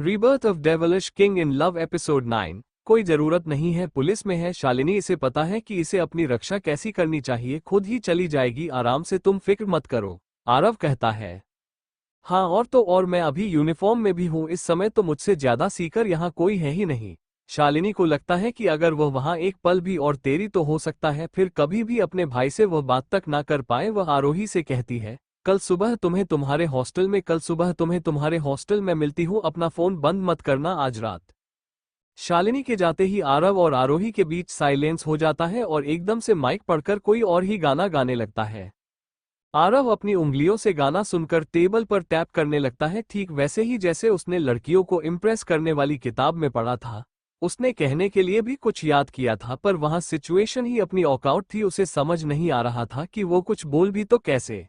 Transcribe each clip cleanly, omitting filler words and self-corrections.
Rebirth of devilish king in love episode 9। कोई जरूरत नहीं है, पुलिस में है। शालिनी इसे पता है कि इसे अपनी रक्षा कैसी करनी चाहिए, खुद ही चली जाएगी आराम से, तुम फिक्र मत करो। आरव कहता है। हाँ और तो और मैं अभी यूनिफॉर्म में भी हूँ, इस समय तो मुझसे ज्यादा सीकर यहाँ कोई है ही नहीं। शालिनी को लगता है कि अगर वह वहाँ एक पल भी और तेरी तो हो सकता है फिर कभी भी अपने भाई से वह बात तक ना कर पाए। वह आरोही से कहती है, कल सुबह तुम्हें तुम्हारे हॉस्टल में मिलती हूँ, अपना फोन बंद मत करना आज रात। शालिनी के जाते ही आरव और आरोही के बीच साइलेंस हो जाता है और एकदम से माइक पढ़कर कोई और ही गाना गाने लगता है। आरव अपनी उंगलियों से गाना सुनकर टेबल पर टैप करने लगता है, ठीक वैसे ही जैसे उसने लड़कियों को इम्प्रेस करने वाली किताब में पढ़ा था। उसने कहने के लिए भी कुछ याद किया था पर वहां सिचुएशन ही अपनी औकाउट थी, उसे समझ नहीं आ रहा था कि वो कुछ बोल भी तो कैसे।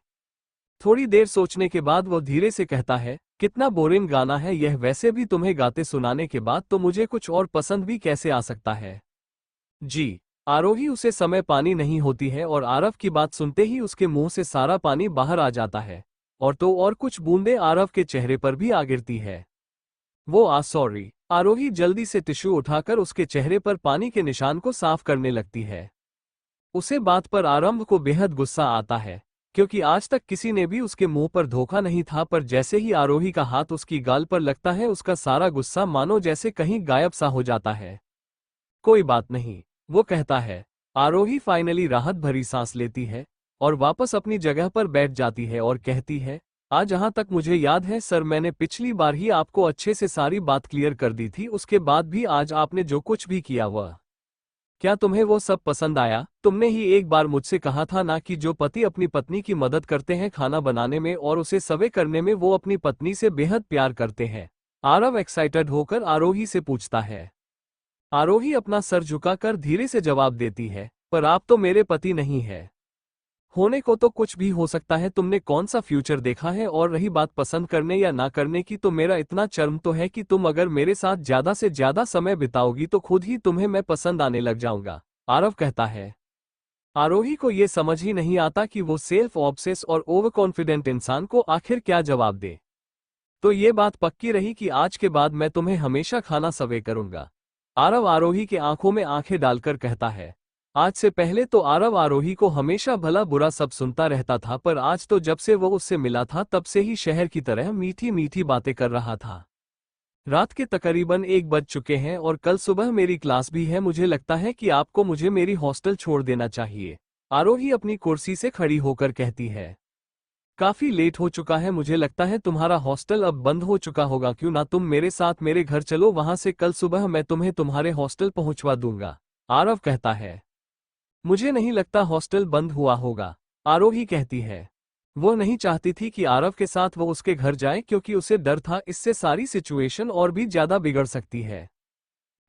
थोड़ी देर सोचने के बाद वो धीरे से कहता है, कितना बोरिंग गाना है यह, वैसे भी तुम्हें गाते सुनाने के बाद तो मुझे कुछ और पसंद भी कैसे आ सकता है। जी। आरोही उसे समय पानी नहीं होती है और आरव की बात सुनते ही उसके मुंह से सारा पानी बाहर आ जाता है और तो और कुछ बूंदें आरव के चेहरे पर भी आ गिरती है। वो सॉरी। आरोही जल्दी से टिश्यू उठाकर उसके चेहरे पर पानी के निशान को साफ करने लगती है। उसे बात पर आरंभ को बेहद गुस्सा आता है क्योंकि आज तक किसी ने भी उसके मुंह पर धोखा नहीं था, पर जैसे ही आरोही का हाथ उसकी गाल पर लगता है उसका सारा गुस्सा मानो जैसे कहीं गायब सा हो जाता है। कोई बात नहीं, वो कहता है। आरोही फाइनली राहत भरी सांस लेती है और वापस अपनी जगह पर बैठ जाती है और कहती है, आज जहां तक मुझे याद है सर, मैंने पिछली बार ही आपको अच्छे से सारी बात क्लियर कर दी थी, उसके बाद भी आज आपने जो कुछ भी किया वह, क्या तुम्हें वो सब पसंद आया? तुमने ही एक बार मुझसे कहा था ना कि जो पति अपनी पत्नी की मदद करते हैं खाना बनाने में और उसे सर्व करने में, वो अपनी पत्नी से बेहद प्यार करते हैं। आरव एक्साइटेड होकर आरोही से पूछता है। आरोही अपना सर झुकाकर धीरे से जवाब देती है, पर आप तो मेरे पति नहीं है। होने को तो कुछ भी हो सकता है, तुमने कौन सा फ्यूचर देखा है? और रही बात पसंद करने या ना करने की, तो मेरा इतना चर्म तो है कि तुम अगर मेरे साथ ज्यादा से ज्यादा समय बिताओगी तो खुद ही तुम्हें मैं पसंद आने लग जाऊंगा। आरव कहता है। आरोही को ये समझ ही नहीं आता कि वो सेल्फ ऑब्सेस और ओवर कॉन्फिडेंट इंसान को आखिर क्या जवाब दे। तो ये बात पक्की रही कि आज के बाद मैं तुम्हें हमेशा खाना सर्व करूंगा। आरव आरोही के आंखों में आंखें डालकर कहता है। आज से पहले तो आरव आरोही को हमेशा भला बुरा सब सुनता रहता था, पर आज तो जब से वो उससे मिला था तब से ही शहर की तरह मीठी मीठी बातें कर रहा था। रात के तकरीबन 1 बज चुके हैं और कल सुबह मेरी क्लास भी है, मुझे लगता है कि आपको मुझे मेरी हॉस्टल छोड़ देना चाहिए। आरोही अपनी कुर्सी से खड़ी होकर कहती है। काफी लेट हो चुका है, मुझे लगता है तुम्हारा हॉस्टल अब बंद हो चुका होगा, क्यों ना तुम मेरे साथ मेरे घर चलो, वहां से कल सुबह मैं तुम्हें तुम्हारे हॉस्टल पहुंचवा दूंगा। आरव कहता है। मुझे नहीं लगता हॉस्टल बंद हुआ होगा, आरोही कहती है। वो नहीं चाहती थी कि आरव के साथ वो उसके घर जाए क्योंकि उसे डर था इससे सारी सिचुएशन और भी ज्यादा बिगड़ सकती है।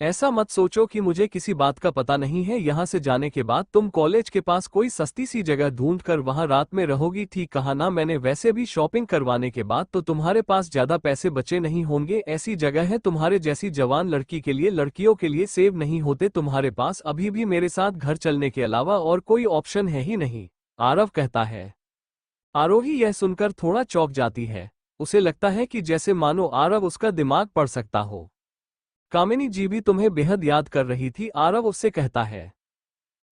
ऐसा मत सोचो कि मुझे किसी बात का पता नहीं है, यहाँ से जाने के बाद तुम कॉलेज के पास कोई सस्ती सी जगह ढूंढकर वहाँ रात में रहोगी, ठीक कहा ना मैंने? वैसे भी शॉपिंग करवाने के बाद तो तुम्हारे पास ज्यादा पैसे बचे नहीं होंगे, ऐसी जगह है तुम्हारे जैसी जवान लड़की के लिए, लड़कियों के लिए सेव नहीं होते तुम्हारे पास अभी भी मेरे साथ घर चलने के अलावा और कोई ऑप्शन है ही नहीं, आरव कहता है। आरोही यह सुनकर थोड़ा चौंक जाती है, उसे लगता है कि जैसे मानो आरव उसका दिमाग पढ़ सकता हो। कामिनी जी भी तुम्हें बेहद याद कर रही थी, आरव उससे कहता है।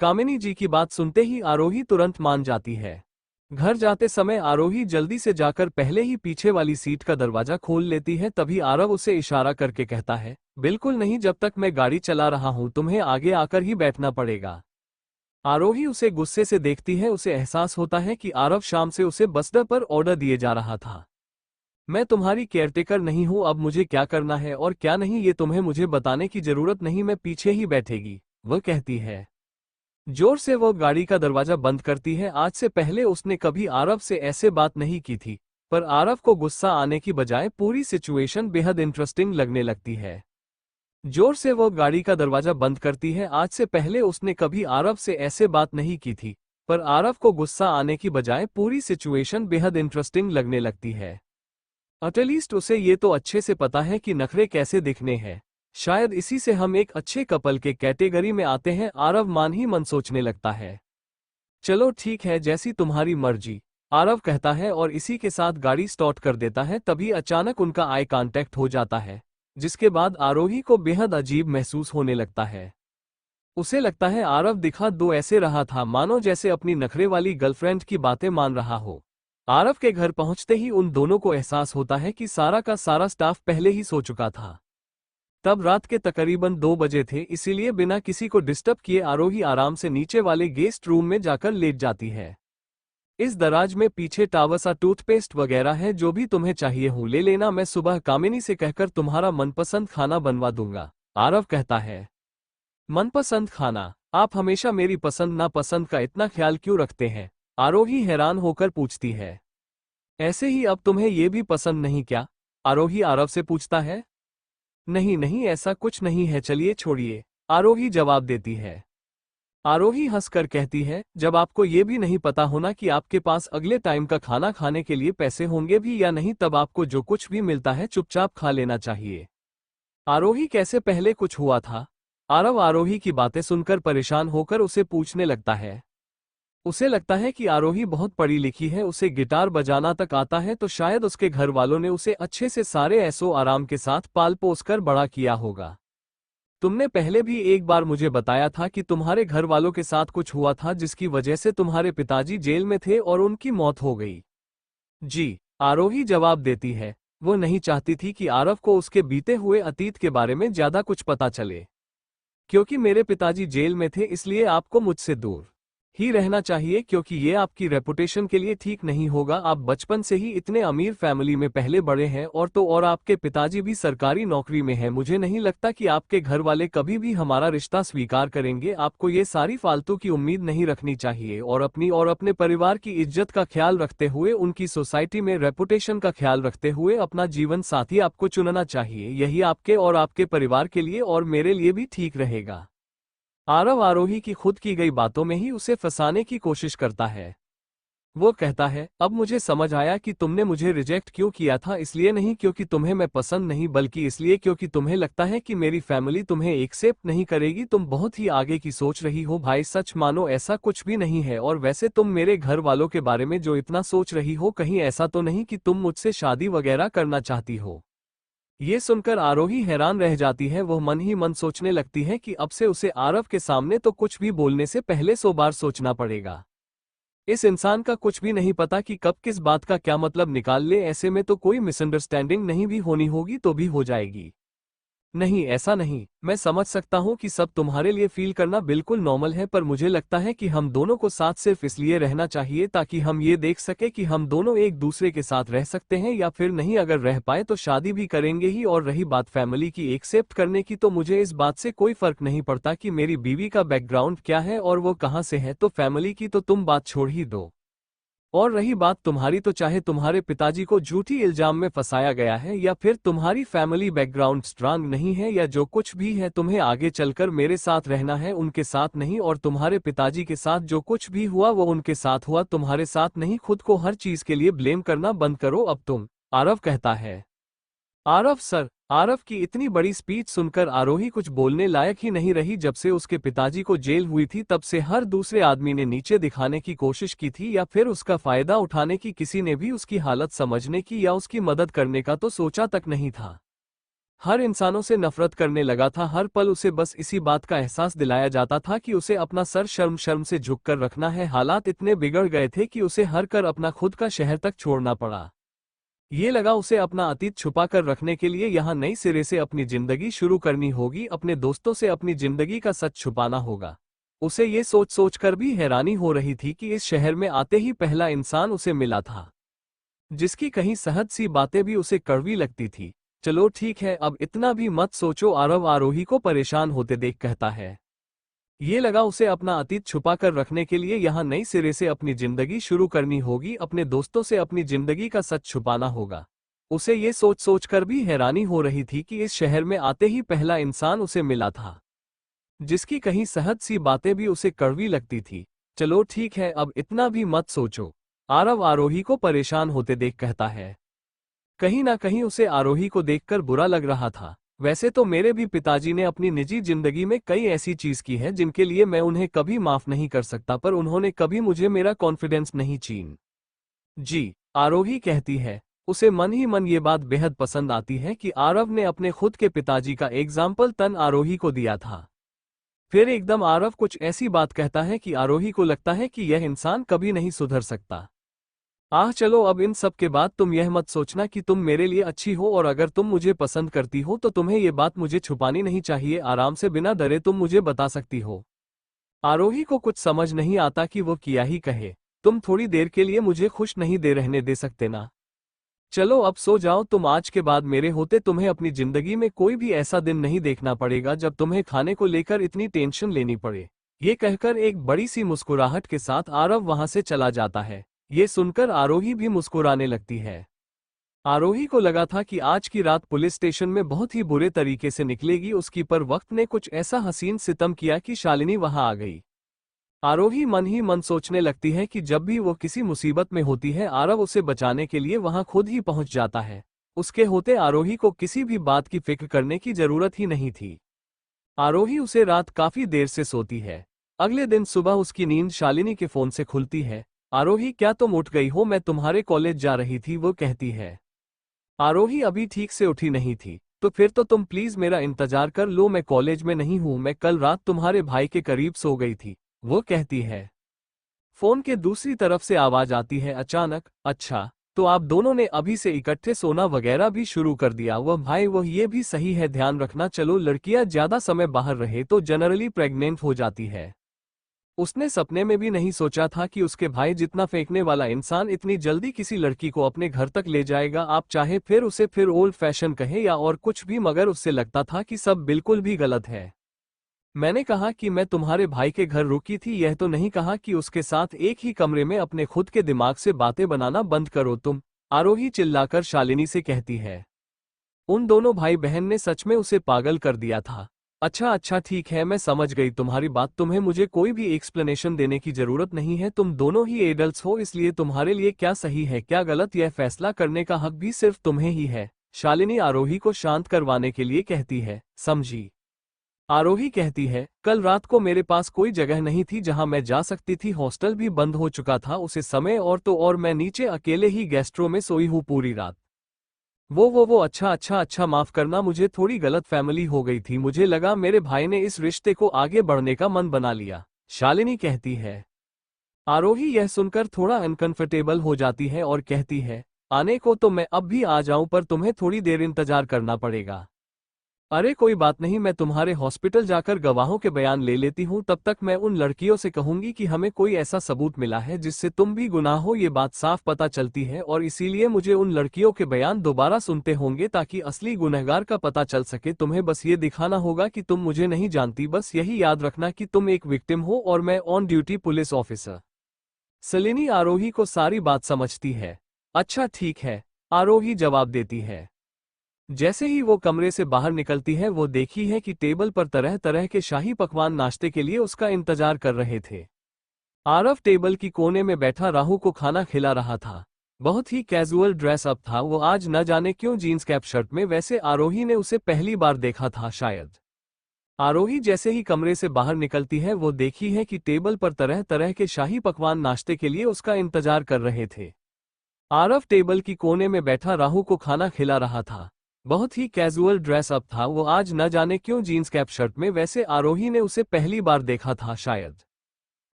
कामिनी जी की बात सुनते ही आरोही तुरंत मान जाती है। घर जाते समय आरोही जल्दी से जाकर पहले ही पीछे वाली सीट का दरवाजा खोल लेती है, तभी आरव उसे इशारा करके कहता है, बिल्कुल नहीं, जब तक मैं गाड़ी चला रहा हूं तुम्हें आगे आकर ही बैठना पड़ेगा। आरोही उसे गुस्से से देखती है, उसे एहसास होता है कि आरव शाम से उसे बस पर ऑर्डर दिए जा रहा था। मैं तुम्हारी केयरटेकर नहीं हूं, अब मुझे क्या करना है और क्या नहीं ये तुम्हें मुझे बताने की जरूरत नहीं, मैं पीछे ही बैठेगी, वह कहती है। जोर से वो गाड़ी का दरवाजा बंद करती है। आज से पहले उसने कभी आरव से ऐसे बात नहीं की थी, पर आरव को गुस्सा आने की बजाय पूरी सिचुएशन बेहद इंटरेस्टिंग लगने लगती है। जोर से वो गाड़ी का दरवाजा बंद करती है। आज से पहले उसने कभी आरव से ऐसे बात नहीं की थी, पर आरव को गुस्सा आने की बजाय पूरी सिचुएशन बेहद इंटरेस्टिंग लगने लगती है। एटलीस्ट उसे ये तो अच्छे से पता है कि नखरे कैसे दिखने हैं, शायद इसी से हम एक अच्छे कपल के कैटेगरी में आते हैं, आरव मान ही मन सोचने लगता है। चलो ठीक है, जैसी तुम्हारी मर्जी, आरव कहता है और इसी के साथ गाड़ी स्टार्ट कर देता है। तभी अचानक उनका आई कांटेक्ट हो जाता है जिसके बाद आरोही को बेहद अजीब महसूस होने लगता है। उसे लगता है आरव दिखा दो ऐसे रहा था मानो जैसे अपनी नखरे वाली गर्लफ्रेंड की बातें मान रहा हो। आरव के घर पहुंचते ही उन दोनों को एहसास होता है कि सारा का सारा स्टाफ पहले ही सो चुका था। तब रात के तकरीबन 2 बजे थे, इसीलिए बिना किसी को डिस्टर्ब किए आरोही आराम से नीचे वाले गेस्ट रूम में जाकर लेट जाती है। इस दराज में पीछे टावसा टूथपेस्ट वगैरह है, जो भी तुम्हें चाहिए हो ले लेना, मैं सुबह कामिनी से कहकर तुम्हारा मनपसंद खाना बनवा दूंगा। आरव कहता है, मनपसंद खाना? आप हमेशा मेरी पसंद नापसंद का इतना ख्याल क्यों रखते हैं? आरोही हैरान होकर पूछती है। ऐसे ही अब तुम्हें ये भी पसंद नहीं क्या? आरोही आरव से पूछता है। नहीं नहीं, ऐसा कुछ नहीं है, चलिए छोड़िए, आरोही जवाब देती है। आरोही हंसकर कहती है, जब आपको ये भी नहीं पता होना कि आपके पास अगले टाइम का खाना खाने के लिए पैसे होंगे भी या नहीं, तब आपको जो कुछ भी मिलता है चुपचाप खा लेना चाहिए। आरोही कैसे पहले कुछ हुआ था? आरव आरोही की बातें सुनकर परेशान होकर उसे पूछने लगता है। उसे लगता है कि आरोही बहुत पढ़ी लिखी है, उसे गिटार बजाना तक आता है, तो शायद उसके घर वालों ने उसे अच्छे से सारे ऐसो आराम के साथ पाल पोस कर बड़ा किया होगा। तुमने पहले भी एक बार मुझे बताया था कि तुम्हारे घर वालों के साथ कुछ हुआ था जिसकी वजह से तुम्हारे पिताजी जेल में थे और उनकी मौत हो गई। जी, आरोही जवाब देती है। वो नहीं चाहती थी कि आरव को उसके बीते हुए अतीत के बारे में ज्यादा कुछ पता चले। क्योंकि मेरे पिताजी जेल में थे, इसलिए आपको मुझसे दूर ही रहना चाहिए, क्योंकि ये आपकी रेपुटेशन के लिए ठीक नहीं होगा। आप बचपन से ही इतने अमीर फैमिली में पहले बड़े हैं, और आपके पिताजी भी सरकारी नौकरी में हैं। मुझे नहीं लगता कि आपके घर वाले कभी भी हमारा रिश्ता स्वीकार करेंगे। आपको ये सारी फालतू की उम्मीद नहीं रखनी चाहिए और अपनी और अपने परिवार की इज्जत का ख्याल रखते हुए, उनकी सोसाइटी में रेपुटेशन का ख्याल रखते हुए अपना जीवन साथी आपको चुनना चाहिए। यही आपके और आपके परिवार के लिए और मेरे लिए भी ठीक रहेगा। आरव आरोही की खुद की गई बातों में ही उसे फंसाने की कोशिश करता है। वो कहता है, अब मुझे समझ आया कि तुमने मुझे रिजेक्ट क्यों किया था, इसलिए नहीं क्योंकि तुम्हें मैं पसंद नहीं, बल्कि इसलिए क्योंकि तुम्हें लगता है कि मेरी फैमिली तुम्हें एक्सेप्ट नहीं करेगी। तुम बहुत ही आगे की सोच रही हो भाई, सच मानो ऐसा कुछ भी नहीं है। और वैसे तुम मेरे घर वालों के बारे में जो इतना सोच रही हो, कहीं ऐसा तो नहीं कि तुम मुझसे शादी वगैरह करना चाहती हो? ये सुनकर आरोही हैरान रह जाती है। वह मन ही मन सोचने लगती है कि अब से उसे आरव के सामने तो कुछ भी बोलने से पहले 100 बार सोचना पड़ेगा। इस इंसान का कुछ भी नहीं पता कि कब किस बात का क्या मतलब निकाल ले। ऐसे में तो कोई मिसअंडरस्टैंडिंग नहीं भी होनी होगी तो भी हो जाएगी। नहीं, ऐसा नहीं, मैं समझ सकता हूँ कि सब तुम्हारे लिए फील करना बिल्कुल नॉर्मल है, पर मुझे लगता है कि हम दोनों को साथ सिर्फ इसलिए रहना चाहिए ताकि हम ये देख सके कि हम दोनों एक दूसरे के साथ रह सकते हैं या फिर नहीं। अगर रह पाए तो शादी भी करेंगे ही। और रही बात फैमिली की एक्सेप्ट करने की, तो मुझे इस बात से कोई फर्क नहीं पड़ता कि मेरी बीवी का बैकग्राउंड क्या है और वो कहाँ से है। तो फैमिली की तो तुम बात छोड़ ही दो। और रही बात तुम्हारी, तो चाहे तुम्हारे पिताजी को झूठी इल्जाम में फंसाया गया है या फिर तुम्हारी फैमिली बैकग्राउंड स्ट्रांग नहीं है या जो कुछ भी है, तुम्हें आगे चलकर मेरे साथ रहना है, उनके साथ नहीं। और तुम्हारे पिताजी के साथ जो कुछ भी हुआ वो उनके साथ हुआ, तुम्हारे साथ नहीं। खुद को हर चीज के लिए ब्लेम करना बंद करो अब तुम। आरव कहता है। आरव सर? आरव की इतनी बड़ी स्पीच सुनकर आरोही कुछ बोलने लायक ही नहीं रही। जब से उसके पिताजी को जेल हुई थी, तब से हर दूसरे आदमी ने नीचे दिखाने की कोशिश की थी या फिर उसका फायदा उठाने की। किसी ने भी उसकी हालत समझने की या उसकी मदद करने का तो सोचा तक नहीं था। हर इंसानों से नफरत करने लगा था। हर पल उसे बस इसी बात का एहसास दिलाया जाता था कि उसे अपना सर शर्म शर्म से झुककर रखना है। हालात इतने बिगड़ गए थे कि उसे हर कर अपना खुद का शहर तक छोड़ना पड़ा। ये लगा उसे अपना अतीत छुपा कर रखने के लिए यहाँ नई सिरे से अपनी जिंदगी शुरू करनी होगी। अपने दोस्तों से अपनी जिंदगी का सच छुपाना होगा। उसे ये सोच सोच कर भी हैरानी हो रही थी कि इस शहर में आते ही पहला इंसान उसे मिला था जिसकी कहीं सहज सी बातें भी उसे कड़वी लगती थी। चलो ठीक है, अब इतना भी मत सोचो, आरव आरोही को परेशान होते देख कहता है। ये लगा उसे अपना अतीत छुपा कर रखने के लिए यहाँ नई सिरे से अपनी जिंदगी शुरू करनी होगी। अपने दोस्तों से अपनी जिंदगी का सच छुपाना होगा। उसे ये सोच सोच कर भी हैरानी हो रही थी कि इस शहर में आते ही पहला इंसान उसे मिला था जिसकी कहीं सहज सी बातें भी उसे कड़वी लगती थी। चलो ठीक है, अब इतना भी मत सोचो, आरव आरोही को परेशान होते देख कहता है। कहीं ना कहीं उसे आरोही को देखकर बुरा लग रहा था। वैसे तो मेरे भी पिताजी ने अपनी निजी जिंदगी में कई ऐसी चीज की है जिनके लिए मैं उन्हें कभी माफ नहीं कर सकता, पर उन्होंने कभी मुझे मेरा कॉन्फिडेंस नहीं छीन। जी, आरोही कहती है। उसे मन ही मन ये बात बेहद पसंद आती है कि आरव ने अपने खुद के पिताजी का एग्जाम्पल तन आरोही को दिया था। फिर एकदम आरव कुछ ऐसी बात कहता है कि आरोही को लगता है कि यह इंसान कभी नहीं सुधर सकता। आह चलो, अब इन सब के बाद तुम यह मत सोचना कि तुम मेरे लिए अच्छी हो, और अगर तुम मुझे पसंद करती हो तो तुम्हें ये बात मुझे छुपानी नहीं चाहिए, आराम से बिना डरे तुम मुझे बता सकती हो। आरोही को कुछ समझ नहीं आता कि वो क्या ही कहे। तुम थोड़ी देर के लिए मुझे खुश नहीं दे रहने दे सकते ना? चलो अब सो जाओ तुम, आज के बाद मेरे होते तुम्हें अपनी जिंदगी में कोई भी ऐसा दिन नहीं देखना पड़ेगा जब तुम्हें खाने को लेकर इतनी टेंशन लेनी पड़े। ये कहकर एक बड़ी सी मुस्कुराहट के साथ आरव वहां से चला जाता है। ये सुनकर आरोही भी मुस्कुराने लगती है। आरोही को लगा था कि आज की रात पुलिस स्टेशन में बहुत ही बुरे तरीके से निकलेगी उसकी, पर वक्त ने कुछ ऐसा हसीन सितम किया कि शालिनी वहां आ गई। आरोही मन ही मन सोचने लगती है कि जब भी वो किसी मुसीबत में होती है आरव उसे बचाने के लिए वहां खुद ही पहुंच जाता है। उसके होते आरोही को किसी भी बात की फिक्र करने की जरूरत ही नहीं थी। आरोही उसे रात काफी देर से सोती है। अगले दिन सुबह उसकी नींद शालिनी के फोन से खुलती है। आरोही, क्या तुम उठ गई हो? मैं तुम्हारे कॉलेज जा रही थी, वो कहती है। आरोही अभी ठीक से उठी नहीं थी। तो फिर तो तुम प्लीज मेरा इंतजार कर लो, मैं कॉलेज में नहीं हूं, मैं कल रात तुम्हारे भाई के करीब सो गई थी, वो कहती है। फोन के दूसरी तरफ से आवाज आती है अचानक, अच्छा तो आप दोनों ने अभी से इकट्ठे सोना वगैरह भी शुरू कर दिया? वह भाई वह ये भी सही है, ध्यान रखना, चलो लड़कियां ज्यादा समय बाहर रहे तो जनरली प्रेग्नेंट हो जाती है। उसने सपने में भी नहीं सोचा था कि उसके भाई जितना फेंकने वाला इंसान इतनी जल्दी किसी लड़की को अपने घर तक ले जाएगा। आप चाहे फिर उसे फिर ओल्ड फैशन कहे या और कुछ भी, मगर उससे लगता था कि सब बिल्कुल भी गलत है। मैंने कहा कि मैं तुम्हारे भाई के घर रुकी थी, यह तो नहीं कहा कि उसके साथ एक ही कमरे में अपने खुद के दिमाग से बातें बनाना बंद करो तुम, आरोही चिल्लाकर शालिनी से कहती है। उन दोनों भाई बहन ने सच में उसे पागल कर दिया था। अच्छा अच्छा ठीक है, मैं समझ गई तुम्हारी बात, तुम्हें मुझे कोई भी एक्सप्लेनेशन देने की जरूरत नहीं है, तुम दोनों ही एडल्ट्स हो, इसलिए तुम्हारे लिए क्या सही है क्या गलत यह फैसला करने का हक भी सिर्फ तुम्हें ही है, शालिनी आरोही को शांत करवाने के लिए कहती है। समझी? आरोही कहती है, कल रात को मेरे पास कोई जगह नहीं थी जहां मैं जा सकती थी, हॉस्टल भी बंद हो चुका था उसे समय, और तो और मैं नीचे अकेले ही गेस्ट्रो में सोई हूँ पूरी रात। वो अच्छा अच्छा अच्छा, माफ करना, मुझे थोड़ी गलत फैमिली हो गई थी, मुझे लगा मेरे भाई ने इस रिश्ते को आगे बढ़ने का मन बना लिया, शालिनी कहती है। आरोही यह सुनकर थोड़ा अनकंफर्टेबल हो जाती है और कहती है, आने को तो मैं अब भी आ जाऊं, पर तुम्हें थोड़ी देर इंतजार करना पड़ेगा। अरे कोई बात नहीं, मैं तुम्हारे हॉस्पिटल जाकर गवाहों के बयान ले लेती हूँ, तब तक मैं उन लड़कियों से कहूंगी कि हमें कोई ऐसा सबूत मिला है जिससे तुम भी गुनाह हो, ये बात साफ पता चलती है, और इसीलिए मुझे उन लड़कियों के बयान दोबारा सुनते होंगे ताकि असली गुनहगार का पता चल सके। तुम्हें बस ये दिखाना होगा कि तुम मुझे नहीं जानती, बस यही याद रखना कि तुम एक विक्टिम हो और मैं ऑन ड्यूटी पुलिस ऑफिसर। सलिनी आरोही को सारी बात समझती है। अच्छा ठीक है, आरोही जवाब देती है। जैसे ही वो कमरे से बाहर निकलती है वो देखी है कि टेबल पर तरह तरह के शाही पकवान नाश्ते के लिए उसका इंतजार कर रहे थे। आरव टेबल की कोने में बैठा राहु को खाना खिला रहा था। बहुत ही कैजुअल ड्रेस अप था वो आज, न जाने क्यों जीन्स कैप शर्ट में, वैसे आरोही ने उसे पहली बार देखा था शायद। आरोही जैसे ही कमरे से बाहर निकलती है वो देखी है कि टेबल पर तरह तरह के शाही पकवान नाश्ते के लिए उसका इंतजार कर रहे थे। आरव टेबल की कोने में बैठा राहु को खाना खिला रहा था। बहुत ही कैजुअल ड्रेस अप था वो आज, न जाने क्यों जीन्स कैप शर्ट में, वैसे आरोही ने उसे पहली बार देखा था शायद।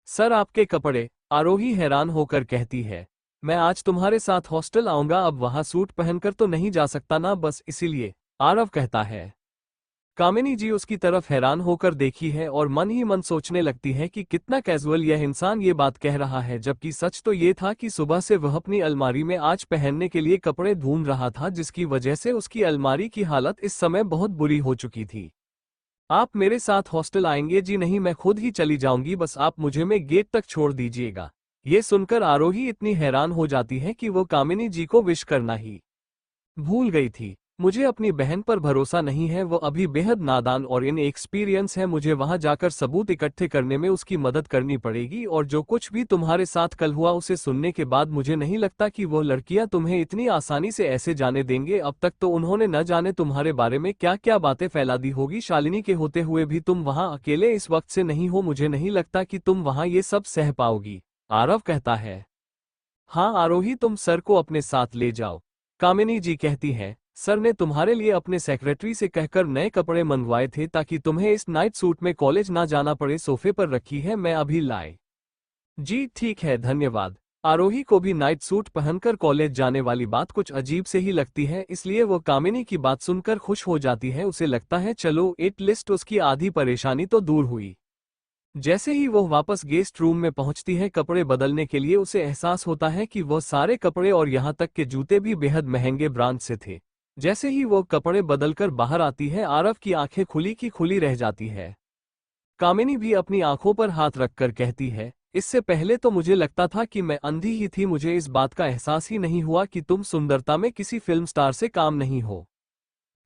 सर आपके कपड़े, आरोही हैरान होकर कहती है। मैं आज तुम्हारे साथ हॉस्टल आऊंगा, अब वहां सूट पहनकर तो नहीं जा सकता ना, बस इसीलिए, आरव कहता है। कामिनी जी उसकी तरफ हैरान होकर देखी है और मन ही मन सोचने लगती है कि कितना कैजुअल यह इंसान ये बात कह रहा है, जबकि सच तो ये था कि सुबह से वह अपनी अलमारी में आज पहनने के लिए कपड़े ढूंढ रहा था, जिसकी वजह से उसकी अलमारी की हालत इस समय बहुत बुरी हो चुकी थी। आप मेरे साथ हॉस्टल आएंगे? जी नहीं, मैं खुद ही चली जाऊंगी, बस आप मुझे में गेट तक छोड़ दीजिएगा। ये सुनकर आरोही इतनी हैरान हो जाती है कि वो कामिनी जी को विश करना ही भूल गई थी। मुझे अपनी बहन पर भरोसा नहीं है, वो अभी बेहद नादान और इनएक्सपीरियंस है, मुझे वहां जाकर सबूत इकट्ठे करने में उसकी मदद करनी पड़ेगी, और जो कुछ भी तुम्हारे साथ कल हुआ उसे सुनने के बाद मुझे नहीं लगता कि वो लड़कियां तुम्हें इतनी आसानी से ऐसे जाने देंगे। अब तक तो उन्होंने न जाने तुम्हारे बारे में क्या क्या बातें फैला दी होगी, शालिनी के होते हुए भी तुम वहां अकेले इस वक्त से नहीं हो, मुझे नहीं लगता कि तुम वहां ये सब सह पाओगी, आरव कहता है। हाँ आरोही, तुम सर को अपने साथ ले जाओ, कामिनी जी कहती है, सर ने तुम्हारे लिए अपने सेक्रेटरी से कहकर नए कपड़े मंगवाए थे ताकि तुम्हें इस नाइट सूट में कॉलेज ना जाना पड़े, सोफे पर रखी है, मैं अभी लाए। जी ठीक है, धन्यवाद। आरोही को भी नाइट सूट पहनकर कॉलेज जाने वाली बात कुछ अजीब से ही लगती है, इसलिए वो कामिनी की बात सुनकर खुश हो जाती है। उसे लगता है चलो एटलीस्ट उसकी आधी परेशानी तो दूर हुई। जैसे ही वो वापस गेस्ट रूम में पहुंचती है कपड़े बदलने के लिए, उसे एहसास होता है कि वो सारे कपड़े और यहाँ तक के जूते भी बेहद महंगे ब्रांड से थे। जैसे ही वो कपड़े बदलकर बाहर आती है, आरव की आंखें खुली की खुली रह जाती है। कामिनी भी अपनी आंखों पर हाथ रखकर कहती है, इससे पहले तो मुझे लगता था कि मैं अंधी ही थी, मुझे इस बात का एहसास ही नहीं हुआ कि तुम सुंदरता में किसी फिल्म स्टार से काम नहीं हो।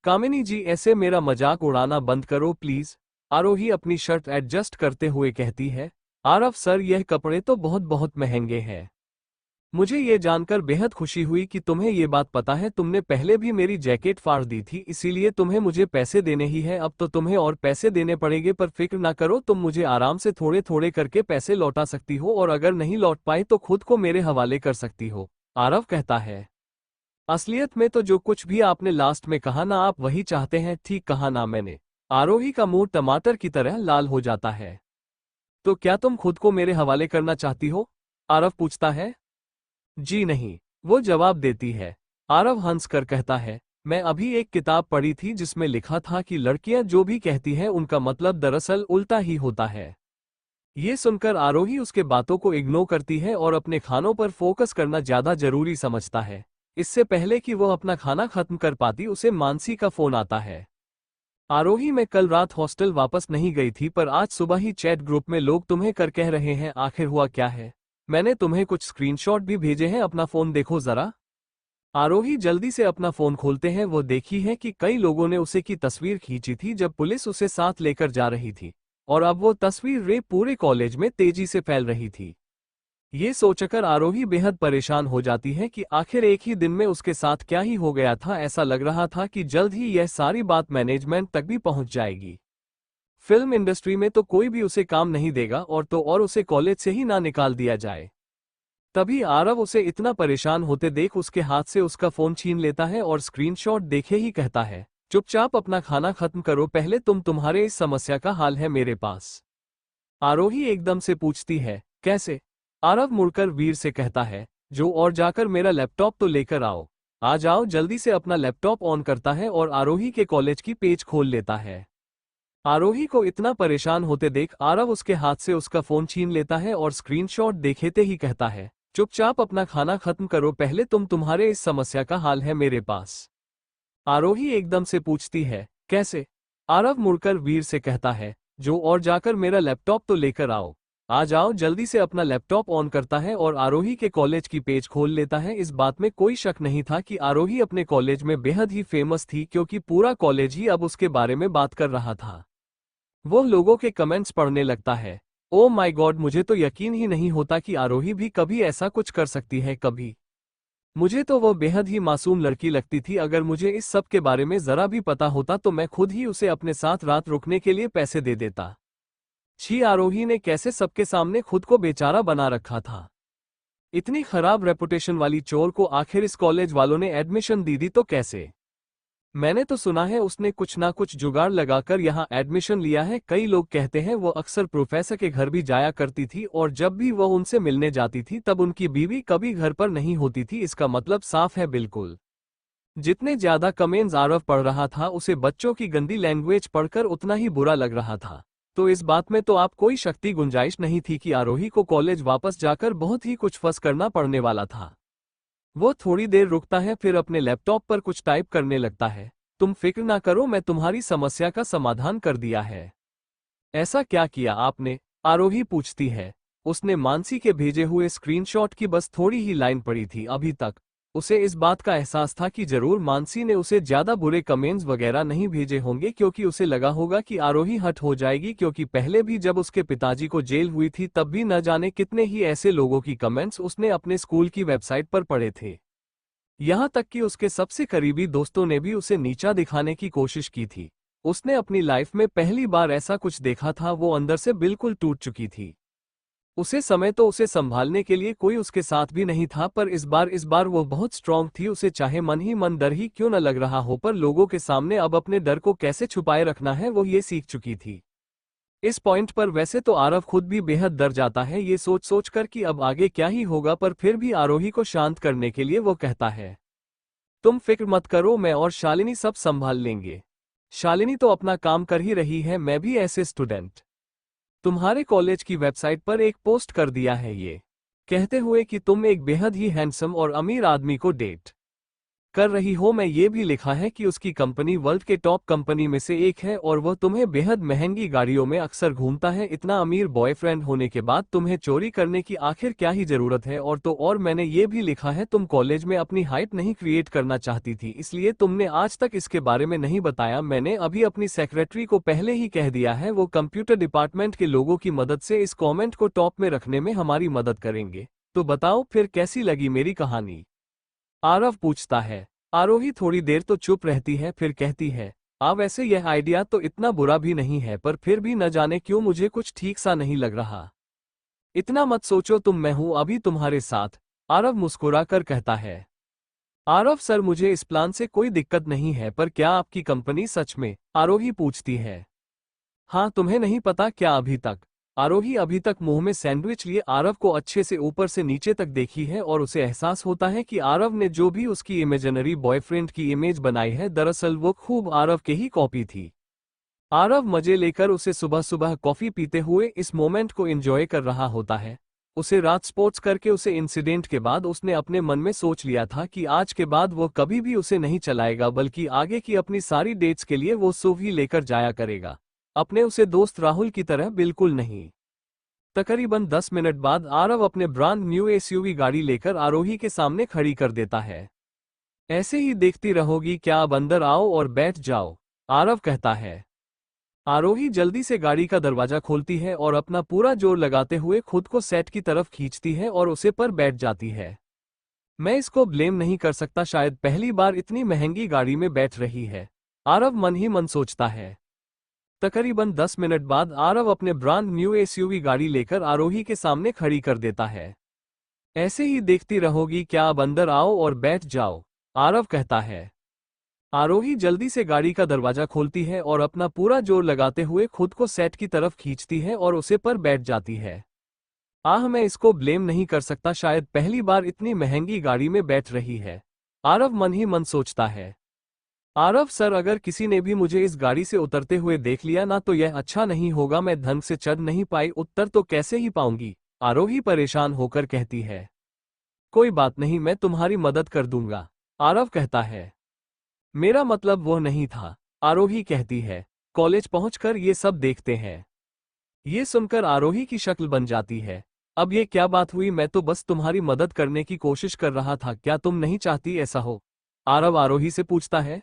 कामिनी जी ऐसे मेरा मजाक उड़ाना बंद करो प्लीज, आरोही अपनी शर्ट एडजस्ट करते हुए कहती है। आरव सर, यह कपड़े तो बहुत बहुत महंगे हैं। मुझे ये जानकर बेहद खुशी हुई कि तुम्हें ये बात पता है। तुमने पहले भी मेरी जैकेट फाड़ दी थी, इसीलिए तुम्हें मुझे पैसे देने ही है। अब तो तुम्हें और पैसे देने पड़ेंगे, पर फिक्र ना करो, तुम मुझे आराम से थोड़े थोड़े करके पैसे लौटा सकती हो, और अगर नहीं लौट पाए तो खुद को मेरे हवाले कर सकती हो, आरव कहता है। असलियत में तो जो कुछ भी आपने लास्ट में कहा ना, आप वही चाहते हैं। ठीक कहा ना मैंने? आरोही का मुंह टमाटर की तरह लाल हो जाता है। तो क्या तुम खुद को मेरे हवाले करना चाहती हो? आरव पूछता है। जी नहीं, वो जवाब देती है। आरव हंसकर कहता है, मैं अभी एक किताब पढ़ी थी जिसमें लिखा था कि लड़कियां जो भी कहती हैं उनका मतलब दरअसल उल्टा ही होता है। ये सुनकर आरोही उसके बातों को इग्नोर करती है और अपने खानों पर फोकस करना ज्यादा जरूरी समझता है। इससे पहले कि वो अपना खाना खत्म कर पाती, उसे मानसी का फोन आता है। आरोही, मैं कल रात हॉस्टल वापस नहीं गई थी, पर आज सुबह ही चैट ग्रुप में लोग तुम्हें कर कह रहे हैं, आखिर हुआ क्या है? मैंने तुम्हें कुछ स्क्रीनशॉट भी भेजे हैं, अपना फोन देखो जरा। आरोही जल्दी से अपना फोन खोलते हैं। वो देखी है कि कई लोगों ने उसे की तस्वीर खींची थी जब पुलिस उसे साथ लेकर जा रही थी, और अब वो तस्वीर पूरे कॉलेज में तेजी से फैल रही थी। ये सोचकर आरोही बेहद परेशान हो जाती है कि आखिर एक ही दिन में उसके साथ क्या ही हो गया था। ऐसा लग रहा था कि जल्द ही यह सारी बात मैनेजमेंट तक भी पहुंच जाएगी। फिल्म इंडस्ट्री में तो कोई भी उसे काम नहीं देगा, और उसे कॉलेज से ही ना निकाल दिया जाए। तभी आरव उसे इतना परेशान होते देख उसके हाथ से उसका फोन छीन लेता है और स्क्रीनशॉट देखे ही कहता है, चुपचाप अपना खाना खत्म करो, पहले तुम्हारे इस समस्या का हाल है मेरे पास। आरोही एकदम से पूछती है, कैसे? आरव मुड़कर वीर से कहता है, जो और जाकर मेरा लैपटॉप तो लेकर आओ। आ जाओ जल्दी से। अपना लैपटॉप ऑन करता है और आरोही के कॉलेज की पेज खोल लेता है। आरोही को इतना परेशान होते देख आरव उसके हाथ से उसका फोन छीन लेता है और स्क्रीनशॉट देखेते ही कहता है, चुपचाप अपना खाना खत्म करो, पहले तुम्हारे इस समस्या का हाल है मेरे पास। आरोही एकदम से पूछती है, कैसे? आरव मुड़कर वीर से कहता है, जो और जाकर मेरा लैपटॉप तो लेकर आओ। आ जाओ जल्दी से। अपना लैपटॉप ऑन करता है और आरोही के कॉलेज की पेज खोल लेता है। इस बात में कोई शक नहीं था कि आरोही अपने कॉलेज में बेहद ही फेमस थी, क्योंकि पूरा कॉलेज ही अब उसके बारे में बात कर रहा था। वो लोगों के कमेंट्स पढ़ने लगता है। ओ माय गॉड, मुझे तो यकीन ही नहीं होता कि आरोही भी कभी ऐसा कुछ कर सकती है। कभी मुझे तो वो बेहद ही मासूम लड़की लगती थी। अगर मुझे इस सब के बारे में जरा भी पता होता तो मैं खुद ही उसे अपने साथ रात रुकने के लिए पैसे दे देता। छी, आरोही ने कैसे सबके सामने खुद को बेचारा बना रखा था। इतनी खराब रेपुटेशन वाली चोर को आखिर इस कॉलेज वालों ने एडमिशन दी तो कैसे? मैंने तो सुना है उसने कुछ ना कुछ जुगाड़ लगाकर यहाँ एडमिशन लिया है। कई लोग कहते हैं वो अक्सर प्रोफेसर के घर भी जाया करती थी, और जब भी वो उनसे मिलने जाती थी तब उनकी बीवी कभी घर पर नहीं होती थी। इसका मतलब साफ है बिल्कुल। जितने ज्यादा कमेंट्स आरव पढ़ रहा था, उसे बच्चों की गंदी लैंग्वेज पढ़कर उतना ही बुरा लग रहा था। तो इस बात में तो आप कोई शक्ति गुंजाइश नहीं थी कि आरोही को कॉलेज वापस जाकर बहुत ही कुछ फंस करना पड़ने वाला था। वो थोड़ी देर रुकता है, फिर अपने लैपटॉप पर कुछ टाइप करने लगता है। तुम फिक्र ना करो, मैं तुम्हारी समस्या का समाधान कर दिया है। ऐसा क्या किया आपने? आरोही पूछती है। उसने मानसी के भेजे हुए स्क्रीनशॉट की बस थोड़ी ही लाइन पढ़ी थी अभी तक। उसे इस बात का एहसास था कि जरूर मानसी ने उसे ज्यादा बुरे कमेंट्स वगैरह नहीं भेजे होंगे, क्योंकि उसे लगा होगा कि आरोही हट हो जाएगी, क्योंकि पहले भी जब उसके पिताजी को जेल हुई थी तब भी न जाने कितने ही ऐसे लोगों की कमेंट्स उसने अपने स्कूल की वेबसाइट पर पढ़े थे। यहाँ तक कि उसके सबसे करीबी दोस्तों ने भी उसे नीचा दिखाने की कोशिश की थी। उसने अपनी लाइफ में पहली बार ऐसा कुछ देखा था। वो अंदर से बिल्कुल टूट चुकी थी। उसे समय तो उसे संभालने के लिए कोई उसके साथ भी नहीं था, पर इस बार वो बहुत स्ट्रांग थी। उसे चाहे मन ही मन डर ही क्यों न लग रहा हो, पर लोगों के सामने अब अपने डर को कैसे छुपाए रखना है वो ये सीख चुकी थी। इस पॉइंट पर वैसे तो आरव खुद भी बेहद डर जाता है ये सोच सोच कर कि अब आगे क्या ही होगा, पर फिर भी आरोही को शांत करने के लिए वो कहता है, तुम फिक्र मत करो, मैं और शालिनी सब संभाल लेंगे। शालिनी तो अपना काम कर ही रही है, मैं भी ऐसे स्टूडेंट तुम्हारे कॉलेज की वेबसाइट पर एक पोस्ट कर दिया है ये कहते हुए कि तुम एक बेहद ही हैंडसम और अमीर आदमी को डेट कर रही हो। मैं ये भी लिखा है कि उसकी कंपनी वर्ल्ड के टॉप कंपनी में से एक है और वह तुम्हें बेहद महंगी गाड़ियों में अक्सर घूमता है। इतना अमीर बॉयफ्रेंड होने के बाद तुम्हें चोरी करने की आखिर क्या ही जरूरत है। और मैंने ये भी लिखा है, तुम कॉलेज में अपनी हाइप नहीं क्रिएट करना चाहती थी, इसलिए तुमने आज तक इसके बारे में नहीं बताया। मैंने अभी अपनी सेक्रेटरी को पहले ही कह दिया है, वो कंप्यूटर डिपार्टमेंट के लोगों की मदद से इस कॉमेंट को टॉप में रखने में हमारी मदद करेंगे। तो बताओ फिर कैसी लगी मेरी कहानी? आरव पूछता है। आरोही थोड़ी देर तो चुप रहती है, फिर कहती है, वैसे यह आइडिया तो इतना बुरा भी नहीं है, पर फिर भी न जाने क्यों मुझे कुछ ठीक सा नहीं लग रहा। इतना मत सोचो तुम, मैं हूं अभी तुम्हारे साथ, आरव मुस्कुरा कर कहता है। आरव सर, मुझे इस प्लान से कोई दिक्कत नहीं है, पर क्या आपकी कंपनी सच में? आरोही पूछती है। हाँ, तुम्हें नहीं पता क्या अभी तक? आरोही अभी तक मुंह में सैंडविच लिए आरव को अच्छे से ऊपर से नीचे तक देखी है और उसे एहसास होता है कि आरव ने जो भी उसकी इमेजिनरी बॉयफ्रेंड की इमेज बनाई है, दरअसल वो खूब आरव के ही कॉपी थी। आरव मजे लेकर उसे सुबह सुबह कॉफी पीते हुए इस मोमेंट को एंजॉय कर रहा होता है। उसे रात स्पोर्ट्स करके उसे इंसिडेंट के बाद उसने अपने मन में सोच लिया था कि आज के बाद वो कभी भी उसे नहीं चलाएगा, बल्कि आगे की अपनी सारी डेट्स के लिए वो सुबह ही लेकर जाया करेगा, अपने उसे दोस्त राहुल की तरह बिल्कुल नहीं। तकरीबन 10 मिनट बाद आरव अपने ब्रांड न्यू एसयूवी गाड़ी लेकर आरोही के सामने खड़ी कर देता है। ऐसे ही देखती रहोगी क्या? अब अंदर आओ और बैठ जाओ, आरव कहता है। आरोही जल्दी से गाड़ी का दरवाजा खोलती है और अपना पूरा जोर लगाते हुए खुद को सेट की तरफ खींचती है और उसे पर बैठ जाती है। मैं इसको ब्लेम नहीं कर सकता, शायद पहली बार इतनी महंगी गाड़ी में बैठ रही है, आरव मन ही मन सोचता है। तकरीबन 10 मिनट बाद आरव अपने ब्रांड न्यू एसयूवी गाड़ी लेकर आरोही के सामने खड़ी कर देता है। ऐसे ही देखती रहोगी क्या? अब अंदर आओ और बैठ जाओ, आरव कहता है। आरोही जल्दी से गाड़ी का दरवाजा खोलती है और अपना पूरा जोर लगाते हुए खुद को सेट की तरफ खींचती है और उसे पर बैठ जाती है। मैं इसको ब्लेम नहीं कर सकता, शायद पहली बार इतनी महंगी गाड़ी में बैठ रही है, आरव मन ही मन सोचता है। आरव सर, अगर किसी ने भी मुझे इस गाड़ी से उतरते हुए देख लिया ना तो यह अच्छा नहीं होगा, मैं ढंग से चढ़ नहीं पाई, उत्तर तो कैसे ही पाऊंगी, आरोही परेशान होकर कहती है। कोई बात नहीं, मैं तुम्हारी मदद कर दूंगा, आरव कहता है। मेरा मतलब वो नहीं था, आरोही कहती है। कॉलेज पहुंचकर ये सब देखते हैं। ये सुनकर आरोही की शक्ल बन जाती है। अब ये क्या बात हुई? मैं तो बस तुम्हारी मदद करने की कोशिश कर रहा था, क्या तुम नहीं चाहती ऐसा हो? आरव आरोही से पूछता है।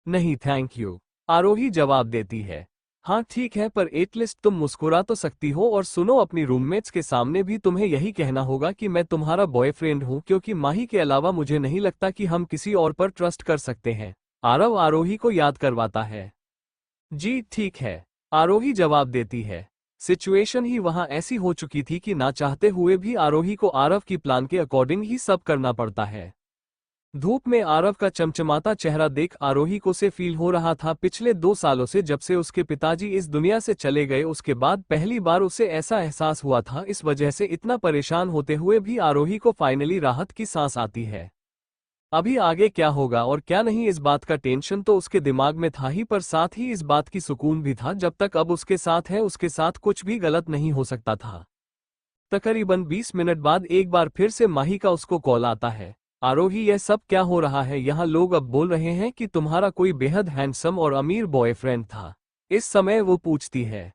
नहीं थैंक यू, आरोही जवाब देती है। हाँ ठीक है, पर एटलीस्ट तुम मुस्कुरा तो सकती हो। और सुनो, अपनी रूममेट्स के सामने भी तुम्हें यही कहना होगा कि मैं तुम्हारा बॉयफ्रेंड हूँ, क्योंकि माही के अलावा मुझे नहीं लगता कि हम किसी और पर ट्रस्ट कर सकते हैं, आरव आरोही को याद करवाता है। जी ठीक है, आरोही जवाब देती है। सिचुएशन ही वहां ऐसी हो चुकी थी कि ना चाहते हुए भी आरोही को आरव की प्लान के अकॉर्डिंग ही सब करना पड़ता है। धूप में आरव का चमचमाता चेहरा देख आरोही को से फील हो रहा था, पिछले 2 सालों से जब से उसके पिताजी इस दुनिया से चले गए उसके बाद पहली बार उसे ऐसा एहसास हुआ था। इस वजह से इतना परेशान होते हुए भी आरोही को फाइनली राहत की सांस आती है। अभी आगे क्या होगा और क्या नहीं, इस बात का टेंशन तो उसके दिमाग में था ही, पर साथ ही इस बात की सुकून भी था जब तक अब उसके साथ है उसके साथ कुछ भी गलत नहीं हो सकता था। तकरीबन 20 मिनट बाद एक बार फिर से माही का उसको कॉल आता है। आरोही, यह सब क्या हो रहा है? यहाँ लोग अब बोल रहे हैं कि तुम्हारा कोई बेहद हैंडसम और अमीर बॉयफ्रेंड था। इस समय वो पूछती है।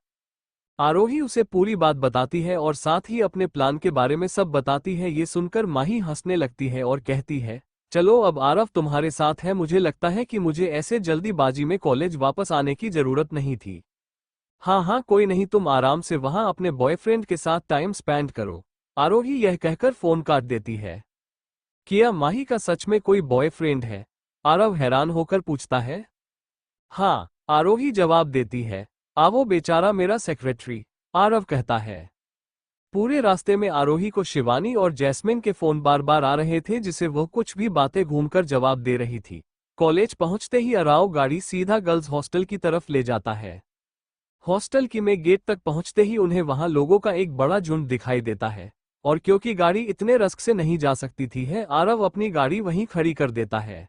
आरोही उसे पूरी बात बताती है और साथ ही अपने प्लान के बारे में सब बताती है। ये सुनकर माही हंसने लगती है और कहती है, चलो अब आरव तुम्हारे साथ है, मुझे लगता है कि मुझे ऐसे जल्दीबाजी में कॉलेज वापस आने की जरूरत नहीं थी। हाँ हाँ कोई नहीं, तुम आराम से वहां अपने बॉयफ्रेंड के साथ टाइम स्पेंड करो। आरोही यह कहकर फोन काट देती है। क्या माही का सच में कोई बॉयफ्रेंड है? आरव हैरान होकर पूछता है। हाँ, आरोही जवाब देती है। वो बेचारा मेरा सेक्रेटरी, आरव कहता है। पूरे रास्ते में आरोही को शिवानी और जैस्मिन के फोन बार बार आ रहे थे, जिसे वह कुछ भी बातें घूमकर जवाब दे रही थी। कॉलेज पहुंचते ही अराव गाड़ी सीधा गर्ल्स हॉस्टल की तरफ ले जाता है। हॉस्टल की में गेट तक पहुंचते ही उन्हें वहां लोगों का एक बड़ा झुंड दिखाई देता है, और क्योंकि गाड़ी इतने रस्क से नहीं जा सकती थी आरव अपनी गाड़ी वहीं खड़ी कर देता है।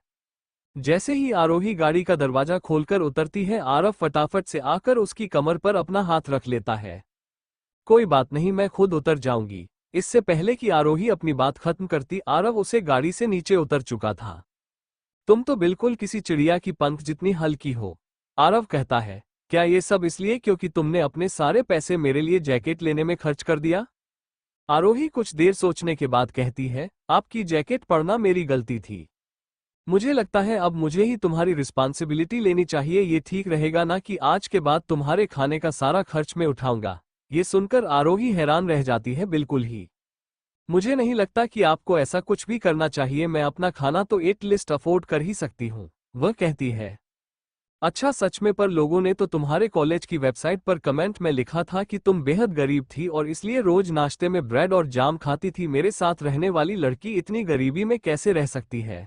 जैसे ही आरोही गाड़ी का दरवाजा खोलकर उतरती है, आरव फटाफट से आकर उसकी कमर पर अपना हाथ रख लेता है। कोई बात नहीं, मैं खुद उतर जाऊंगी। इससे पहले कि आरोही अपनी बात खत्म करती, आरव उसे गाड़ी से नीचे उतर चुका था। तुम तो बिल्कुल किसी चिड़िया की पंख जितनी हल्की हो, आरव कहता है। क्या ये सब इसलिए क्योंकि तुमने अपने सारे पैसे मेरे लिए जैकेट लेने में खर्च कर दिया? आरोही कुछ देर सोचने के बाद कहती है, आपकी जैकेट पड़ना मेरी गलती थी। मुझे लगता है अब मुझे ही तुम्हारी रिस्पॉन्सिबिलिटी लेनी चाहिए। ये ठीक रहेगा ना कि आज के बाद तुम्हारे खाने का सारा खर्च मैं उठाऊंगा। ये सुनकर आरोही हैरान रह जाती है। बिल्कुल ही, मुझे नहीं लगता कि आपको ऐसा कुछ भी करना चाहिए। मैं अपना खाना तो एटलीस्ट अफोर्ड कर ही सकती हूँ, वह कहती है। अच्छा, सच में? पर लोगों ने तो तुम्हारे कॉलेज की वेबसाइट पर कमेंट में लिखा था कि तुम बेहद गरीब थी और इसलिए रोज नाश्ते में ब्रेड और जाम खाती थी। मेरे साथ रहने वाली लड़की इतनी गरीबी में कैसे रह सकती है?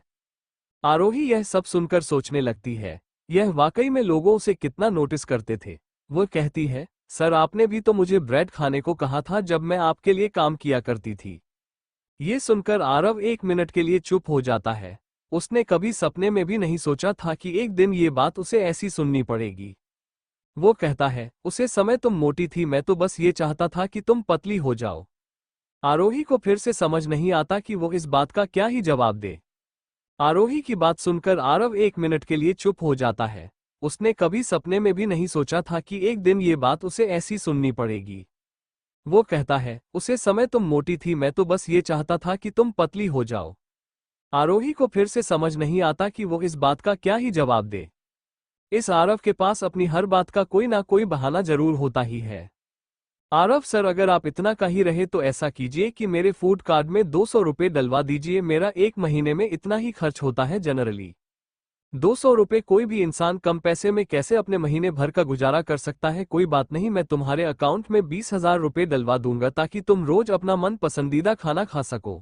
आरोही यह सब सुनकर सोचने लगती है, यह वाकई में लोगों उसे कितना नोटिस करते थे। वह कहती है, सर आपने भी तो मुझे ब्रेड खाने को कहा था जब मैं आपके लिए काम किया करती थी। ये सुनकर आरव एक मिनट के लिए चुप हो जाता है। उसने कभी सपने में भी नहीं सोचा था कि एक दिन ये बात उसे ऐसी सुननी पड़ेगी। वो कहता है, उसे समय तुम मोटी थी, मैं तो बस ये चाहता था कि तुम पतली हो जाओ। आरोही को फिर से समझ नहीं आता कि वो इस बात का क्या ही जवाब दे। आरोही की बात सुनकर आरव एक मिनट के लिए चुप हो जाता है। उसने कभी सपने में भी नहीं सोचा था कि एक दिन ये बात उसे ऐसी सुननी पड़ेगी। वो कहता है, उसे समय तुम मोटी थी, मैं तो बस ये चाहता था कि तुम पतली हो जाओ। आरोही को फिर से समझ नहीं आता कि वो इस बात का क्या ही जवाब दे। इस आरव के पास अपनी हर बात का कोई ना कोई बहाना जरूर होता ही है। आरव सर, अगर आप इतना का ही रहे तो ऐसा कीजिए कि मेरे फूड कार्ड में 200 रुपये डलवा दीजिए। मेरा एक महीने में इतना ही खर्च होता है जनरली। 200 रुपये कोई भी इंसान कम पैसे में कैसे अपने महीने भर का गुजारा कर सकता है? कोई बात नहीं, मैं तुम्हारे अकाउंट में 20,000 रुपये डलवा दूंगा ताकि तुम रोज अपना मन पसंदीदा खाना खा सको।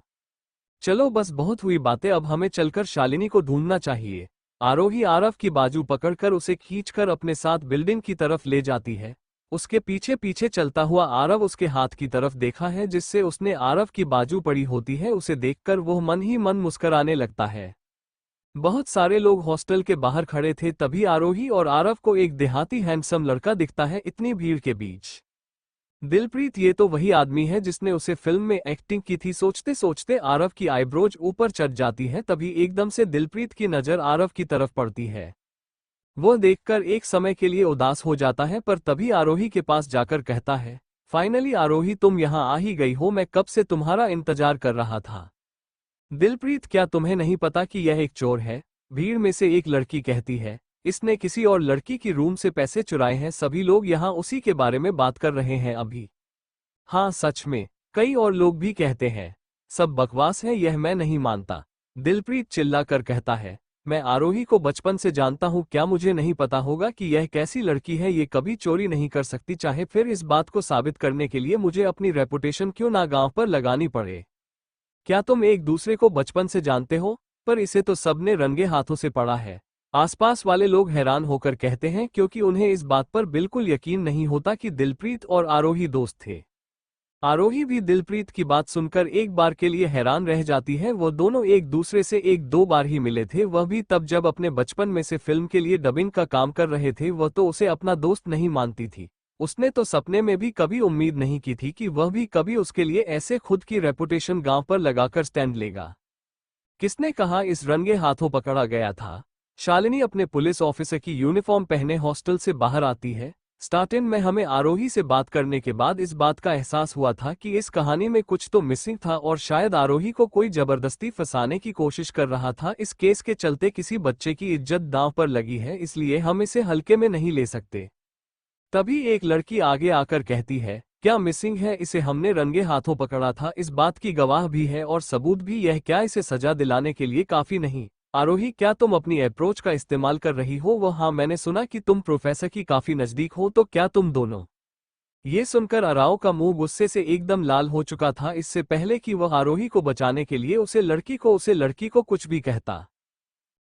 चलो बस बहुत हुई बातें, अब हमें चलकर शालिनी को ढूंढना चाहिए। आरोही आरव की बाजू पकड़कर उसे खींचकर अपने साथ बिल्डिंग की तरफ ले जाती है। उसके पीछे पीछे चलता हुआ आरव उसके हाथ की तरफ देखा है जिससे उसने आरव की बाजू पड़ी होती है। उसे देखकर वह मन ही मन मुस्कुराने लगता है। बहुत सारे लोग हॉस्टल के बाहर खड़े थे, तभी आरोही और आरव को एक देहाती हैंडसम लड़का दिखता है इतनी भीड़ के बीच। दिलप्रीत, ये तो वही आदमी है जिसने उसे फिल्म में एक्टिंग की थी। सोचते सोचते आरव की आईब्रोज ऊपर चढ़ जाती है। तभी एकदम से दिलप्रीत की नजर आरव की तरफ पड़ती है। वो देखकर एक समय के लिए उदास हो जाता है, पर तभी आरोही के पास जाकर कहता है, फाइनली आरोही तुम यहाँ आ ही गई हो, मैं कब से तुम्हारा इंतजार कर रहा था। दिलप्रीत, क्या तुम्हें नहीं पता कि यह एक चोर है? भीड़ में से एक लड़की कहती है, इसने किसी और लड़की की रूम से पैसे चुराए हैं। सभी लोग यहाँ उसी के बारे में बात कर रहे हैं अभी। हाँ सच में, कई और लोग भी कहते हैं। सब बकवास है, यह मैं नहीं मानता। दिलप्रीत चिल्लाकर कहता है, मैं आरोही को बचपन से जानता हूँ, क्या मुझे नहीं पता होगा कि यह कैसी लड़की है? ये कभी चोरी नहीं कर सकती, चाहे फिर इस बात को साबित करने के लिए मुझे अपनी रेपुटेशन क्यों ना गांव पर लगानी पड़े। क्या तुम एक दूसरे को बचपन से जानते हो? पर इसे तो सबने रंगे हाथों से पढ़ा है। आसपास वाले लोग हैरान होकर कहते हैं, क्योंकि उन्हें इस बात पर बिल्कुल यकीन नहीं होता कि दिलप्रीत और आरोही दोस्त थे। आरोही भी दिलप्रीत की बात सुनकर एक बार के लिए हैरान रह जाती है। वो दोनों एक दूसरे से एक दो बार ही मिले थे, वह भी तब जब अपने बचपन में से फिल्म के लिए डबिंग का काम कर रहे थे। वह तो उसे अपना दोस्त नहीं मानती थी। उसने तो सपने में भी कभी उम्मीद नहीं की थी कि वह भी कभी उसके लिए ऐसे खुद की रेपुटेशन गांव पर लगाकर स्टैंड लेगा। किसने कहा इस रंगे हाथों पकड़ा गया था? शालिनी अपने पुलिस ऑफिसर की यूनिफॉर्म पहने हॉस्टल से बाहर आती है। स्टार्टिंग में हमें आरोही से बात करने के बाद इस बात का एहसास हुआ था कि इस कहानी में कुछ तो मिसिंग था और शायद आरोही को कोई जबरदस्ती फंसाने की कोशिश कर रहा था। इस केस के चलते किसी बच्चे की इज्जत दांव पर लगी है, इसलिए हम इसे हल्के में नहीं ले सकते। तभी एक लड़की आगे आकर कहती है, क्या मिसिंग है? इसे हमने रंगे हाथों पकड़ा था, इस बात की गवाह भी है और सबूत भी। यह क्या इसे सजा दिलाने के लिए काफी नहीं? आरोही, क्या तुम अपनी अप्रोच का इस्तेमाल कर रही हो? वो हाँ, मैंने सुना कि तुम प्रोफेसर की काफी नजदीक हो, तो क्या तुम दोनों ये सुनकर आरव का मुंह गुस्से से एकदम लाल हो चुका था, इससे पहले कि वह आरोही को बचाने के लिए उसे लड़की को कुछ भी कहता।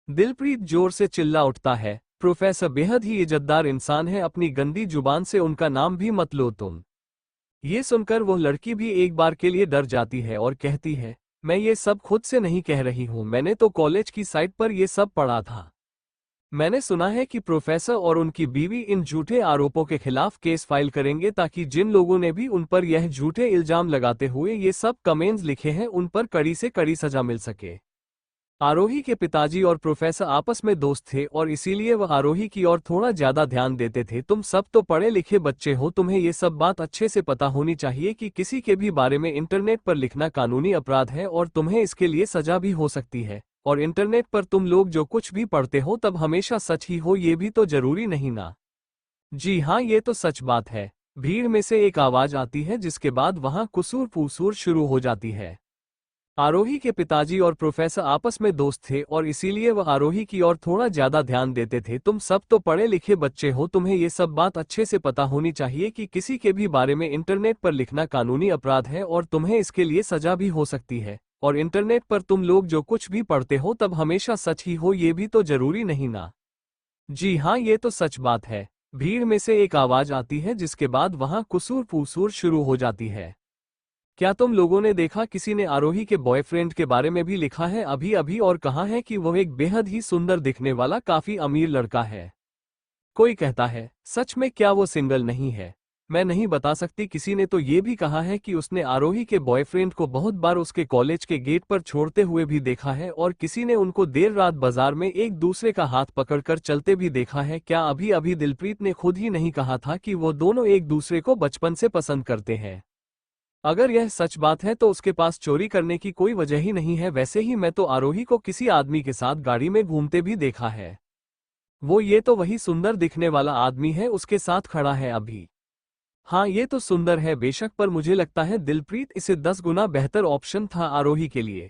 दिलप्रीत जोर से चिल्ला उठता है, प्रोफेसर बेहद ही इज्जतदार इंसान है, अपनी गंदी जुबान से उनका नाम भी मत लो तुम। ये सुनकर वह लड़की भी एक बार के लिए डर जाती है और कहती है, मैं ये सब खुद से नहीं कह रही हूं, मैंने तो कॉलेज की साइट पर ये सब पढ़ा था। मैंने सुना है कि प्रोफेसर और उनकी बीवी इन झूठे आरोपों के खिलाफ केस फाइल करेंगे ताकि जिन लोगों ने भी उन पर यह झूठे इल्जाम लगाते हुए ये सब कमेंट्स लिखे हैं उन पर कड़ी से कड़ी सजा मिल सके। आरोही के पिताजी और प्रोफेसर आपस में दोस्त थे और इसीलिए वह आरोही की ओर थोड़ा ज्यादा ध्यान देते थे। तुम सब तो पढ़े लिखे बच्चे हो, तुम्हें ये सब बात अच्छे से पता होनी चाहिए कि किसी के भी बारे में इंटरनेट पर लिखना कानूनी अपराध है और तुम्हें इसके लिए सजा भी हो सकती है। और इंटरनेट पर तुम लोग जो कुछ भी पढ़ते हो तब हमेशा सच ही हो, ये भी तो जरूरी नहीं ना। जी हाँ, ये तो सच बात है। भीड़ में से एक आवाज आती है जिसके बाद वहां कुसूर पुसूर शुरू हो जाती है। आरोही के पिताजी और प्रोफेसर आपस में दोस्त थे और इसीलिए वह आरोही की ओर थोड़ा ज्यादा ध्यान देते थे। तुम सब तो पढ़े लिखे बच्चे हो, तुम्हें ये सब बात अच्छे से पता होनी चाहिए कि किसी के भी बारे में इंटरनेट पर लिखना कानूनी अपराध है और तुम्हें इसके लिए सजा भी हो सकती है। और इंटरनेट पर तुम लोग जो कुछ भी पढ़ते हो तब हमेशा सच ही हो, ये भी तो जरूरी नहीं ना। जी हाँ, ये तो सच बात है। भीड़ में से एक आवाज आती है जिसके बाद वहां कुसूर पुसूर शुरू हो जाती है। क्या तुम लोगों ने देखा किसी ने आरोही के बॉयफ्रेंड के बारे में भी लिखा है अभी अभी और कहा है कि वह एक बेहद ही सुंदर दिखने वाला काफी अमीर लड़का है। कोई कहता है, सच में क्या वो सिंगल नहीं है? मैं नहीं बता सकती। किसी ने तो ये भी कहा है कि उसने आरोही के बॉयफ्रेंड को बहुत बार उसके कॉलेज के गेट पर छोड़ते हुए भी देखा है और किसी ने उनको देर रात बाजार में एक दूसरे का हाथ पकड़कर चलते भी देखा है। क्या अभी अभी दिलप्रीत ने खुद ही नहीं कहा था कि वो दोनों एक दूसरे को बचपन से पसंद करते हैं? अगर यह सच बात है तो उसके पास चोरी करने की कोई वजह ही नहीं है। वैसे ही मैं तो आरोही को किसी आदमी के साथ गाड़ी में घूमते भी देखा है। वो ये तो वही सुंदर दिखने वाला आदमी है, उसके साथ खड़ा है अभी। हाँ, ये तो सुंदर है बेशक, पर मुझे लगता है दिलप्रीत इसे 10 गुना बेहतर ऑप्शन था आरोही के लिए।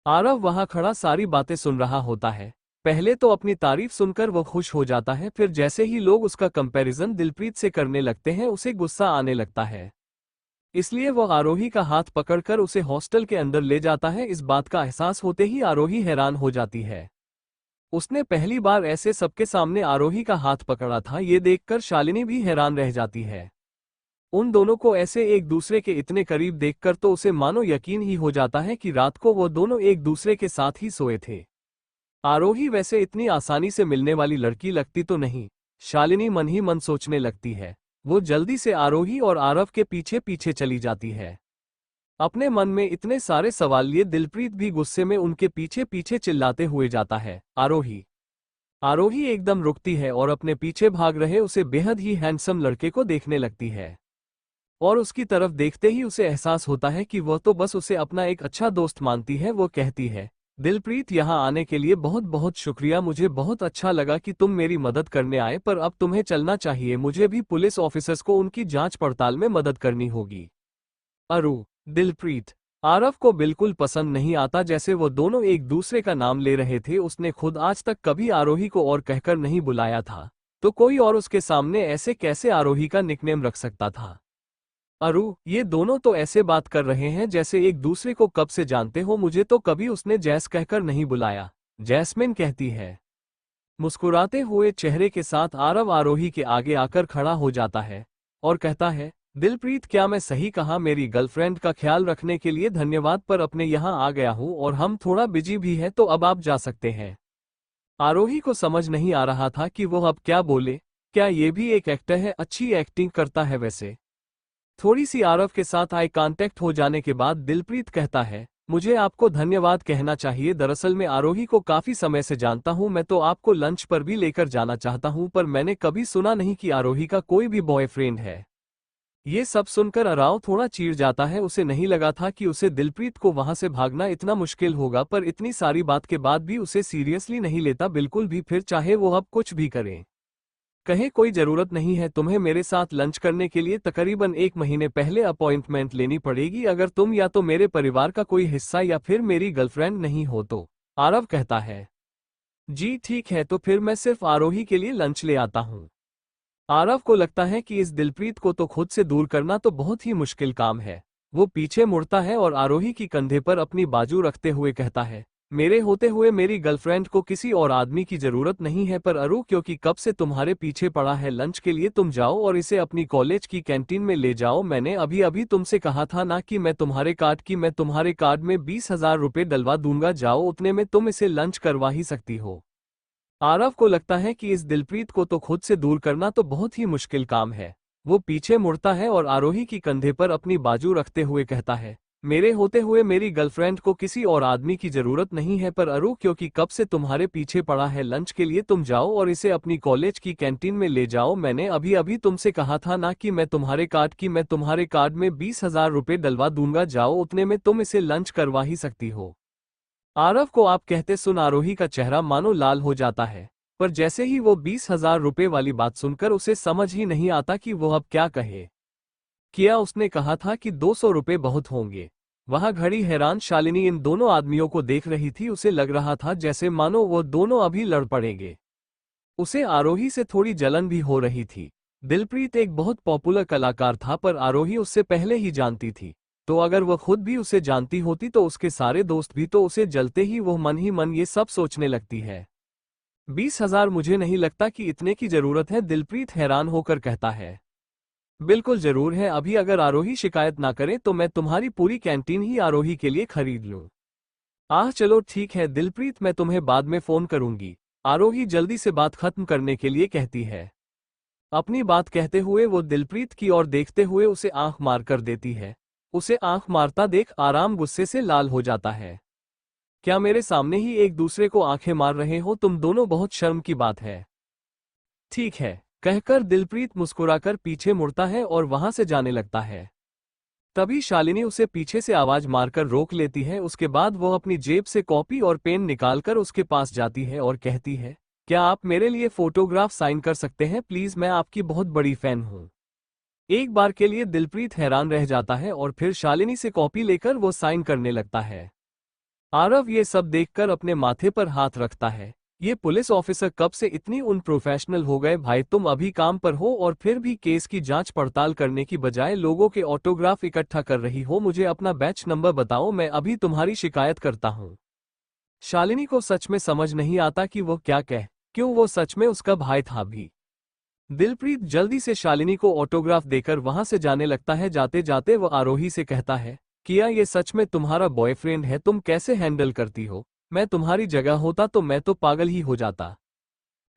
आरव वहां खड़ा सारी बातें सुन रहा होता है। पहले तो अपनी तारीफ सुनकर वो खुश हो जाता है, फिर जैसे ही लोग उसका कंपैरिजन दिलप्रीत से करने लगते हैं उसे गुस्सा आने लगता है। इसलिए वो आरोही का हाथ पकड़कर उसे हॉस्टल के अंदर ले जाता है। इस बात का एहसास होते ही आरोही हैरान हो जाती है। उसने पहली बार ऐसे सबके सामने आरोही का हाथ पकड़ा था। ये देखकर शालिनी भी हैरान रह जाती है। उन दोनों को ऐसे एक दूसरे के इतने करीब देखकर तो उसे मानो यकीन ही हो जाता है कि रात को वो दोनों एक दूसरे के साथ ही सोए थे। आरोही वैसे इतनी आसानी से मिलने वाली लड़की लगती तो नहीं, शालिनी मन ही मन सोचने लगती है। वो जल्दी से आरोही और आरव के पीछे पीछे चली जाती है। अपने मन में इतने सारे सवाल लिए दिलप्रीत भी गुस्से में उनके पीछे पीछे चिल्लाते हुए जाता है, आरोही। आरोही एकदम रुकती है और अपने पीछे भाग रहे उसे बेहद ही हैंडसम लड़के को देखने लगती है। और उसकी तरफ देखते ही उसे एहसास होता है कि वह तो बस उसे अपना एक अच्छा दोस्त मानती है। वो कहती है, दिलप्रीत, यहाँ आने के लिए बहुत बहुत शुक्रिया। मुझे बहुत अच्छा लगा कि तुम मेरी मदद करने आए, पर अब तुम्हें चलना चाहिए। मुझे भी पुलिस ऑफिसर्स को उनकी जांच पड़ताल में मदद करनी होगी। अरु, दिलप्रीत। आरव को बिल्कुल पसंद नहीं आता जैसे वो दोनों एक दूसरे का नाम ले रहे थे। उसने खुद आज तक कभी आरोही को और कहकर नहीं बुलाया था, तो कोई और उसके सामने ऐसे कैसे आरोही का निकनेम रख सकता था? अरु, ये दोनों तो ऐसे बात कर रहे हैं जैसे एक दूसरे को कब से जानते हो। मुझे तो कभी उसने जैस कहकर नहीं बुलाया, जैस्मिन कहती है। मुस्कुराते हुए चेहरे के साथ आरव आरोही के आगे आकर खड़ा हो जाता है और कहता है, दिलप्रीत, क्या मैं सही कहा? मेरी गर्लफ्रेंड का ख्याल रखने के लिए धन्यवाद, पर अपने यहाँ आ गया हूँ और हम थोड़ा बिजी भी है, तो अब आप जा सकते हैं। आरोही को समझ नहीं आ रहा था कि वो अब क्या बोले। क्या ये भी एक एक्टर है? अच्छी एक्टिंग करता है वैसे। थोड़ी सी आरव के साथ आई कांटेक्ट हो जाने के बाद दिलप्रीत कहता है, मुझे आपको धन्यवाद कहना चाहिए। दरअसल मैं आरोही को काफी समय से जानता हूं। मैं तो आपको लंच पर भी लेकर जाना चाहता हूं, पर मैंने कभी सुना नहीं कि आरोही का कोई भी बॉयफ्रेंड है। ये सब सुनकर आरव थोड़ा चीड़ जाता है। उसे नहीं लगा था कि उसे दिलप्रीत को वहां से भागना इतना मुश्किल होगा, पर इतनी सारी बात के बाद भी उसे सीरियसली नहीं लेता बिल्कुल भी। फिर चाहे वो अब कुछ भी करे, कहे कोई जरूरत नहीं है तुम्हें मेरे साथ लंच करने के लिए। तकरीबन 1 महीने पहले अपॉइंटमेंट लेनी पड़ेगी अगर तुम या तो मेरे परिवार का कोई हिस्सा या फिर मेरी गर्लफ्रेंड नहीं हो तो। आरव कहता है, जी ठीक है, तो फिर मैं सिर्फ आरोही के लिए लंच ले आता हूँ। आरव को लगता है कि इस दिलप्रीत को तो खुद से दूर करना तो बहुत ही मुश्किल काम है। वो पीछे मुड़ता है और आरोही की कंधे पर अपनी बाजू रखते हुए कहता है, मेरे होते हुए मेरी गर्लफ्रेंड को किसी और आदमी की जरूरत नहीं है, पर अरु क्योंकि कब से तुम्हारे पीछे पड़ा है, लंच के लिए तुम जाओ और इसे अपनी कॉलेज की कैंटीन में ले जाओ। मैंने अभी अभी तुमसे कहा था ना कि मैं तुम्हारे कार्ड में 20,000 रुपये डलवा दूंगा, जाओ, उतने में तुम इसे लंच करवा ही सकती हो। आरव को लगता है कि इस दिलप्रीत को तो खुद से दूर करना तो बहुत ही मुश्किल काम है। वो पीछे मुड़ता है और आरोही की कंधे पर अपनी बाजू रखते हुए कहता है, मेरे होते हुए मेरी गर्लफ्रेंड को किसी और आदमी की जरूरत नहीं है, पर अरु क्योंकि कब से तुम्हारे पीछे पड़ा है, लंच के लिए तुम जाओ और इसे अपनी कॉलेज की कैंटीन में ले जाओ। मैंने अभी अभी तुमसे कहा था ना कि मैं तुम्हारे कार्ड में 20,000 रुपये डलवा दूंगा, जाओ, उतने में तुम इसे लंच करवा ही सकती हो। आरव को आप कहते सुन आरोही का चेहरा मानो लाल हो जाता है, पर जैसे ही वो 20,000 रुपये वाली बात सुनकर उसे समझ ही नहीं आता कि वो अब क्या कहे। किया उसने कहा था कि 200 रुपये बहुत होंगे। वहां घड़ी हैरान शालिनी इन दोनों आदमियों को देख रही थी। उसे लग रहा था जैसे मानो वो दोनों अभी लड़ पड़ेंगे। उसे आरोही से थोड़ी जलन भी हो रही थी। दिलप्रीत एक बहुत पॉपुलर कलाकार था, पर आरोही उससे पहले ही जानती थी, तो अगर वह खुद भी उसे जानती होती तो उसके सारे दोस्त भी तो उसे जलते ही। वो मन ही मन ये सब सोचने लगती है। 20,000 मुझे नहीं लगता कि इतने की जरूरत है, दिलप्रीत हैरान होकर कहता है। बिल्कुल जरूर है, अभी अगर आरोही शिकायत ना करे तो मैं तुम्हारी पूरी कैंटीन ही आरोही के लिए खरीद लूं। आह चलो ठीक है दिलप्रीत, मैं तुम्हें बाद में फोन करूंगी, आरोही जल्दी से बात खत्म करने के लिए कहती है। अपनी बात कहते हुए वो दिलप्रीत की ओर देखते हुए उसे आंख मार कर देती है। उसे आंख मारता देख आराम गुस्से से लाल हो जाता है। क्या मेरे सामने ही एक दूसरे को आंखें मार रहे हो तुम दोनों, बहुत शर्म की बात है। ठीक है, कहकर दिलप्रीत मुस्कुराकर पीछे मुड़ता है और वहां से जाने लगता है। तभी शालिनी उसे पीछे से आवाज मारकर रोक लेती है। उसके बाद वो अपनी जेब से कॉपी और पेन निकालकर उसके पास जाती है और कहती है, क्या आप मेरे लिए फोटोग्राफ साइन कर सकते हैं प्लीज, मैं आपकी बहुत बड़ी फैन हूं। एक बार के लिए दिलप्रीत हैरान रह जाता है और फिर शालिनी से कॉपी लेकर वो साइन करने लगता है। आरव ये सब देखकर अपने माथे पर हाथ रखता है। ये पुलिस ऑफिसर कब से इतनी अनप्रोफेशनल हो गए भाई, तुम अभी काम पर हो और फिर भी केस की जांच पड़ताल करने की बजाय लोगों के ऑटोग्राफ इकट्ठा कर रही हो। मुझे अपना बैच नंबर बताओ, मैं अभी तुम्हारी शिकायत करता हूँ। शालिनी को सच में समझ नहीं आता कि वो क्या क्यों वो सच में उसका भाई था भी। दिलप्रीत जल्दी से शालिनी को ऑटोग्राफ देकर वहां से जाने लगता है। जाते जाते वो आरोही से कहता है, किया ये सच में तुम्हारा बॉयफ्रेंड है, तुम कैसे हैंडल करती हो, मैं तुम्हारी जगह होता तो मैं तो पागल ही हो जाता।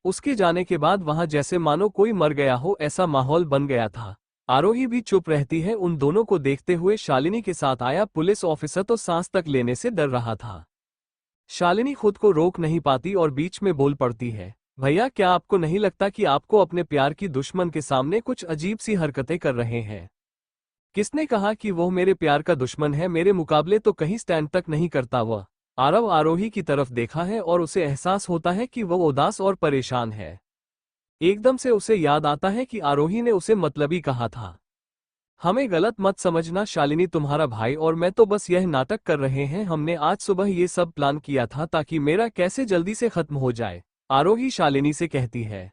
उसके जाने के बाद वहां जैसे मानो कोई मर गया हो ऐसा माहौल बन गया था। आरोही भी चुप रहती है उन दोनों को देखते हुए। शालिनी के साथ आया पुलिस ऑफिसर तो सांस तक लेने से डर रहा था। शालिनी खुद को रोक नहीं पाती और बीच में बोल पड़ती है, भैया क्या आपको नहीं लगता कि आपको अपने प्यार की दुश्मन के सामने कुछ अजीब सी हरकतें कर रहे हैं। किसने कहा कि वो मेरे प्यार का दुश्मन है, मेरे मुकाबले तो कहीं स्टैंड तक नहीं करता। वह आरव आरोही की तरफ देखा है और उसे एहसास होता है कि वह उदास और परेशान है। एकदम से उसे याद आता है कि आरोही ने उसे मतलबी कहा था। हमें गलत मत समझना शालिनी, तुम्हारा भाई और मैं तो बस यह नाटक कर रहे हैं। हमने आज सुबह ये सब प्लान किया था ताकि मेरा कैसे जल्दी से खत्म हो जाए, आरोही शालिनी से कहती है।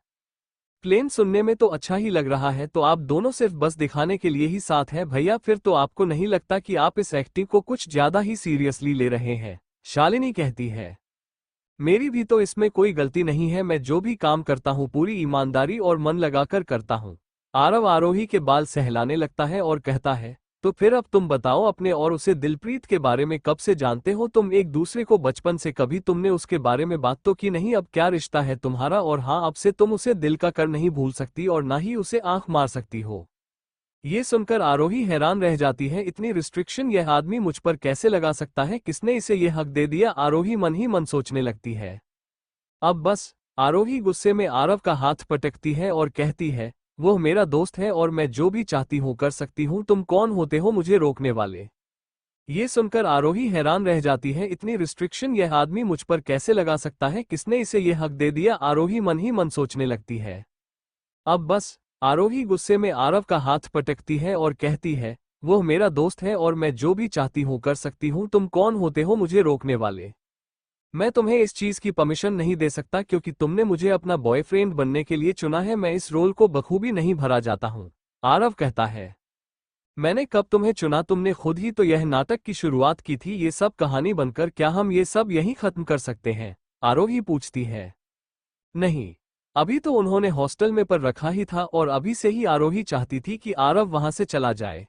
प्लेन सुनने में तो अच्छा ही लग रहा है, तो आप दोनों सिर्फ बस दिखाने के लिए ही साथ हैं भैया, फिर तो आपको नहीं लगता कि आप इस एक्टिंग को कुछ ज्यादा ही सीरियसली ले रहे हैं, शालिनी कहती है। मेरी भी तो इसमें कोई गलती नहीं है, मैं जो भी काम करता हूँ पूरी ईमानदारी और मन लगाकर करता हूँ। आरव आरोही के बाल सहलाने लगता है और कहता है, तो फिर अब तुम बताओ अपने और उसे दिलप्रीत के बारे में कब से जानते हो तुम एक दूसरे को, बचपन से कभी तुमने उसके बारे में बात तो की नहीं, अब क्या रिश्ता है तुम्हारा, और हाँ अब से तुम उसे दिल का कर नहीं भूल सकती और ना ही उसे आंख मार सकती हो। ये सुनकर आरोही हैरान रह जाती है, इतनी रिस्ट्रिक्शन यह आदमी मुझ पर कैसे लगा सकता है, किसने इसे यह हक दे दिया, आरोही मन ही मन सोचने लगती है। अब बस, आरोही गुस्से में आरव का हाथ पटकती है और कहती है, वो मेरा दोस्त है और मैं जो भी चाहती हूँ कर सकती हूँ, तुम कौन होते हो मुझे रोकने वाले। ये सुनकर आरोही हैरान रह जाती है, इतनी रिस्ट्रिक्शन यह आदमी मुझ पर कैसे लगा सकता है, किसने इसे यह हक दे दिया, आरोही मन ही मन सोचने लगती है। अब बस, आरोही गुस्से में आरव का हाथ पटकती है और कहती है, वो मेरा दोस्त है और मैं जो भी चाहती हूँ कर सकती हूँ, तुम कौन होते हो मुझे रोकने वाले। मैं तुम्हें इस चीज की परमिशन नहीं दे सकता क्योंकि तुमने मुझे अपना बॉयफ्रेंड बनने के लिए चुना है। मैं इस रोल को बखूबी नहीं भरा जाता हूँ। आरव कहता है। मैंने कब तुम्हें चुना? तुमने खुद ही तो यह नाटक की शुरुआत की थी। ये सब कहानी बनकर क्या हम ये सब यहीं खत्म कर सकते हैं? आरोही पूछती है। नहीं, अभी तो उन्होंने हॉस्टल में पर रखा ही था और अभी से ही आरोही चाहती थी कि आरव वहां से चला जाए।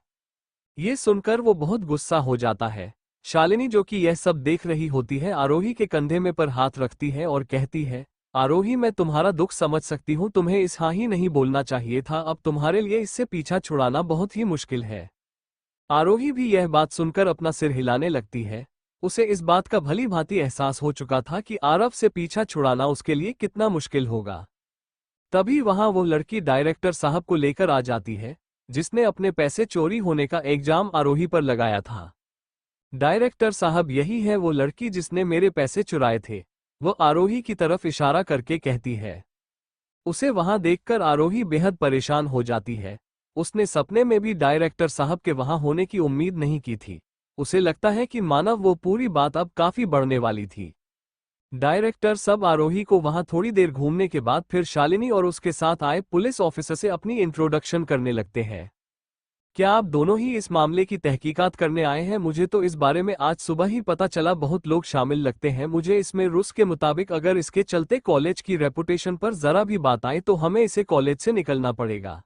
ये सुनकर वो बहुत गुस्सा हो जाता है। शालिनी जो कि यह सब देख रही होती है आरोही के कंधे में पर हाथ रखती है और कहती है, आरोही मैं तुम्हारा दुख समझ सकती हूँ। तुम्हें इस हाँ ही नहीं बोलना चाहिए था। अब तुम्हारे लिए इससे पीछा छुड़ाना बहुत ही मुश्किल है। आरोही भी यह बात सुनकर अपना सिर हिलाने लगती है। उसे इस बात का भली भांति एहसास हो चुका था कि आरव से पीछा छुड़ाना उसके लिए कितना मुश्किल होगा। तभी वहां वो लड़की डायरेक्टर साहब को लेकर आ जाती है, जिसने अपने पैसे चोरी होने का इल्जाम आरोही पर लगाया था। डायरेक्टर साहब यही है वो लड़की जिसने मेरे पैसे चुराए थे, वो आरोही की तरफ इशारा करके कहती है। उसे वहां देखकर आरोही बेहद परेशान हो जाती है। उसने सपने में भी डायरेक्टर साहब के वहां होने की उम्मीद नहीं की थी। उसे लगता है कि मानव वो पूरी बात अब काफी बढ़ने वाली थी। डायरेक्टर सब आरोही को वहां थोड़ी देर घूमने के बाद फिर शालिनी और उसके साथ आए पुलिस ऑफिसर से अपनी इंट्रोडक्शन करने लगते हैं। क्या आप दोनों ही इस मामले की तहकीकात करने आए हैं? मुझे तो इस बारे में आज सुबह ही पता चला। बहुत लोग शामिल लगते हैं। मुझे इसमें रुस के मुताबिक अगर इसके चलते कॉलेज की रेपुटेशन पर जरा भी बात आए तो हमें इसे कॉलेज से निकलना पड़ेगा।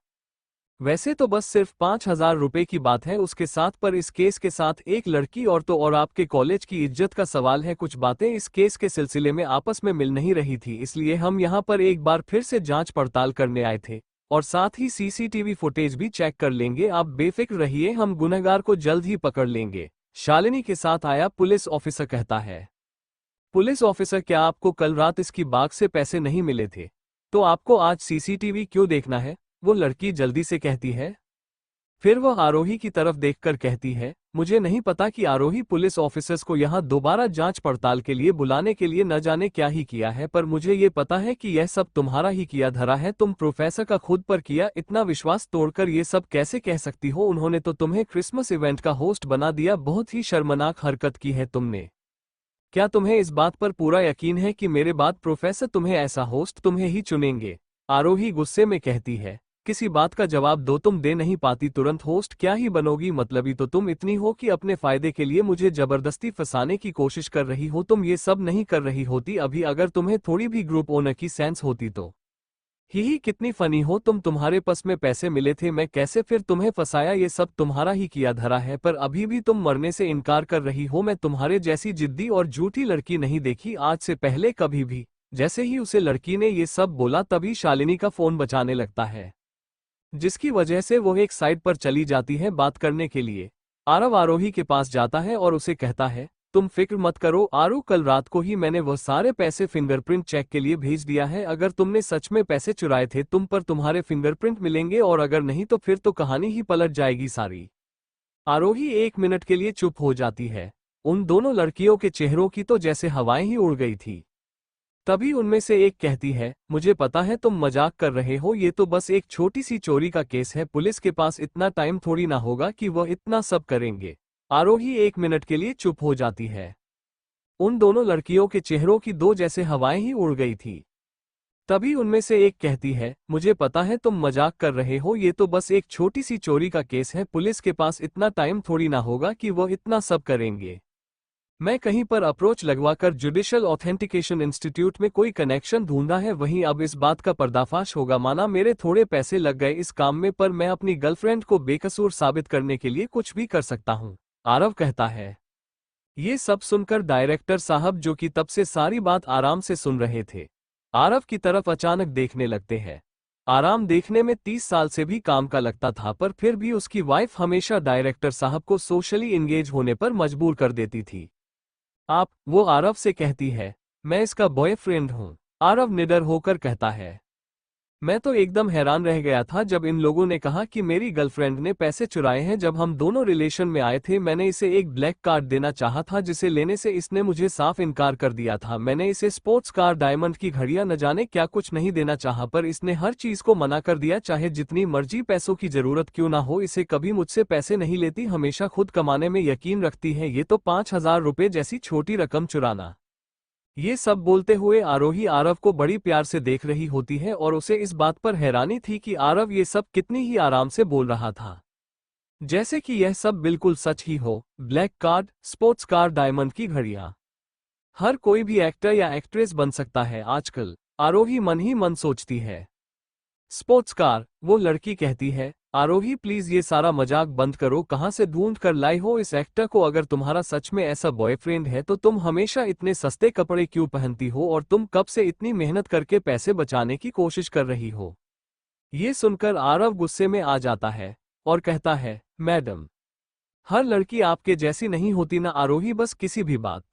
वैसे तो बस सिर्फ 5,000 रुपए की बात है उसके साथ, पर इस केस के साथ एक लड़की और तो और आपके कॉलेज की इज्जत का सवाल है। कुछ बातें इस केस के सिलसिले में आपस में मिल नहीं रही थी, इसलिए हम यहाँ पर एक बार फिर से जांच पड़ताल करने आए थे और साथ ही सीसीटीवी फुटेज भी चेक कर लेंगे। आप बेफिक्र रहिए, हम गुनहगार को जल्द ही पकड़ लेंगे। शालिनी के साथ आया पुलिस ऑफिसर कहता है। पुलिस ऑफिसर, क्या आपको कल रात इसकी बाग से पैसे नहीं मिले थे? तो आपको आज सीसीटीवी क्यों देखना है? वो लड़की जल्दी से कहती है। फिर वह आरोही की तरफ देखकर कहती है, मुझे नहीं पता कि आरोही पुलिस ऑफिसर्स को यहाँ दोबारा जांच पड़ताल के लिए बुलाने के लिए न जाने क्या ही किया है, पर मुझे ये पता है कि यह सब तुम्हारा ही किया धरा है। तुम प्रोफेसर का खुद पर किया। इतना विश्वास तोड़कर ये सब कैसे कह सकती हो? उन्होंने तो तुम्हें क्रिसमस इवेंट का होस्ट बना दिया। बहुत ही शर्मनाक हरकत की है तुमने। क्या तुम्हें इस बात पर पूरा यकीन है कि मेरे बाद प्रोफेसर तुम्हें ऐसा होस्ट तुम्हें ही चुनेंगे? आरोही गुस्से में कहती है। किसी बात का जवाब दो, तुम दे नहीं पाती तुरंत होस्ट क्या ही बनोगी? मतलबी तो तुम इतनी हो कि अपने फायदे के लिए मुझे जबरदस्ती फंसाने की कोशिश कर रही हो। तुम ये सब नहीं कर रही होती अभी, अगर तुम्हें थोड़ी भी ग्रुप ओनर की सेंस होती तो। ही कितनी फनी हो तुम। तुम्हारे पास में पैसे मिले थे, मैं कैसे फिर तुम्हें फंसाया? ये सब तुम्हारा ही किया धरा है, पर अभी भी तुम मरने से इनकार कर रही हो। मैं तुम्हारे जैसी जिद्दी और झूठी लड़की नहीं देखी आज से पहले कभी भी। जैसे ही उसे लड़की ने ये सब बोला तभी शालिनी का फोन बजाने लगता है, जिसकी वजह से वो एक साइड पर चली जाती है बात करने के लिए। आरव आरोही के पास जाता है और उसे कहता है, तुम फिक्र मत करो आरू, कल रात को ही मैंने वह सारे पैसे फिंगरप्रिंट चेक के लिए भेज दिया है। अगर तुमने सच में पैसे चुराए थे तुम पर तुम्हारे फिंगरप्रिंट मिलेंगे, और अगर नहीं तो फिर तो कहानी ही पलट जाएगी सारी। आरोही 1 मिनट के लिए चुप हो जाती है। उन दोनों लड़कियों के चेहरों की तो जैसे हवाएं ही उड़ गई थी। तभी उनमें से एक कहती है, मुझे पता है तुम मजाक कर रहे हो, ये तो बस एक छोटी सी चोरी का केस है। पुलिस के पास इतना टाइम थोड़ी ना होगा कि वह इतना सब करेंगे। आरोही 1 मिनट के लिए चुप हो जाती है। उन दोनों लड़कियों के चेहरों की दो जैसे हवाएं ही उड़ गई थी। तभी उनमें से एक कहती है, मुझे पता है तुम मजाक कर रहे हो, ये तो बस एक छोटी सी चोरी का केस है। पुलिस के पास इतना टाइम थोड़ी ना होगा कि वह इतना सब करेंगे। मैं कहीं पर अप्रोच लगवाकर जुडिशियल ऑथेंटिकेशन इंस्टीट्यूट में कोई कनेक्शन ढूंढा है, वहीं अब इस बात का पर्दाफाश होगा। माना मेरे थोड़े पैसे लग गए इस काम में, पर मैं अपनी गर्लफ्रेंड को बेकसूर साबित करने के लिए कुछ भी कर सकता हूं। आरव कहता है। ये सब सुनकर डायरेक्टर साहब, जो कि तब से सारी बात आराम से सुन रहे थे, आरव की तरफ अचानक देखने लगते हैं। आराम देखने में 30 साल से भी काम का लगता था, पर फिर भी उसकी वाइफ हमेशा डायरेक्टर साहब को सोशली इंगेज होने पर मजबूर कर देती थी। आप, वो आरव से कहती है, मैं इसका बॉयफ्रेंड हूं। आरव निडर होकर कहता है, मैं तो एकदम हैरान रह गया था जब इन लोगों ने कहा कि मेरी गर्लफ्रेंड ने पैसे चुराए हैं। जब हम दोनों रिलेशन में आए थे मैंने इसे एक ब्लैक कार्ड देना चाहा था, जिसे लेने से इसने मुझे साफ इनकार कर दिया था। मैंने इसे स्पोर्ट्स कार, डायमंड की घड़ियां, न जाने क्या कुछ नहीं देना चाहा, पर इसने हर चीज को मना कर दिया। चाहे जितनी मर्जी पैसों की जरूरत क्यों ना हो, इसे कभी मुझसे पैसे नहीं लेती, हमेशा खुद कमाने में यकीन रखती है। ये तो 5,000 रुपए जैसी छोटी रकम चुराना। ये सब बोलते हुए आरोही आरव को बड़ी प्यार से देख रही होती है और उसे इस बात पर हैरानी थी कि आरव ये सब कितनी ही आराम से बोल रहा था, जैसे कि यह सब बिल्कुल सच ही हो। Black card, sports car, diamond की घड़ियां, हर कोई भी एक्टर या एक्ट्रेस बन सकता है आजकल, आरोही मन ही मन सोचती है। स्पोर्ट्स कार, वो लड़की कहती है। आरोही प्लीज ये सारा मजाक बंद करो, कहाँ से ढूंढ कर लाई हो इस एक्टर को? अगर तुम्हारा सच में ऐसा बॉयफ्रेंड है तो तुम हमेशा इतने सस्ते कपड़े क्यों पहनती हो, और तुम कब से इतनी मेहनत करके पैसे बचाने की कोशिश कर रही हो? ये सुनकर आरव गुस्से में आ जाता है और कहता है, मैडम, हर लड़की आपके जैसी नहीं होती ना आरोही, बस किसी भी बात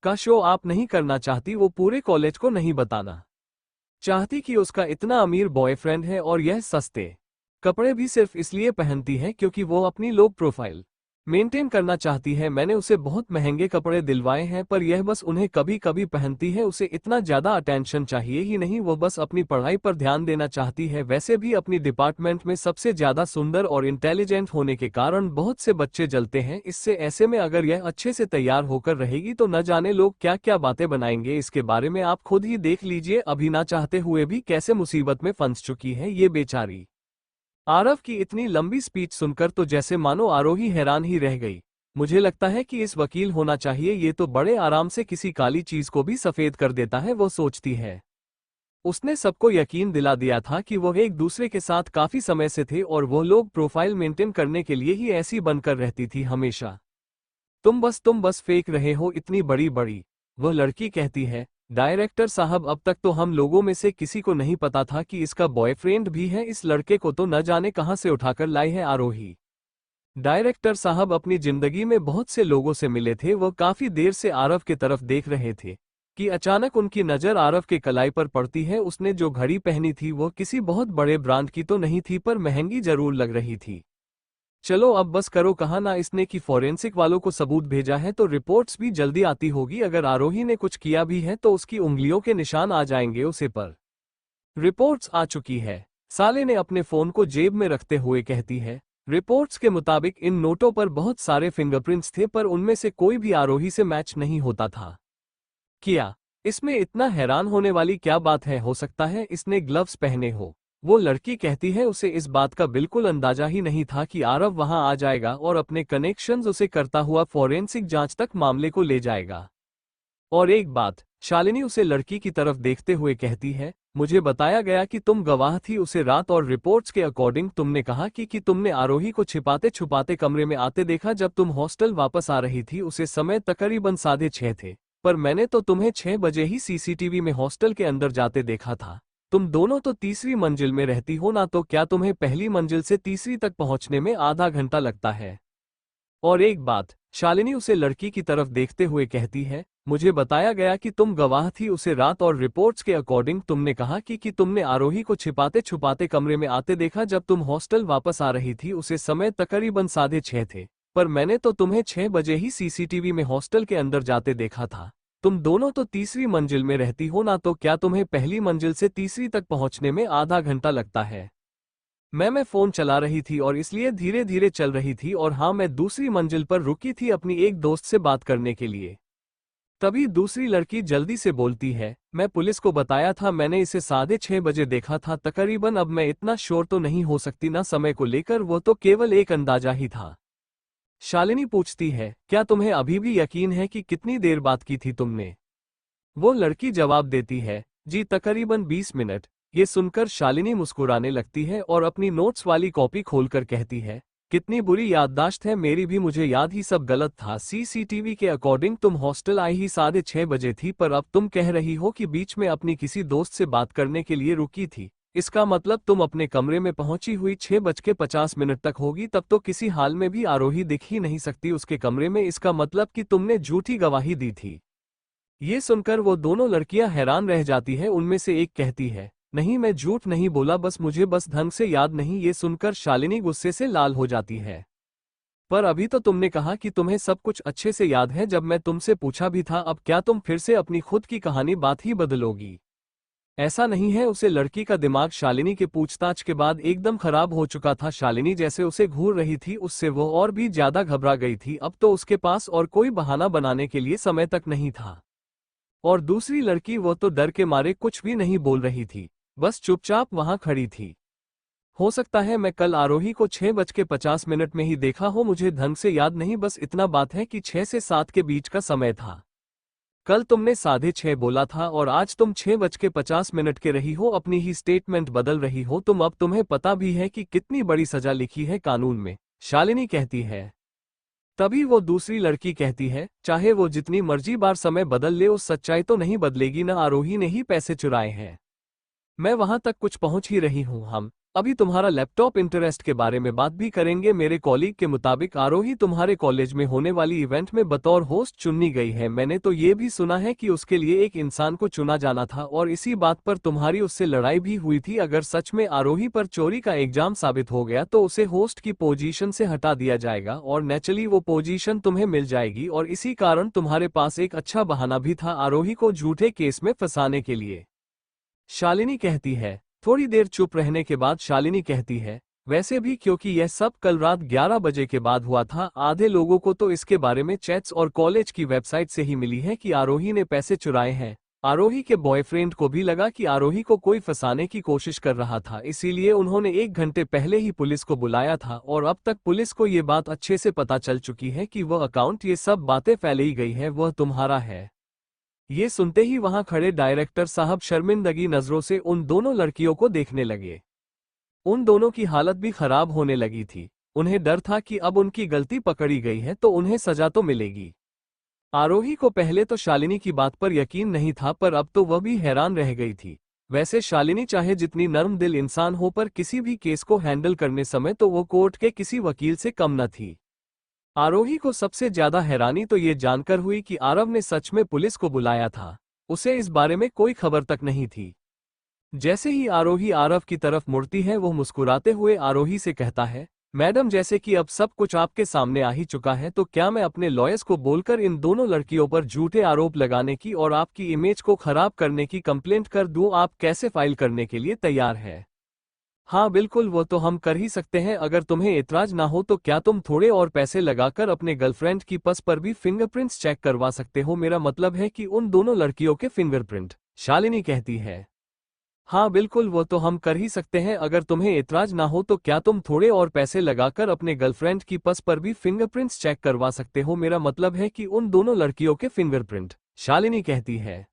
का शो आप नहीं करना चाहती, वो पूरे कॉलेज को नहीं बताना चाहती कि उसका इतना अमीर बॉयफ्रेंड है, और यह सस्ते कपड़े भी सिर्फ इसलिए पहनती है क्योंकि वो अपनी लो प्रोफाइल मेंटेन करना चाहती है। मैंने उसे बहुत महंगे कपड़े दिलवाए हैं पर यह बस उन्हें कभी कभी पहनती है, उसे इतना ज्यादा अटेंशन चाहिए ही नहीं, वो बस अपनी पढ़ाई पर ध्यान देना चाहती है। वैसे भी अपनी डिपार्टमेंट में सबसे ज्यादा सुंदर और इंटेलिजेंट होने के कारण बहुत से बच्चे जलते हैं इससे। ऐसे में अगर यह अच्छे से तैयार होकर रहेगी तो न जाने लोग क्या क्या बातें बनाएंगे, इसके बारे में आप खुद ही देख लीजिए। अभी ना चाहते हुए भी कैसे मुसीबत में फंस चुकी है ये बेचारी। आरव की इतनी लंबी स्पीच सुनकर तो जैसे मानो आरोही हैरान ही रह गई। मुझे लगता है कि इस वकील होना चाहिए, ये तो बड़े आराम से किसी काली चीज को भी सफेद कर देता है, वो सोचती है। उसने सबको यकीन दिला दिया था कि वो एक दूसरे के साथ काफी समय से थे और वो लोग प्रोफाइल मेंटेन करने के लिए ही ऐसी बनकर रहती थी हमेशा। तुम बस फेंक रहे हो इतनी बड़ी बड़ी, वह लड़की कहती है। डायरेक्टर साहब, अब तक तो हम लोगों में से किसी को नहीं पता था कि इसका बॉयफ्रेंड भी है, इस लड़के को तो न जाने कहां से उठाकर लाई है आरोही। डायरेक्टर साहब अपनी जिंदगी में बहुत से लोगों से मिले थे, वह काफी देर से आरव की तरफ देख रहे थे कि अचानक उनकी नजर आरव के कलाई पर पड़ती है। उसने जो घड़ी पहनी थी वो किसी बहुत बड़े ब्रांड की तो नहीं थी पर महंगी जरूर लग रही थी। चलो अब बस करो, कहा ना इसने कि फॉरेंसिक वालों को सबूत भेजा है तो रिपोर्ट्स भी जल्दी आती होगी। अगर आरोही ने कुछ किया भी है तो उसकी उंगलियों के निशान आ जाएंगे उसे पर। रिपोर्ट्स आ चुकी है, साले ने अपने फोन को जेब में रखते हुए कहती है। रिपोर्ट्स के मुताबिक इन नोटों पर बहुत सारे फिंगरप्रिंट्स थे पर उनमें से कोई भी आरोही से मैच नहीं होता था। क्या इसमें इतना हैरान होने वाली क्या बात है, हो सकता है इसने ग्लव्स पहने हो, वो लड़की कहती है। उसे इस बात का बिल्कुल अंदाजा ही नहीं था कि आरव वहां आ जाएगा और अपने कनेक्शंस उसे करता हुआ फॉरेंसिक जांच तक मामले को ले जाएगा। और एक बात, शालिनी उसे लड़की की तरफ देखते हुए कहती है, मुझे बताया गया कि तुम गवाह थी उसे रात, और रिपोर्ट्स के अकॉर्डिंग तुमने कहा कि तुमने आरोही को छिपाते छुपाते कमरे में आते देखा जब तुम हॉस्टल वापस आ रही थी। उसे समय तकरीबन 6:30 थे, पर मैंने तो तुम्हें 6 बजे ही सीसीटीवी में हॉस्टल के अंदर जाते देखा था। तुम दोनों तो तीसरी मंजिल में रहती हो ना, तो क्या तुम्हें पहली मंजिल से तीसरी तक पहुंचने में आधा घंटा लगता है? और एक बात, शालिनी उसे लड़की की तरफ देखते हुए कहती है, मुझे बताया गया कि तुम गवाह थी उसे रात, और रिपोर्ट्स के अकॉर्डिंग तुमने कहा कि तुमने आरोही को छिपाते छुपाते कमरे में आते देखा जब तुम हॉस्टल वापस आ रही थी। उसे समय तकरीबन 6:30 थे, पर मैंने तो तुम्हें 6 बजे ही सीसीटीवी में हॉस्टल के अंदर जाते देखा था। तुम दोनों तो तीसरी मंजिल में रहती हो ना, तो क्या तुम्हें पहली मंजिल से तीसरी तक पहुंचने में आधा घंटा लगता है? मैं फोन चला रही थी और इसलिए धीरे धीरे चल रही थी, और हाँ, मैं दूसरी मंजिल पर रुकी थी अपनी एक दोस्त से बात करने के लिए। तभी दूसरी लड़की जल्दी से बोलती है, मैं पुलिस को बताया था, मैंने इसे 6:30 देखा था तकरीबन। अब मैं इतना श्योर तो नहीं हो सकती ना समय को लेकर, वो तो केवल एक अंदाजा ही था। शालिनी पूछती है, क्या तुम्हें अभी भी यकीन है कि कितनी देर बात की थी तुमने? वो लड़की जवाब देती है, जी तकरीबन 20 मिनट। ये सुनकर शालिनी मुस्कुराने लगती है और अपनी नोट्स वाली कॉपी खोलकर कहती है, कितनी बुरी याददाश्त है मेरी भी, मुझे याद ही सब गलत था। सीसीटीवी के अकॉर्डिंग तुम हॉस्टल आई ही 6:30 बजे थी, पर अब तुम कह रही हो कि बीच में अपनी किसी दोस्त से बात करने के लिए रुकी थी। इसका मतलब तुम अपने कमरे में पहुंची हुई 6:50 तक होगी, तब तो किसी हाल में भी आरोही दिख ही नहीं सकती उसके कमरे में। इसका मतलब कि तुमने झूठी गवाही दी थी। ये सुनकर वो दोनों लड़कियां हैरान रह जाती है। उनमें से एक कहती है, नहीं मैं झूठ नहीं बोला, मुझे बस ढंग से याद नहीं। ये सुनकर शालिनी गुस्से से लाल हो जाती है, पर अभी तो तुमने कहा कि तुम्हें सब कुछ अच्छे से याद है जब मैं तुमसे पूछा भी था, अब क्या तुम फिर से अपनी खुद की कहानी बात ही बदलोगी? ऐसा नहीं है। उसे लड़की का दिमाग शालिनी के पूछताछ के बाद एकदम खराब हो चुका था। शालिनी जैसे उसे घूर रही थी उससे वो और भी ज्यादा घबरा गई थी। अब तो उसके पास और कोई बहाना बनाने के लिए समय तक नहीं था। और दूसरी लड़की वो तो डर के मारे कुछ भी नहीं बोल रही थी, बस चुपचाप वहां खड़ी थी। हो सकता है मैं कल आरोही को 6:50 में ही देखा हो, मुझे ढंग से याद नहीं, बस इतना बात है कि 6 से 7 के बीच का समय था। कल तुमने 6:30 बोला था और आज तुम 6:50 के रही हो, अपनी ही स्टेटमेंट बदल रही हो तुम। अब तुम्हें पता भी है कि कितनी बड़ी सजा लिखी है कानून में, शालिनी कहती है। तभी वो दूसरी लड़की कहती है, चाहे वो जितनी मर्जी बार समय बदल ले उस सच्चाई तो नहीं बदलेगी ना, आरोही ने ही पैसे चुराए हैं। मैं वहां तक कुछ पहुंच ही रही हूं। हम अभी तुम्हारा लैपटॉप इंटरेस्ट के बारे में बात भी करेंगे। मेरे कॉलीग के मुताबिक आरोही तुम्हारे कॉलेज में होने वाली इवेंट में बतौर होस्ट चुनी गई है। मैंने तो ये भी सुना है कि उसके लिए एक इंसान को चुना जाना था और इसी बात पर तुम्हारी उससे लड़ाई भी हुई थी। अगर सच में आरोही पर चोरी का इल्जाम साबित हो गया तो उसे होस्ट की पोजीशन से हटा दिया जाएगा और नेचुरली वो पोजीशन तुम्हें मिल जाएगी और इसी कारण तुम्हारे पास एक अच्छा बहाना भी था आरोही को झूठे केस में फंसाने के लिए, शालिनी कहती है। थोड़ी देर चुप रहने के बाद शालिनी कहती है, वैसे भी क्योंकि यह सब कल रात 11 बजे के बाद हुआ था, आधे लोगों को तो इसके बारे में चैट्स और कॉलेज की वेबसाइट से ही मिली है कि आरोही ने पैसे चुराए हैं। आरोही के बॉयफ्रेंड को भी लगा कि आरोही को कोई फंसाने की कोशिश कर रहा था, इसीलिए उन्होंने 1 घंटे पहले ही पुलिस को बुलाया था और अब तक पुलिस को ये बात अच्छे से पता चल चुकी है कि वह अकाउंट, ये सब बातें फैलाई गई है, वह तुम्हारा है। ये सुनते ही वहां खड़े डायरेक्टर साहब शर्मिंदगी नजरों से उन दोनों लड़कियों को देखने लगे। उन दोनों की हालत भी खराब होने लगी थी। उन्हें डर था कि अब उनकी गलती पकड़ी गई है तो उन्हें सजा तो मिलेगी। आरोही को पहले तो शालिनी की बात पर यकीन नहीं था, पर अब तो वह भी हैरान रह गई थी। वैसे शालिनी चाहे जितनी नर्म दिल इंसान हो, पर किसी भी केस को हैंडल करने समय तो वो कोर्ट के किसी वकील से कम न थी। आरोही को सबसे ज्यादा हैरानी तो ये जानकर हुई कि आरव ने सच में पुलिस को बुलाया था। उसे इस बारे में कोई खबर तक नहीं थी। जैसे ही आरोही आरव की तरफ मुड़ती है, वो मुस्कुराते हुए आरोही से कहता है, मैडम, जैसे कि अब सब कुछ आपके सामने आ ही चुका है, तो क्या मैं अपने लॉयर्स को बोलकर इन दोनों लड़कियों पर झूठे आरोप लगाने की और आपकी इमेज को खराब करने की कंप्लेंट कर दूं? आप कैसे फाइल करने के लिए तैयार है? हाँ बिल्कुल, वो तो हम कर ही सकते हैं। अगर तुम्हें एतराज ना हो तो क्या तुम थोड़े और पैसे लगाकर अपने गर्लफ्रेंड की पर्स पर भी फिंगरप्रिंट्स चेक करवा सकते हो? मेरा मतलब है कि उन दोनों लड़कियों के फिंगरप्रिंट, शालिनी कहती है। हाँ बिल्कुल, वो तो हम कर ही सकते हैं। अगर तुम्हें एतराज ना हो तो क्या तुम थोड़े और पैसे लगाकर अपने गर्लफ्रेंड की पर्स पर भी फिंगरप्रिंट्स चेक करवा सकते हो? मेरा मतलब है कि उन दोनों लड़कियों के फिंगरप्रिंट, शालिनी कहती है।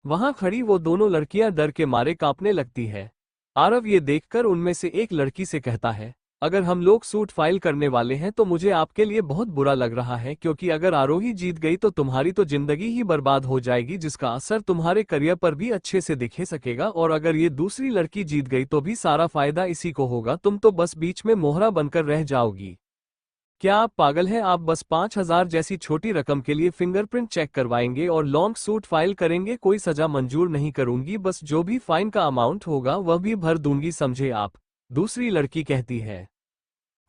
वहां खड़ी वो दोनों लड़कियां डर के मारे कांपने लगती है। आरव ये देखकर उनमें से एक लड़की से कहता है, अगर हम लोग सूट फाइल करने वाले हैं तो मुझे आपके लिए बहुत बुरा लग रहा है, क्योंकि अगर आरोही जीत गई तो तुम्हारी तो जिंदगी ही बर्बाद हो जाएगी, जिसका असर तुम्हारे करियर पर भी अच्छे से दिखे सकेगा। और अगर ये दूसरी लड़की जीत गई तो भी सारा फायदा इसी को होगा, तुम तो बस बीच में मोहरा बनकर रह जाओगी। क्या आप पागल हैं? आप बस 5,000 जैसी छोटी रकम के लिए फिंगरप्रिंट चेक करवाएंगे और लॉन्ग सूट फाइल करेंगे? कोई सजा मंजूर नहीं करूंगी, बस जो भी फाइन का अमाउंट होगा वह भी भर दूंगी, समझे आप? दूसरी लड़की कहती है।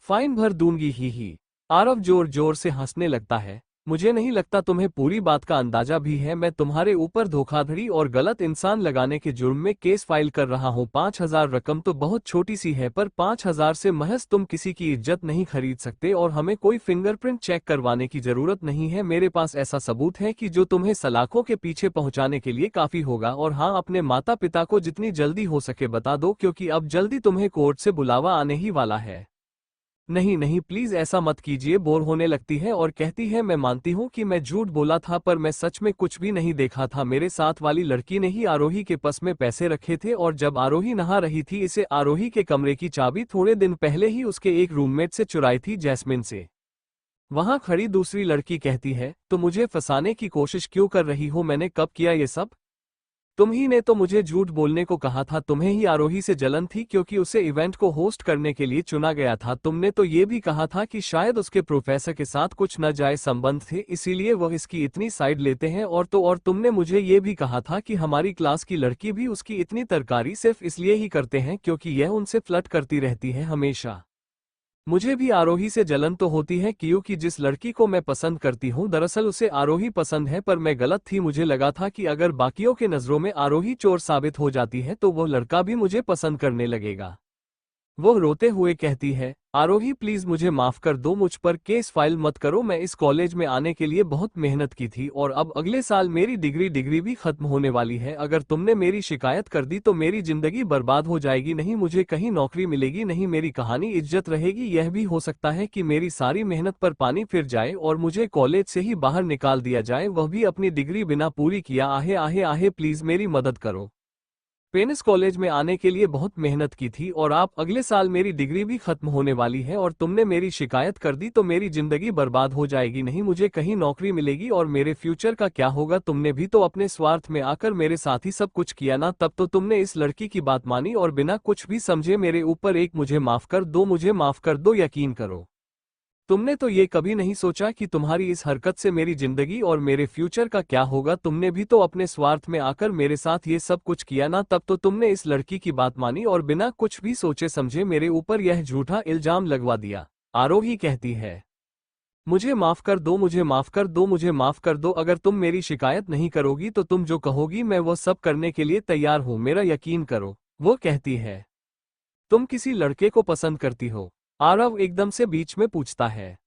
फाइन भर दूंगी ही। आरव जोर जोर से हंसने लगता है। मुझे नहीं लगता तुम्हें पूरी बात का अंदाजा भी है। मैं तुम्हारे ऊपर धोखाधड़ी और गलत इंसान लगाने के जुर्म में केस फाइल कर रहा हूं। 5,000 रकम तो बहुत छोटी सी है, पर 5,000 से महज तुम किसी की इज्जत नहीं खरीद सकते और हमें कोई फिंगरप्रिंट चेक करवाने की जरूरत नहीं है। मेरे पास ऐसा सबूत है कि जो तुम्हें सलाखों के पीछे पहुंचाने के लिए काफी होगा। और हाँ, अपने माता पिता को जितनी जल्दी हो सके बता दो, क्योंकि अब जल्दी तुम्हें कोर्ट से बुलावा आने ही वाला है। नहीं नहीं, प्लीज ऐसा मत कीजिए। बोर होने लगती है और कहती है, मैं मानती हूँ कि मैं झूठ बोला था, पर मैं सच में कुछ भी नहीं देखा था। मेरे साथ वाली लड़की ने ही आरोही के पर्स में पैसे रखे थे और जब आरोही नहा रही थी, इसे आरोही के कमरे की चाबी थोड़े दिन पहले ही उसके एक रूममेट से चुराई थी, जैस्मिन से। वहां खड़ी दूसरी लड़की कहती है, तो मुझे फंसाने की कोशिश क्यों कर रही हो? मैंने कब किया ये सब? तुम ही ने तो मुझे झूठ बोलने को कहा था। तुम्हें ही आरोही से जलन थी क्योंकि उसे इवेंट को होस्ट करने के लिए चुना गया था। तुमने तो ये भी कहा था कि शायद उसके प्रोफेसर के साथ कुछ न जाए संबंध थे, इसीलिए वह इसकी इतनी साइड लेते हैं। और तुमने मुझे ये भी कहा था कि हमारी क्लास की लड़की भी उसकी इतनी तरकारी सिर्फ इसलिए ही करते हैं क्योंकि यह उनसे फ्लर्ट करती रहती है हमेशा। मुझे भी आरोही से जलन तो होती है, क्योंकि जिस लड़की को मैं पसंद करती हूँ दरअसल उसे आरोही पसंद है, पर मैं गलत थी। मुझे लगा था कि अगर बाकियों के नजरों में आरोही चोर साबित हो जाती है तो वो लड़का भी मुझे पसंद करने लगेगा। वो रोते हुए कहती है, आरोही प्लीज मुझे माफ कर दो, मुझ पर केस फाइल मत करो, मैं इस कॉलेज में आने के लिए बहुत मेहनत की थी और अब अगले साल मेरी डिग्री भी खत्म होने वाली है। अगर तुमने मेरी शिकायत कर दी तो मेरी जिंदगी बर्बाद हो जाएगी, नहीं मुझे कहीं नौकरी मिलेगी, नहीं मेरी कहानी इज्जत रहेगी, यह भी हो सकता है कि मेरी सारी मेहनत पर पानी फिर जाए और मुझे कॉलेज से ही बाहर निकाल दिया जाए, वह भी अपनी डिग्री बिना पूरी किया। आहे आहे आहे प्लीज मेरी मदद करो। पेनिस कॉलेज में आने के लिए बहुत मेहनत की थी और आप अगले साल मेरी डिग्री भी खत्म होने वाली है और तुमने मेरी शिकायत कर दी तो मेरी जिंदगी बर्बाद हो जाएगी, नहीं मुझे कहीं नौकरी मिलेगी और मेरे फ्यूचर का क्या होगा। तुमने भी तो अपने स्वार्थ में आकर मेरे साथ ही सब कुछ किया ना, तब तो तुमने इस लड़की की बात मानी और बिना कुछ भी समझे मेरे ऊपर एक मुझे माफ कर दो, मुझे माफ कर दो, यकीन करो तुमने तो ये कभी नहीं सोचा कि तुम्हारी इस हरकत से मेरी जिंदगी और मेरे फ्यूचर का क्या होगा। तुमने भी तो अपने स्वार्थ में आकर मेरे साथ ये सब कुछ किया ना, तब तो तुमने इस लड़की की बात मानी और बिना कुछ भी सोचे समझे मेरे ऊपर यह झूठा इल्जाम लगवा दिया। आरोही कहती है, मुझे माफ कर दो, मुझे माफ कर दो, मुझे माफ कर दो, अगर तुम मेरी शिकायत नहीं करोगी तो तुम जो कहोगी मैं वो सब करने के लिए तैयार हूं, मेरा यकीन करो। वो कहती है, तुम किसी लड़के को पसंद करती हो? आरव एकदम से बीच में पूछता है।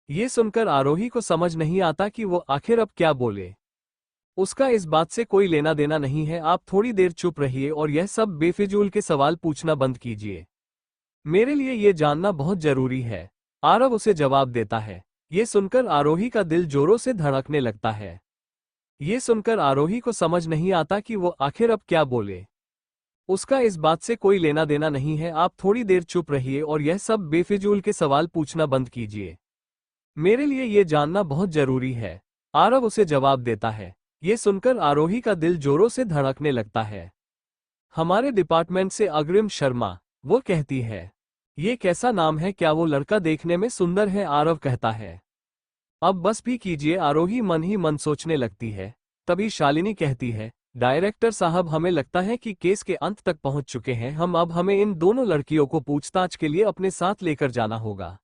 ये सुनकर आरोही को समझ नहीं आता कि वो आखिर अब क्या बोले। उसका इस बात से कोई लेना देना नहीं है। आप थोड़ी देर चुप रहिए और यह सब बेफिजूल के सवाल पूछना बंद कीजिए, मेरे लिए ये जानना बहुत जरूरी है। आरव उसे जवाब देता है। ये सुनकर आरोही का दिल जोरों से धड़कने लगता है। ये सुनकर आरोही को समझ नहीं आता कि वो आखिर अब क्या बोले। उसका इस बात से कोई लेना देना नहीं है। आप थोड़ी देर चुप रहिए और यह सब बेफिजूल के सवाल पूछना बंद कीजिए, मेरे लिए ये जानना बहुत जरूरी है। आरव उसे जवाब देता है। ये सुनकर आरोही का दिल जोरों से धड़कने लगता है। हमारे डिपार्टमेंट से अग्रिम शर्मा, वो कहती है। ये कैसा नाम है, क्या वो लड़का देखने में सुंदर है? आरव कहता है। अब बस भी कीजिए, आरोही मन ही मन सोचने लगती है। तभी शालिनी कहती है, डायरेक्टर साहब हमें लगता है कि केस के अंत तक पहुंच चुके हैं, हमें इन दोनों लड़कियों को पूछताछ के लिए अपने साथ लेकर जाना होगा।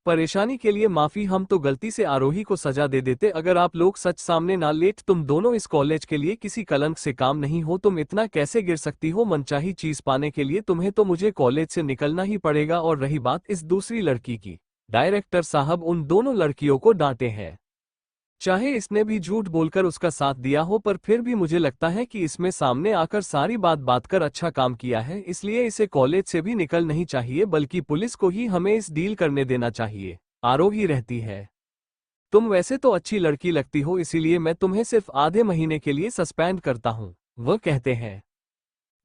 परेशानी के लिए माफी, हम तो गलती से आरोही को सजा दे देते, अगर आप लोग सच सामने ना लेट, तुम दोनों इस कॉलेज के लिए किसी कलंक से काम नहीं हो, तुम इतना कैसे गिर सकती हो? मनचाही चीज पाने के लिए तुम्हें तो मुझे कॉलेज से निकलना ही पड़ेगा। और रही बात इस दूसरी लड़की की, डायरेक्टर साहब उन दोनों लड़कियों को डांटे हैं, चाहे इसने भी झूठ बोलकर उसका साथ दिया हो, पर फिर भी मुझे लगता है कि इसमें सामने आकर सारी बात कर अच्छा काम किया है, इसलिए इसे कॉलेज से भी निकल नहीं चाहिए, बल्कि पुलिस को ही हमें इस डील करने देना चाहिए। आरोही रहती है, तुम वैसे तो अच्छी लड़की लगती हो, इसीलिए मैं तुम्हें सिर्फ आधे महीने के लिए सस्पेंड करता हूँ, वह कहते हैं।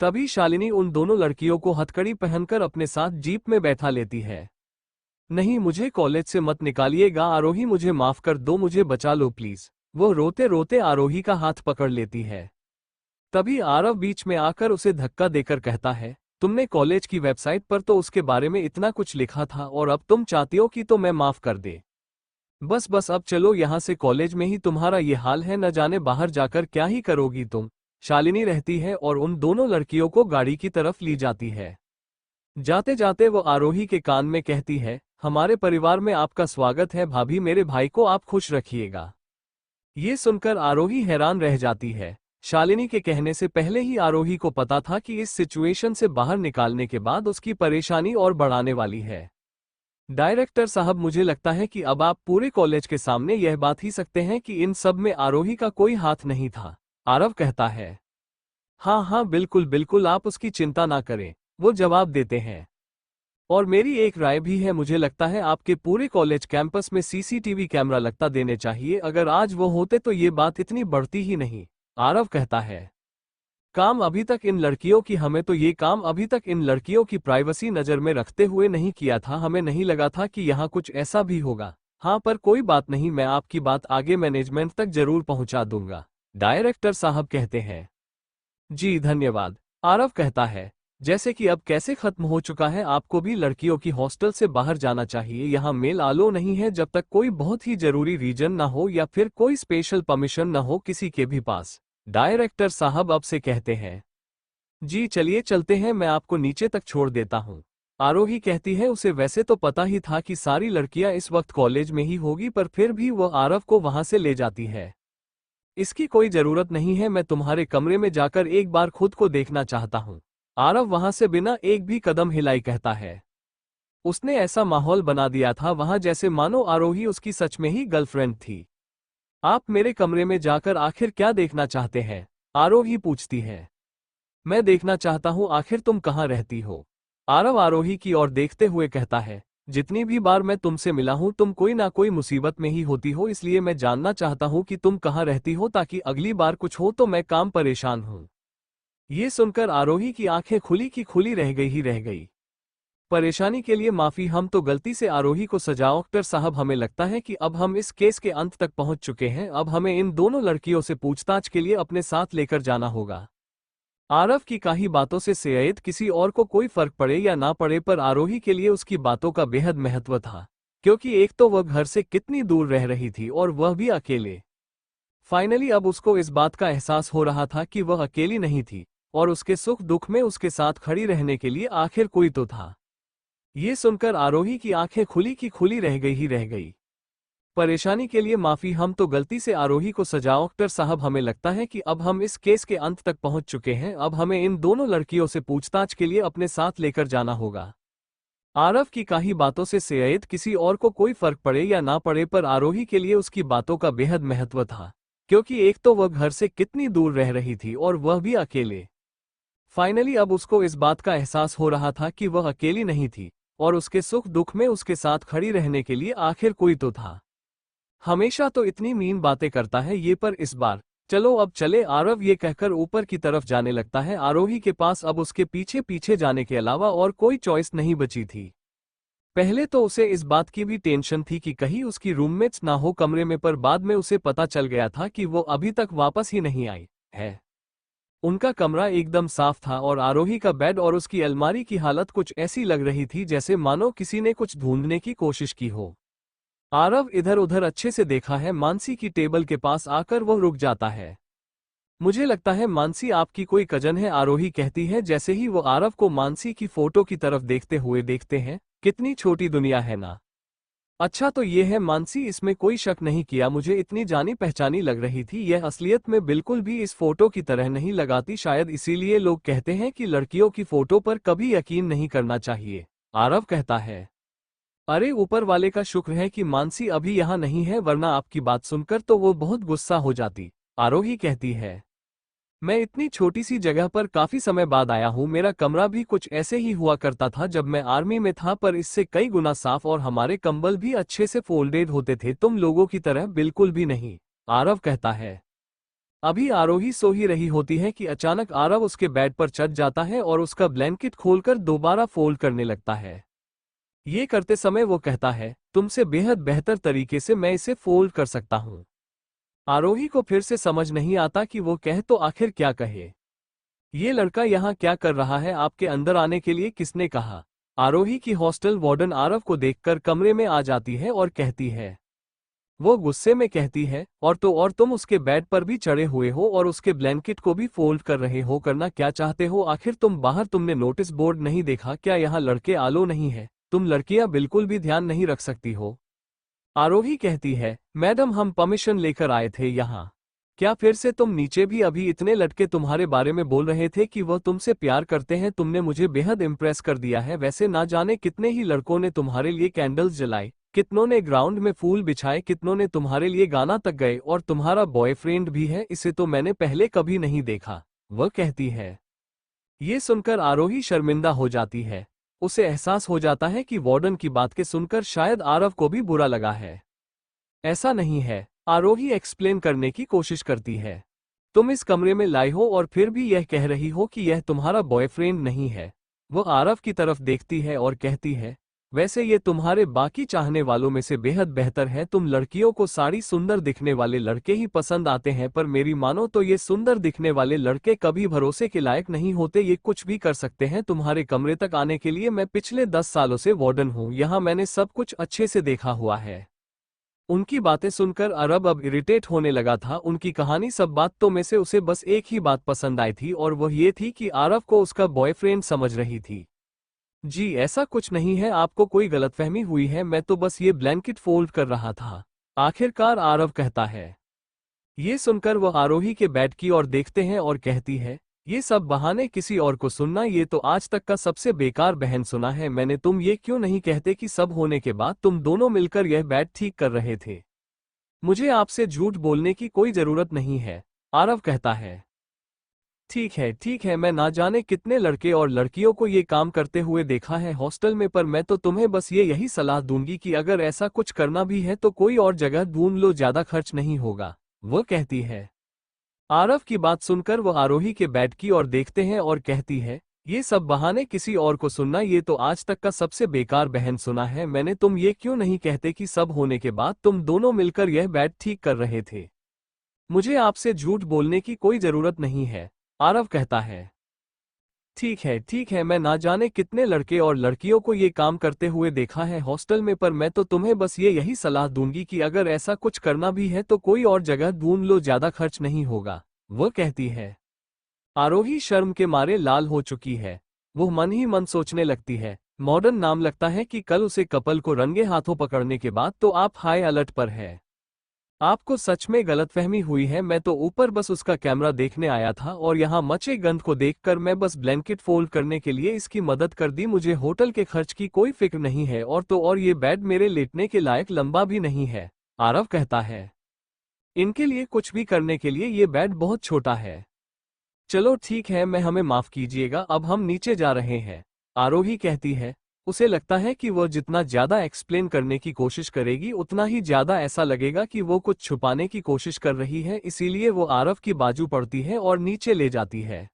तभी शालिनी उन दोनों लड़कियों को हथकड़ी पहनकर अपने साथ जीप में बैठा लेती है। नहीं, मुझे कॉलेज से मत निकालिएगा आरोही, मुझे माफ कर दो, मुझे बचा लो प्लीज। वो रोते रोते आरोही का हाथ पकड़ लेती है। तभी आरव बीच में आकर उसे धक्का देकर कहता है, तुमने कॉलेज की वेबसाइट पर तो उसके बारे में इतना कुछ लिखा था और अब तुम चाहती हो कि तो मैं माफ कर दे। बस बस अब चलो यहाँ से, कॉलेज में ही तुम्हारा ये हाल है, न जाने बाहर जाकर क्या ही करोगी तुम। शालिनी रहती है और उन दोनों लड़कियों को गाड़ी की तरफ ली जाती है। जाते जाते वो आरोही के कान में कहती है, हमारे परिवार में आपका स्वागत है भाभी, मेरे भाई को आप खुश रखिएगा। ये सुनकर आरोही हैरान रह जाती है। शालिनी के कहने से पहले ही आरोही को पता था कि इस सिचुएशन से बाहर निकालने के बाद उसकी परेशानी और बढ़ाने वाली है। डायरेक्टर साहब, मुझे लगता है कि अब आप पूरे कॉलेज के सामने यह बात ही सकते हैं कि इन सब में आरोही का कोई हाथ नहीं था। आरव कहता है, हाँ हाँ बिल्कुल बिल्कुल, आप उसकी चिंता ना करें, वो जवाब देते हैं। और मेरी एक राय भी है, मुझे लगता है आपके पूरे कॉलेज कैंपस में सीसीटीवी कैमरा लगता देने चाहिए, अगर आज वो होते तो ये बात इतनी बढ़ती ही नहीं। आरव कहता है, काम अभी तक इन लड़कियों की हमें तो ये काम अभी तक इन लड़कियों की प्राइवेसी नज़र में रखते हुए नहीं किया था, हमें नहीं लगा था कि यहाँ कुछ ऐसा भी होगा। हाँ पर कोई बात नहीं, मैं आपकी बात आगे मैनेजमेंट तक जरूर पहुँचा दूंगा, डायरेक्टर साहब कहते हैं। जी धन्यवाद, आरव कहता है। जैसे कि अब कैसे खत्म हो चुका है, आपको भी लड़कियों की हॉस्टल से बाहर जाना चाहिए, यहाँ मेल आलो नहीं है जब तक कोई बहुत ही जरूरी रीजन ना हो या फिर कोई स्पेशल परमिशन ना हो किसी के भी पास, डायरेक्टर साहब अब से कहते हैं। जी चलिए चलते हैं, मैं आपको नीचे तक छोड़ देता हूँ, आरोही कहती है। उसे वैसे तो पता ही था कि सारी लड़कियां इस वक्त कॉलेज में ही होगी, पर फिर भी वह आरव को वहां से ले जाती है। इसकी कोई जरूरत नहीं है, मैं तुम्हारे कमरे में जाकर एक बार खुद को देखना चाहता हूँ। आरव वहां से बिना एक भी कदम हिलाई कहता है। उसने ऐसा माहौल बना दिया था वहां जैसे मानो आरोही उसकी सच में ही गर्लफ्रेंड थी। आप मेरे कमरे में जाकर आखिर क्या देखना चाहते हैं? आरोही पूछती है। मैं देखना चाहता हूं आखिर तुम कहाँ रहती हो। आरव आरोही की ओर देखते हुए कहता है, जितनी भी बार मैं तुमसे मिला हूं तुम कोई ना कोई मुसीबत में ही होती हो, इसलिए मैं जानना चाहता हूं कि तुम कहाँ रहती हो ताकि अगली बार कुछ हो तो मैं काम परेशान हूं। ये सुनकर आरोही की आंखें खुली की खुली रह गई। परेशानी के लिए माफी, हम तो गलती से आरोही को सजाओ। डॉक्टर साहब, हमें लगता है कि अब हम इस केस के अंत तक पहुंच चुके हैं। अब हमें इन दोनों लड़कियों से पूछताछ के लिए अपने साथ लेकर जाना होगा। आरव की कही बातों से शायद किसी और को कोई फर्क पड़े या ना पड़े, पर आरोही के लिए उसकी बातों का बेहद महत्व था, क्योंकि एक तो वह घर से कितनी दूर रह रही थी और वह भी अकेले। फाइनली अब उसको इस बात का एहसास हो रहा था कि वह अकेली नहीं थी और उसके सुख दुख में उसके साथ खड़ी रहने के लिए आखिर कोई तो था। ये सुनकर आरोही की आंखें खुली की खुली रह गई। परेशानी के लिए माफी, हम तो गलती से आरोही को सजाओ। डॉक्टर साहब, हमें लगता है कि अब हम इस केस के अंत तक पहुंच चुके हैं। अब हमें इन दोनों लड़कियों से पूछताछ के लिए अपने साथ लेकर जाना होगा। आरव की कही बातों से शायद किसी और को कोई फर्क पड़े या ना पड़े, पर आरोही के लिए उसकी बातों का बेहद महत्व था, क्योंकि एक तो वह घर से कितनी दूर रह रही थी और वह भी अकेले। फाइनली अब उसको इस बात का एहसास हो रहा था कि वह अकेली नहीं थी और उसके सुख दुख में उसके साथ खड़ी रहने के लिए आखिर कोई तो था। हमेशा तो इतनी मीन बातें करता है ये, पर इस बार चलो अब चले। आरव ये कहकर ऊपर की तरफ जाने लगता है। आरोही के पास अब उसके पीछे पीछे जाने के अलावा और कोई चॉइस नहीं बची थी। पहले तो उसे इस बात की भी टेंशन थी कि कहीं उसकी रूममेट्स ना हो कमरे में, पर बाद में उसे पता चल गया था कि वो अभी तक वापस ही नहीं आई है। उनका कमरा एकदम साफ था और आरोही का बेड और उसकी अलमारी की हालत कुछ ऐसी लग रही थी जैसे मानो किसी ने कुछ ढूंढने की कोशिश की हो। आरव इधर उधर अच्छे से देखा है। मानसी की टेबल के पास आकर वह रुक जाता है। मुझे लगता है मानसी आपकी कोई कजन है, आरोही कहती है जैसे ही वो आरव को मानसी की फोटो की तरफ देखते हुए देखते हैं। कितनी छोटी दुनिया है ना। अच्छा तो ये है मानसी, इसमें कोई शक नहीं किया। मुझे इतनी जानी पहचानी लग रही थी, यह असलियत में बिल्कुल भी इस फोटो की तरह नहीं लगाती। शायद इसीलिए लोग कहते हैं कि लड़कियों की फोटो पर कभी यकीन नहीं करना चाहिए, आरव कहता है। अरे ऊपर वाले का शुक्र है कि मानसी अभी यहाँ नहीं है, वरना आपकी बात सुनकर तो वो बहुत गुस्सा हो जाती, आरोही कहती है। मैं इतनी छोटी सी जगह पर काफी समय बाद आया हूँ। मेरा कमरा भी कुछ ऐसे ही हुआ करता था जब मैं आर्मी में था, पर इससे कई गुना साफ, और हमारे कंबल भी अच्छे से फोल्डेड होते थे, तुम लोगों की तरह बिल्कुल भी नहीं, आरव कहता है। अभी आरोही सो ही रही होती है कि अचानक आरव उसके बेड पर चढ़ जाता है और उसका ब्लैंकेट खोलकर दोबारा फोल्ड करने लगता है। ये करते समय वो कहता है, तुमसे बेहद बेहतर तरीके से मैं इसे फोल्ड कर सकता हूँ। आरोही को फिर से समझ नहीं आता कि वो कह तो आखिर क्या कहे। ये लड़का यहाँ क्या कर रहा है? आपके अंदर आने के लिए किसने कहा? आरोही की हॉस्टल वार्डन आरव को देखकर कमरे में आ जाती है और कहती है। वो गुस्से में कहती है, और तो और तुम उसके बेड पर भी चढ़े हुए हो और उसके ब्लैंकेट को भी फोल्ड कर रहे हो। करना क्या चाहते हो आखिर तुम? बाहर तुमने नोटिस बोर्ड नहीं देखा क्या? यहाँ लड़के आलो नहीं है, तुम लड़कियां बिल्कुल भी ध्यान नहीं रख सकती हो। आरोही कहती है, मैडम हम परमिशन लेकर आए थे यहाँ। क्या फिर से तुम नीचे? भी अभी इतने लड़के तुम्हारे बारे में बोल रहे थे कि वह तुमसे प्यार करते हैं। तुमने मुझे बेहद इम्प्रेस कर दिया है। वैसे ना जाने कितने ही लड़कों ने तुम्हारे लिए कैंडल्स जलाए, कितनों ने ग्राउंड में फूल बिछाए, कितनों ने तुम्हारे लिए गाना तक गए, और तुम्हारा बॉयफ्रेंड भी है, इसे तो मैंने पहले कभी नहीं देखा, वह कहती है। ये सुनकर आरोही शर्मिंदा हो जाती है। उसे एहसास हो जाता है कि वार्डन की बात के सुनकर शायद आरव को भी बुरा लगा है। ऐसा नहीं है, आरोही एक्सप्लेन करने की कोशिश करती है। तुम इस कमरे में लाई हो और फिर भी यह कह रही हो कि यह तुम्हारा बॉयफ्रेंड नहीं है। वह आरव की तरफ देखती है और कहती है, वैसे ये तुम्हारे बाकी चाहने वालों में से बेहद बेहतर है। तुम लड़कियों को साड़ी सुंदर दिखने वाले लड़के ही पसंद आते हैं, पर मेरी मानो तो ये सुंदर दिखने वाले लड़के कभी भरोसे के लायक नहीं होते। ये कुछ भी कर सकते हैं तुम्हारे कमरे तक आने के लिए। मैं पिछले 10 सालों से वार्डन हूँ यहाँ, मैंने सब कुछ अच्छे से देखा हुआ है। उनकी बातें सुनकर अरब अब इरिटेट होने लगा था। उनकी कहानी सब बातों में से उसे बस एक ही बात पसंद आई थी, और वह ये थी कि आरव को उसका बॉयफ्रेंड समझ रही थी। जी ऐसा कुछ नहीं है, आपको कोई गलतफहमी हुई है, मैं तो बस ये ब्लैंकेट फोल्ड कर रहा था, आखिरकार आरव कहता है। ये सुनकर वह आरोही के बेड की ओर देखते हैं और कहती है, ये सब बहाने किसी और को सुनना, ये तो आज तक का सबसे बेकार बहन सुना है मैंने। तुम ये क्यों नहीं कहते कि सब होने के बाद तुम दोनों मिलकर यह बेड ठीक कर रहे थे? मुझे आपसे झूठ बोलने की कोई जरूरत नहीं है, आरव कहता है। ठीक है, मैं ना जाने कितने लड़के और लड़कियों को ये काम करते हुए देखा है हॉस्टल में, पर मैं तो तुम्हें बस यही सलाह दूंगी कि अगर ऐसा कुछ करना भी है तो कोई और जगह ढूंढ लो, ज्यादा खर्च नहीं होगा, वो कहती है। आरव की बात सुनकर वो आरोही के बेड की ओर देखते हैं और कहती है, ये सब बहाने किसी और को सुनना, ये तो आज तक का सबसे बेकार बहन सुना है मैंने। तुम ये क्यों नहीं कहते कि सब होने के बाद तुम दोनों मिलकर यह बेड ठीक कर रहे थे? मुझे आपसे झूठ बोलने की कोई जरूरत नहीं है, आरव कहता है। ठीक है, मैं ना जाने कितने लड़के और लड़कियों को ये काम करते हुए देखा है हॉस्टल में, पर मैं तो तुम्हें बस यही सलाह दूंगी कि अगर ऐसा कुछ करना भी है तो कोई और जगह ढूंढ लो, ज्यादा खर्च नहीं होगा, वो कहती है। आरोही शर्म के मारे लाल हो चुकी है। वो मन ही मन सोचने लगती है, मॉडर्न नाम लगता है कि कल उसे कपल को रंगे हाथों पकड़ने के बाद तो आप हाई अलर्ट पर है। आपको सच में गलतफहमी हुई है, मैं तो ऊपर बस उसका कैमरा देखने आया था और यहाँ मचे गंध को देखकर मैं बस ब्लैंकेट फोल्ड करने के लिए इसकी मदद कर दी। मुझे होटल के खर्च की कोई फिक्र नहीं है, और तो और ये बेड मेरे लेटने के लायक लंबा भी नहीं है, आरव कहता है। इनके लिए कुछ भी करने के लिए ये बेड बहुत छोटा है। चलो ठीक है, मैं हमें माफ कीजिएगा, अब हम नीचे जा रहे हैं, आरोही कहती है। उसे लगता है कि वो जितना ज्यादा एक्सप्लेन करने की कोशिश करेगी उतना ही ज्यादा ऐसा लगेगा कि वो कुछ छुपाने की कोशिश कर रही है, इसीलिए वो आरव की बाजू पड़ती है और नीचे ले जाती है।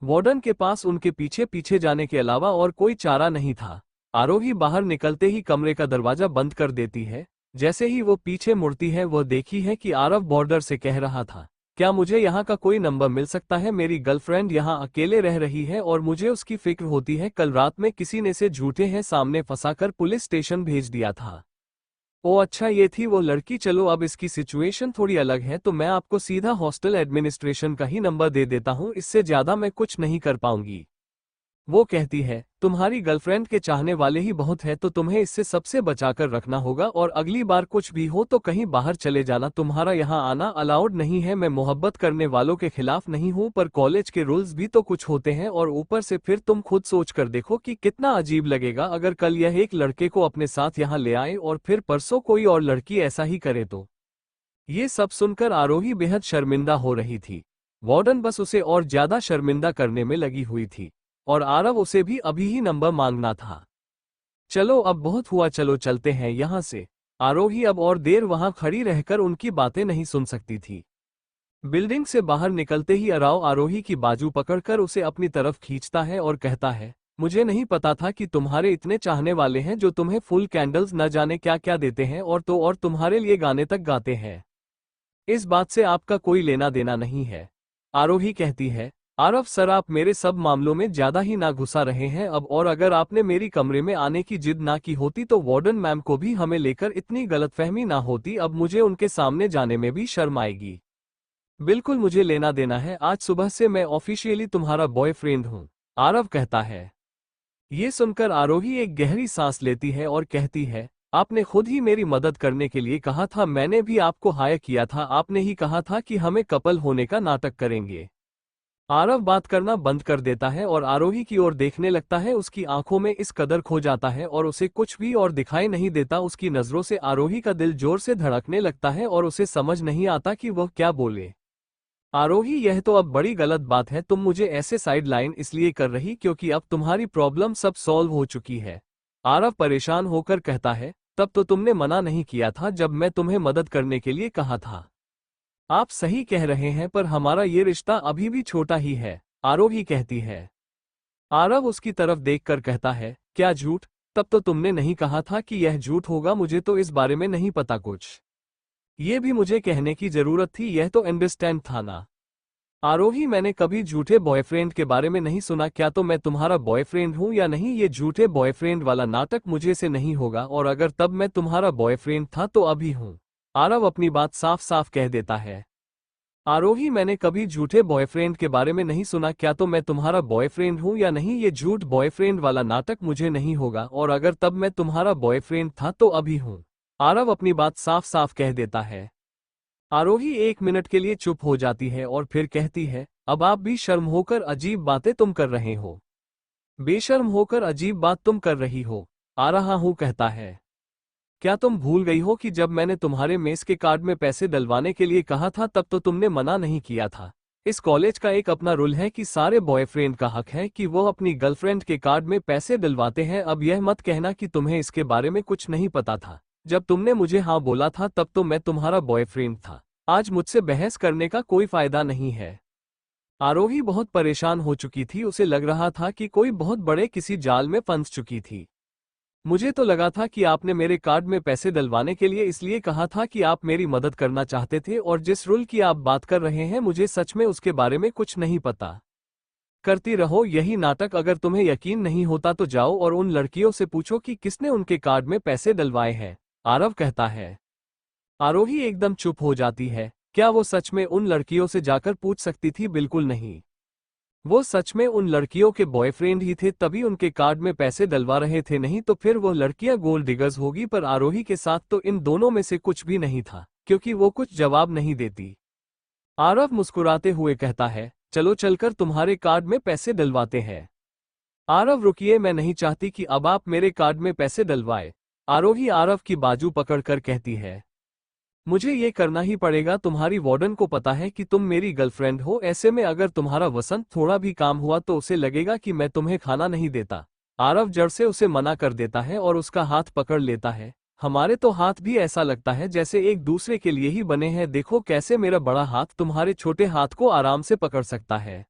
वार्डन के पास उनके पीछे पीछे जाने के अलावा और कोई चारा नहीं था। आरोही बाहर निकलते ही कमरे का दरवाजा बंद कर देती है। जैसे ही वो पीछे मुड़ती है वह देखी है कि आरव बॉर्डर से कह रहा था, क्या मुझे यहाँ का कोई नंबर मिल सकता है? मेरी गर्लफ्रेंड यहाँ अकेले रह रही है और मुझे उसकी फिक्र होती है। कल रात में किसी ने से झूठे हैं सामने फंसाकर पुलिस स्टेशन भेज दिया था। ओ अच्छा, ये थी वो लड़की। चलो अब इसकी सिचुएशन थोड़ी अलग है, तो मैं आपको सीधा हॉस्टल एडमिनिस्ट्रेशन का ही नंबर दे देता हूँ, इससे ज्यादा मैं कुछ नहीं कर पाऊंगी, वो कहती है। तुम्हारी गर्लफ्रेंड के चाहने वाले ही बहुत है, तो तुम्हें इससे सबसे बचाकर रखना होगा, और अगली बार कुछ भी हो तो कहीं बाहर चले जाना, तुम्हारा यहाँ आना अलाउड नहीं है। मैं मोहब्बत करने वालों के खिलाफ नहीं हूँ, पर कॉलेज के रूल्स भी तो कुछ होते हैं, और ऊपर से फिर तुम खुद सोच कर देखो कि कितना अजीब लगेगा अगर कल यह एक लड़के को अपने साथ यहाँ ले आए और फिर परसों कोई और लड़की ऐसा ही करे तो। ये सब सुनकर आरोही बेहद शर्मिंदा हो रही थी। वार्डन बस उसे और ज्यादा शर्मिंदा करने में लगी हुई थी, और आरव उसे भी अभी ही नंबर मांगना था। चलो अब बहुत हुआ, चलो चलते हैं यहाँ से। आरोही अब और देर वहां खड़ी रहकर उनकी बातें नहीं सुन सकती थी। बिल्डिंग से बाहर निकलते ही अराव आरोही की बाजू पकड़कर उसे अपनी तरफ खींचता है और कहता है, मुझे नहीं पता था कि तुम्हारे इतने चाहने वाले हैं जो तुम्हें फुल कैंडल्स न जाने क्या क्या देते हैं, और तो और तुम्हारे लिए गाने तक गाते हैं। इस बात से आपका कोई लेना देना नहीं है, आरोही कहती है। आरव सर, आप मेरे सब मामलों में ज्यादा ही ना घुसा रहे हैं अब, और अगर आपने मेरी कमरे में आने की जिद ना की होती तो वार्डन मैम को भी हमें लेकर इतनी गलतफहमी ना होती। अब मुझे उनके सामने जाने में भी शर्म आएगी। बिल्कुल मुझे लेना देना है, आज सुबह से मैं ऑफिशियली तुम्हारा बॉयफ्रेंड हूँ, आरव कहता है। ये सुनकर आरोही एक गहरी सांस लेती है और कहती है, आपने खुद ही मेरी मदद करने के लिए कहा था, मैंने भी आपको हायर किया था, आपने ही कहा था कि हमें कपल होने का नाटक करेंगे। आरव बात करना बंद कर देता है और आरोही की ओर देखने लगता है। उसकी आंखों में इस कदर खो जाता है और उसे कुछ भी और दिखाई नहीं देता। उसकी नजरों से आरोही का दिल जोर से धड़कने लगता है और उसे समझ नहीं आता कि वह क्या बोले। आरोही, यह तो अब बड़ी गलत बात है, तुम मुझे ऐसे साइड लाइन इसलिए कर रही क्योंकि अब तुम्हारी प्रॉब्लम सब सॉल्व हो चुकी है, आरव परेशान होकर कहता है। तब तो तुमने मना नहीं किया था जब मैं तुम्हें मदद करने के लिए कहा था। आप सही कह रहे हैं, पर हमारा ये रिश्ता अभी भी छोटा ही है, आरोही कहती है। आरव उसकी तरफ देखकर कहता है, क्या झूठ? तब तो तुमने नहीं कहा था कि यह झूठ होगा, मुझे तो इस बारे में नहीं पता कुछ। ये भी मुझे कहने की जरूरत थी, यह तो अंडरस्टैंड था ना। आरोही, मैंने कभी झूठे बॉयफ्रेंड के बारे में नहीं सुना, क्या तो मैं तुम्हारा बॉयफ्रेंड हूं या नहीं? ये झूठे बॉयफ्रेंड वाला नाटक मुझे से नहीं होगा, और अगर तब मैं तुम्हारा बॉयफ्रेंड था तो अभी हूं, आरव अपनी बात साफ साफ कह देता है। आरोही, मैंने कभी झूठे बॉयफ्रेंड के बारे में नहीं सुना, क्या तो मैं तुम्हारा बॉयफ्रेंड हूं या नहीं? ये झूठ बॉयफ्रेंड वाला नाटक मुझे नहीं होगा, और अगर तब मैं तुम्हारा बॉयफ्रेंड था तो अभी हूं, आरव अपनी बात साफ साफ कह देता है। आरोही 1 मिनट के लिए चुप हो जाती है और फिर कहती है, अब आप भी शर्म होकर अजीब बातें तुम कर रहे हो। बेशर्म होकर अजीब बात तुम कर रही हो। आ रहा हूं कहता है। क्या तुम भूल गई हो कि जब मैंने तुम्हारे मेस के कार्ड में पैसे डलवाने के लिए कहा था तब तो तुमने मना नहीं किया था। इस कॉलेज का एक अपना रूल है कि सारे बॉयफ्रेंड का हक है कि वो अपनी गर्लफ्रेंड के कार्ड में पैसे डलवाते हैं। अब यह मत कहना कि तुम्हें इसके बारे में कुछ नहीं पता था। जब तुमने मुझे हाँ बोला था तब तो मैं तुम्हारा बॉयफ्रेंड था। आज मुझसे बहस करने का कोई फायदा नहीं है। आरोही बहुत परेशान हो चुकी थी। उसे लग रहा था कि कोई बहुत बड़े किसी जाल में फंस चुकी थी। मुझे तो लगा था कि आपने मेरे कार्ड में पैसे डलवाने के लिए इसलिए कहा था कि आप मेरी मदद करना चाहते थे, और जिस रूल की आप बात कर रहे हैं मुझे सच में उसके बारे में कुछ नहीं पता। करती रहो यही नाटक। अगर तुम्हें यकीन नहीं होता तो जाओ और उन लड़कियों से पूछो कि किसने उनके कार्ड में पैसे डलवाए हैं, आरव कहता है। आरोही एकदम चुप हो जाती है। क्या वो सच में उन लड़कियों से जाकर पूछ सकती थी? बिल्कुल नहीं। वो सच में उन लड़कियों के बॉयफ्रेंड ही थे, तभी उनके कार्ड में पैसे डलवा रहे थे, नहीं तो फिर वो लड़कियां गोल्ड डिगर्स होगी। पर आरोही के साथ तो इन दोनों में से कुछ भी नहीं था, क्योंकि वो कुछ जवाब नहीं देती। आरव मुस्कुराते हुए कहता है, चलो चलकर तुम्हारे कार्ड में पैसे डलवाते हैं। आरव रुकिए, मैं नहीं चाहती कि अब आप मेरे कार्ड में पैसे डलवाए। आरोही आरव की बाजू पकड़कर कहती है, मुझे ये करना ही पड़ेगा। तुम्हारी वार्डन को पता है कि तुम मेरी गर्लफ्रेंड हो, ऐसे में अगर तुम्हारा वसंत थोड़ा भी काम हुआ तो उसे लगेगा कि मैं तुम्हें खाना नहीं देता। आरव जड़ से उसे मना कर देता है और उसका हाथ पकड़ लेता है। हमारे तो हाथ भी ऐसा लगता है जैसे एक दूसरे के लिए ही बने हैं। देखो कैसे मेरा बड़ा हाथ तुम्हारे छोटे हाथ को आराम से पकड़ सकता है।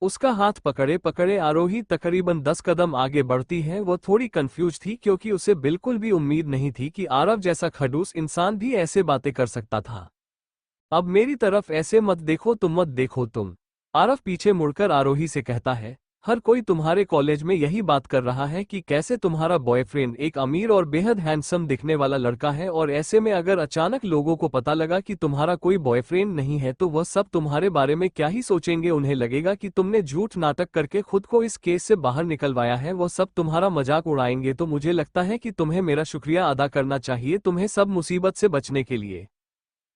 उसका हाथ पकड़े पकड़े आरोही तकरीबन 10 कदम आगे बढ़ती है। वो थोड़ी कंफ्यूज थी क्योंकि उसे बिल्कुल भी उम्मीद नहीं थी कि आरव जैसा खड़ूस इंसान भी ऐसे बातें कर सकता था। अब मेरी तरफ ऐसे मत देखो, तुम मत देखो तुम। आरव पीछे मुड़कर आरोही से कहता है, हर कोई तुम्हारे कॉलेज में यही बात कर रहा है कि कैसे तुम्हारा बॉयफ्रेंड एक अमीर और बेहद हैंडसम दिखने वाला लड़का है, और ऐसे में अगर अचानक लोगों को पता लगा कि तुम्हारा कोई बॉयफ्रेंड नहीं है तो वह सब तुम्हारे बारे में क्या ही सोचेंगे। उन्हें लगेगा कि तुमने झूठ नाटक करके खुद को इस केस से बाहर निकलवाया है। वह सब तुम्हारा मजाक उड़ाएंगे। तो मुझे लगता है कि तुम्हें मेरा शुक्रिया अदा करना चाहिए, तुम्हें सब मुसीबत से बचने के लिए।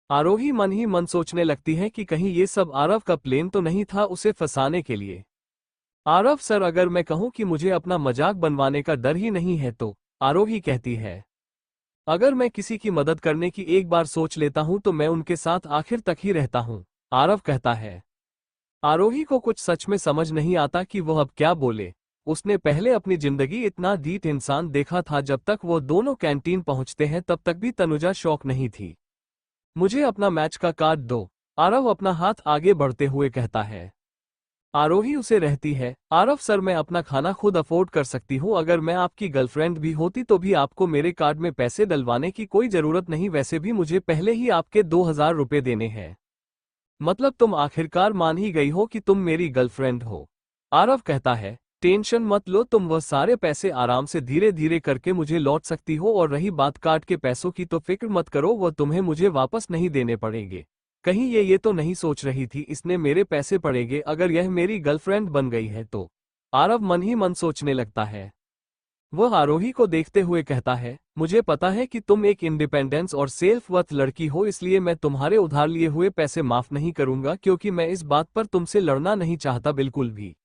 आरोही मन ही मन सोचने लगती है कि कहीं ये सब आरव का प्लान तो नहीं था उसे फंसाने के लिए। आरव सर, अगर मैं कहूं कि मुझे अपना मजाक बनवाने का डर ही नहीं है तो? आरोही कहती है, अगर मैं किसी की मदद करने की एक बार सोच लेता हूं तो मैं उनके साथ आखिर तक ही रहता हूं, आरव कहता है। आरोही को कुछ सच में समझ नहीं आता कि वह अब क्या बोले। उसने पहले अपनी जिंदगी इतना ढीठ इंसान देखा था। जब तक वो दोनों कैंटीन पहुंचते हैं तब तक भी तनुजा शौक नहीं थी। मुझे अपना मैच का कार्ड दो, आरव अपना हाथ आगे बढ़ते हुए कहता है। आरोही उसे रहती है, आरव सर, मैं अपना खाना खुद अफोर्ड कर सकती हूँ। अगर मैं आपकी गर्लफ्रेंड भी होती तो भी आपको मेरे कार्ड में पैसे डलवाने की कोई जरूरत नहीं। वैसे भी मुझे पहले ही आपके 2000 रुपए देने हैं। मतलब तुम आखिरकार मान ही गई हो कि तुम मेरी गर्लफ्रेंड हो, आरव कहता है। टेंशन मत लो, तुम वह सारे पैसे आराम से धीरे धीरे करके मुझे लौट सकती हो, और रही बात कार्ड के पैसों की तो फिक्र मत करो, वह तुम्हें मुझे वापस नहीं देने पड़ेंगे। कहीं ये तो नहीं सोच रही थी इसने मेरे पैसे पड़ेंगे अगर यह मेरी गर्लफ्रेंड बन गई है तो? आरव मन ही मन सोचने लगता है। वह आरोही को देखते हुए कहता है, मुझे पता है कि तुम एक इंडिपेंडेंस और सेल्फ वर्थ लड़की हो, इसलिए मैं तुम्हारे उधार लिए हुए पैसे माफ नहीं करूंगा, क्योंकि मैं इस बात पर तुमसे लड़ना नहीं चाहता बिल्कुल भी।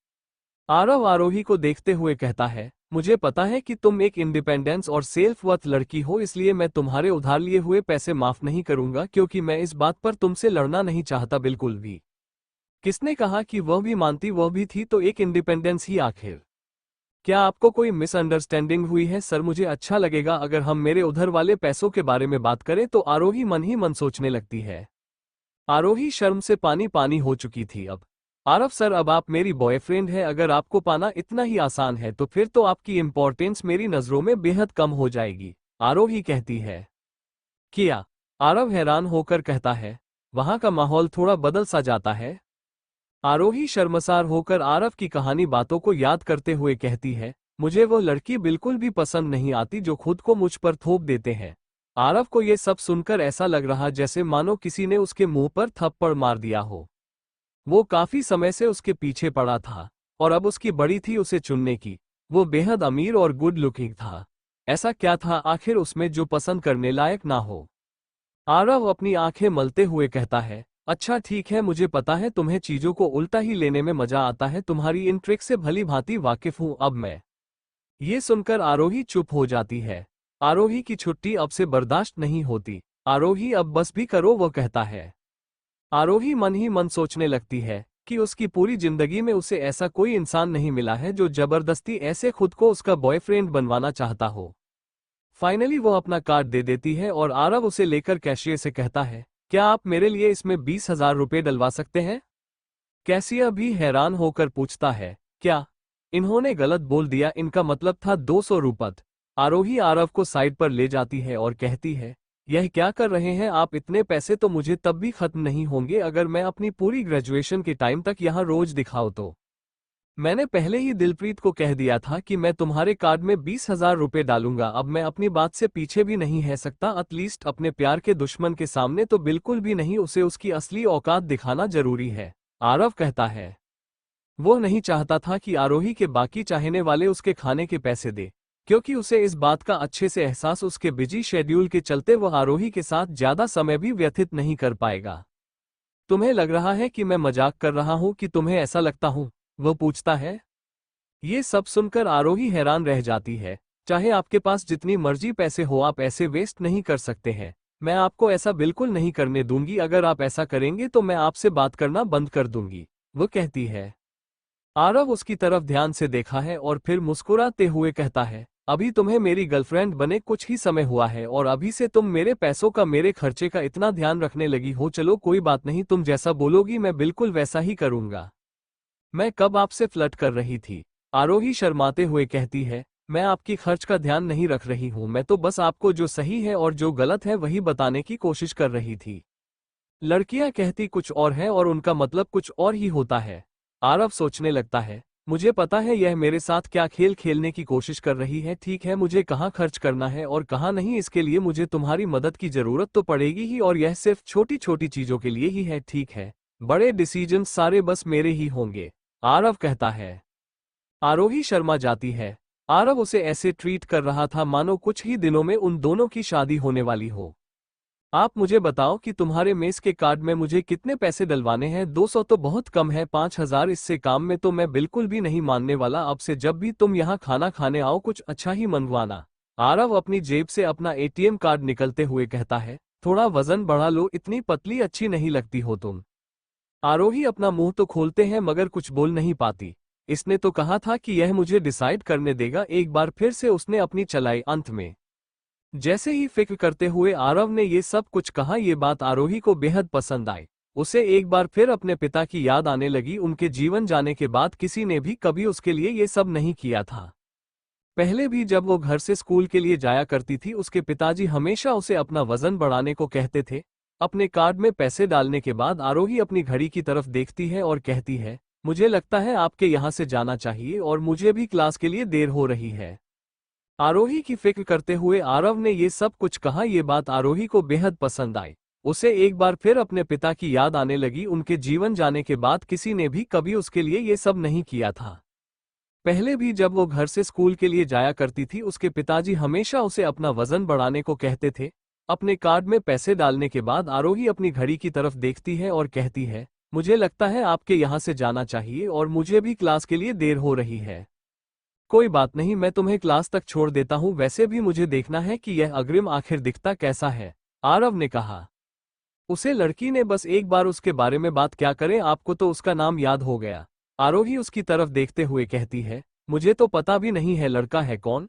आरव आरोही को देखते हुए कहता है, मुझे पता है कि तुम एक इंडिपेंडेंस और सेल्फ वर्थ लड़की हो, इसलिए मैं तुम्हारे उधार लिए हुए पैसे माफ नहीं करूंगा, क्योंकि मैं इस बात पर तुमसे लड़ना नहीं चाहता बिल्कुल भी। किसने कहा कि वह भी मानती? वह भी थी तो एक इंडिपेंडेंस ही आखिर। क्या आपको कोई मिसअंडरस्टैंडिंग हुई है सर? मुझे अच्छा लगेगा अगर हम मेरे उधर वाले पैसों के बारे में बात करें। तो आरोही मन ही मन सोचने लगती है। आरोही शर्म से पानी पानी हो चुकी थी। अब आरव सर, अब आप मेरी बॉयफ्रेंड है, अगर आपको पाना इतना ही आसान है तो फिर तो आपकी इंपॉर्टेंस मेरी नजरों में बेहद कम हो जाएगी, आरोही कहती है। क्या? आरव हैरान होकर कहता है, वहां का माहौल थोड़ा बदल सा जाता है। आरोही शर्मसार होकर आरव की कहानी बातों को याद करते हुए कहती है, मुझे वो लड़की बिल्कुल भी पसंद नहीं आती जो खुद को मुझ पर थोप देते हैं। आरव को ये सब सुनकर ऐसा लग रहा जैसे मानो किसी ने उसके मुंह पर थप्पड़ मार दिया हो। वो काफी समय से उसके पीछे पड़ा था, और अब उसकी बड़ी थी उसे चुनने की। वो बेहद अमीर और गुड लुकिंग था। ऐसा क्या था आखिर उसमें जो पसंद करने लायक ना हो? आरव अपनी आंखें मलते हुए कहता है, अच्छा ठीक है, मुझे पता है तुम्हें चीजों को उल्टा ही लेने में मजा आता है, तुम्हारी इन ट्रिक से भली भांति वाकिफ हूं अब मैं। ये सुनकर आरोही चुप हो जाती है। आरोही की छुट्टी अब से बर्दाश्त नहीं होती। आरोही अब बस भी करो, वो कहता है। आरोही मन ही मन सोचने लगती है कि उसकी पूरी जिंदगी में उसे ऐसा कोई इंसान नहीं मिला है जो जबरदस्ती ऐसे खुद को उसका बॉयफ्रेंड बनवाना चाहता हो। फाइनली वो अपना कार्ड दे देती है और आरव उसे लेकर कैशियर से कहता है, क्या आप मेरे लिए इसमें 20,000 रुपये डलवा सकते हैं? कैशियर भी हैरान होकर पूछता है, क्या इन्होंने गलत बोल दिया? इनका मतलब था 200 रुपये। आरोही आरव को साइड पर ले जाती है और कहती है, यह क्या कर रहे हैं आप? इतने पैसे तो मुझे तब भी खत्म नहीं होंगे अगर मैं अपनी पूरी ग्रेजुएशन के टाइम तक यहाँ रोज दिखाऊं तो। मैंने पहले ही दिलप्रीत को कह दिया था कि मैं तुम्हारे कार्ड में 20,000 रुपये डालूंगा। अब मैं अपनी बात से पीछे भी नहीं है सकता। एटलीस्ट अपने प्यार के दुश्मन के सामने तो बिल्कुल भी नहीं, उसे उसकी असली औकात दिखाना जरूरी है, आरव कहता है। वो नहीं चाहता था कि आरोही के बाकी चाहने वाले उसके खाने के पैसे दे, क्योंकि उसे इस बात का अच्छे से एहसास उसके बिजी शेड्यूल के चलते वह आरोही के साथ ज्यादा समय भी व्यतीत नहीं कर पाएगा। तुम्हें लग रहा है कि मैं मजाक कर रहा हूं कि तुम्हें ऐसा लगता हूं? वो पूछता है। ये सब सुनकर आरोही हैरान रह जाती है। चाहे आपके पास जितनी मर्जी पैसे हो, आप ऐसे वेस्ट नहीं कर सकते हैं। मैं आपको ऐसा बिल्कुल नहीं करने दूंगी। अगर आप ऐसा करेंगे तो मैं आपसे बात करना बंद कर दूंगी, वो कहती है। आरव उसकी तरफ ध्यान से देखा है और फिर मुस्कुराते हुए कहता है, अभी तुम्हें मेरी गर्लफ्रेंड बने कुछ ही समय हुआ है और अभी से तुम मेरे पैसों का, मेरे खर्चे का इतना ध्यान रखने लगी हो। चलो कोई बात नहीं, तुम जैसा बोलोगी मैं बिल्कुल वैसा ही करूंगा। मैं कब आपसे फ्लर्ट कर रही थी? आरोही शर्माते हुए कहती है, मैं आपकी खर्च का ध्यान नहीं रख रही हूं, मैं तो बस आपको जो सही है और जो गलत है वही बताने की कोशिश कर रही थी। लड़कियां कहती कुछ और है और उनका मतलब कुछ और ही होता है। आरव सोचने लगता है, मुझे पता है यह मेरे साथ क्या खेल खेलने की कोशिश कर रही है। ठीक है, मुझे कहाँ खर्च करना है और कहाँ नहीं, इसके लिए मुझे तुम्हारी मदद की जरूरत तो पड़ेगी ही, और यह सिर्फ छोटी छोटी चीजों के लिए ही है, ठीक है? बड़े डिसीजन सारे बस मेरे ही होंगे, आरव कहता है। आरोही शर्मा जाती है। आरव उसे ऐसे ट्रीट कर रहा था मानो कुछ ही दिनों में उन दोनों की शादी होने वाली हो। आप मुझे बताओ कि तुम्हारे मेस के कार्ड में मुझे कितने पैसे डलवाने हैं? 200 तो बहुत कम है, 5,000 इससे काम में तो मैं बिल्कुल भी नहीं मानने वाला। अब से जब भी तुम यहाँ खाना खाने आओ कुछ अच्छा ही मंगवाना। आरव अपनी जेब से अपना एटीएम कार्ड निकलते हुए कहता है, थोड़ा वजन बढ़ा लो, इतनी पतली अच्छी नहीं लगती हो तुम। आरोही अपना मुंह तो खोलते हैं मगर कुछ बोल नहीं पाती। इसने तो कहा था कि यह मुझे डिसाइड करने देगा। एक बार फिर से उसने अपनी चलाई। अंत में जैसे ही फिक्र करते हुए आरव ने ये सब कुछ कहा, ये बात आरोही को बेहद पसंद आई। उसे एक बार फिर अपने पिता की याद आने लगी। उनके जीवन जाने के बाद किसी ने भी कभी उसके लिए ये सब नहीं किया था। पहले भी जब वो घर से स्कूल के लिए जाया करती थी, उसके पिताजी हमेशा उसे अपना वजन बढ़ाने को कहते थे। अपने कार्ड में पैसे डालने के बाद आरोही अपनी घड़ी की तरफ देखती है और कहती है, मुझे लगता है आपके यहाँ से जाना चाहिए और मुझे भी क्लास के लिए देर हो रही है। आरोही की फिक्र करते हुए आरव ने ये सब कुछ कहा। ये बात आरोही को बेहद पसंद आई। उसे एक बार फिर अपने पिता की याद आने लगी। उनके जीवन जाने के बाद किसी ने भी कभी उसके लिए ये सब नहीं किया था। पहले भी जब वो घर से स्कूल के लिए जाया करती थी, उसके पिताजी हमेशा उसे अपना वजन बढ़ाने को कहते थे। अपने कार्ड में पैसे डालने के बाद आरोही अपनी घड़ी की तरफ देखती है और कहती है, मुझे लगता है आपके यहाँ से जाना चाहिए और मुझे भी क्लास के लिए देर हो रही है। कोई बात नहीं, मैं तुम्हें क्लास तक छोड़ देता हूँ। वैसे भी मुझे देखना है कि यह अग्रिम आखिर दिखता कैसा है, आरव ने कहा। उसे लड़की ने बस एक बार उसके बारे में बात क्या करें, आपको तो उसका नाम याद हो गया। आरोही उसकी तरफ देखते हुए कहती है, मुझे तो पता भी नहीं है लड़का है कौन।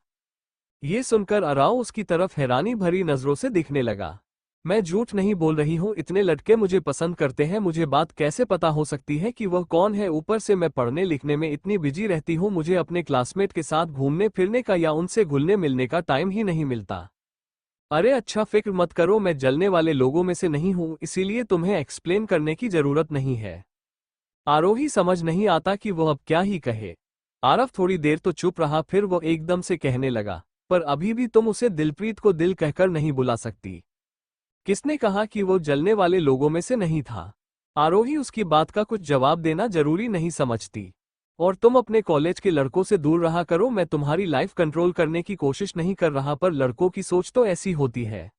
ये सुनकर अराव उसकी तरफ हैरानी भरी नजरों से दिखने लगा। मैं झूठ नहीं बोल रही हूँ, इतने लड़के मुझे पसंद करते हैं। मुझे बात कैसे पता हो सकती है कि वह कौन है? ऊपर से मैं पढ़ने लिखने में इतनी बिजी रहती हूँ, मुझे अपने क्लासमेट के साथ घूमने फिरने का या उनसे घुलने मिलने का टाइम ही नहीं मिलता। अरे अच्छा, फिक्र मत करो, मैं जलने वाले लोगों में से नहीं हूँ, इसीलिए तुम्हें एक्सप्लेन करने की जरूरत नहीं है। आरोही समझ नहीं आता कि वह अब क्या ही कहे। आरव थोड़ी देर तो चुप रहा, फिर वो एकदम से कहने लगा, पर अभी भी तुम उसे दिलप्रीत को दिल कहकर नहीं बुला सकती। किसने कहा कि वो जलने वाले लोगों में से नहीं था? आरोही उसकी बात का कुछ जवाब देना जरूरी नहीं समझती। और तुम अपने कॉलेज के लड़कों से दूर रहा करो। मैं तुम्हारी लाइफ कंट्रोल करने की कोशिश नहीं कर रहा, पर लड़कों की सोच तो ऐसी होती है।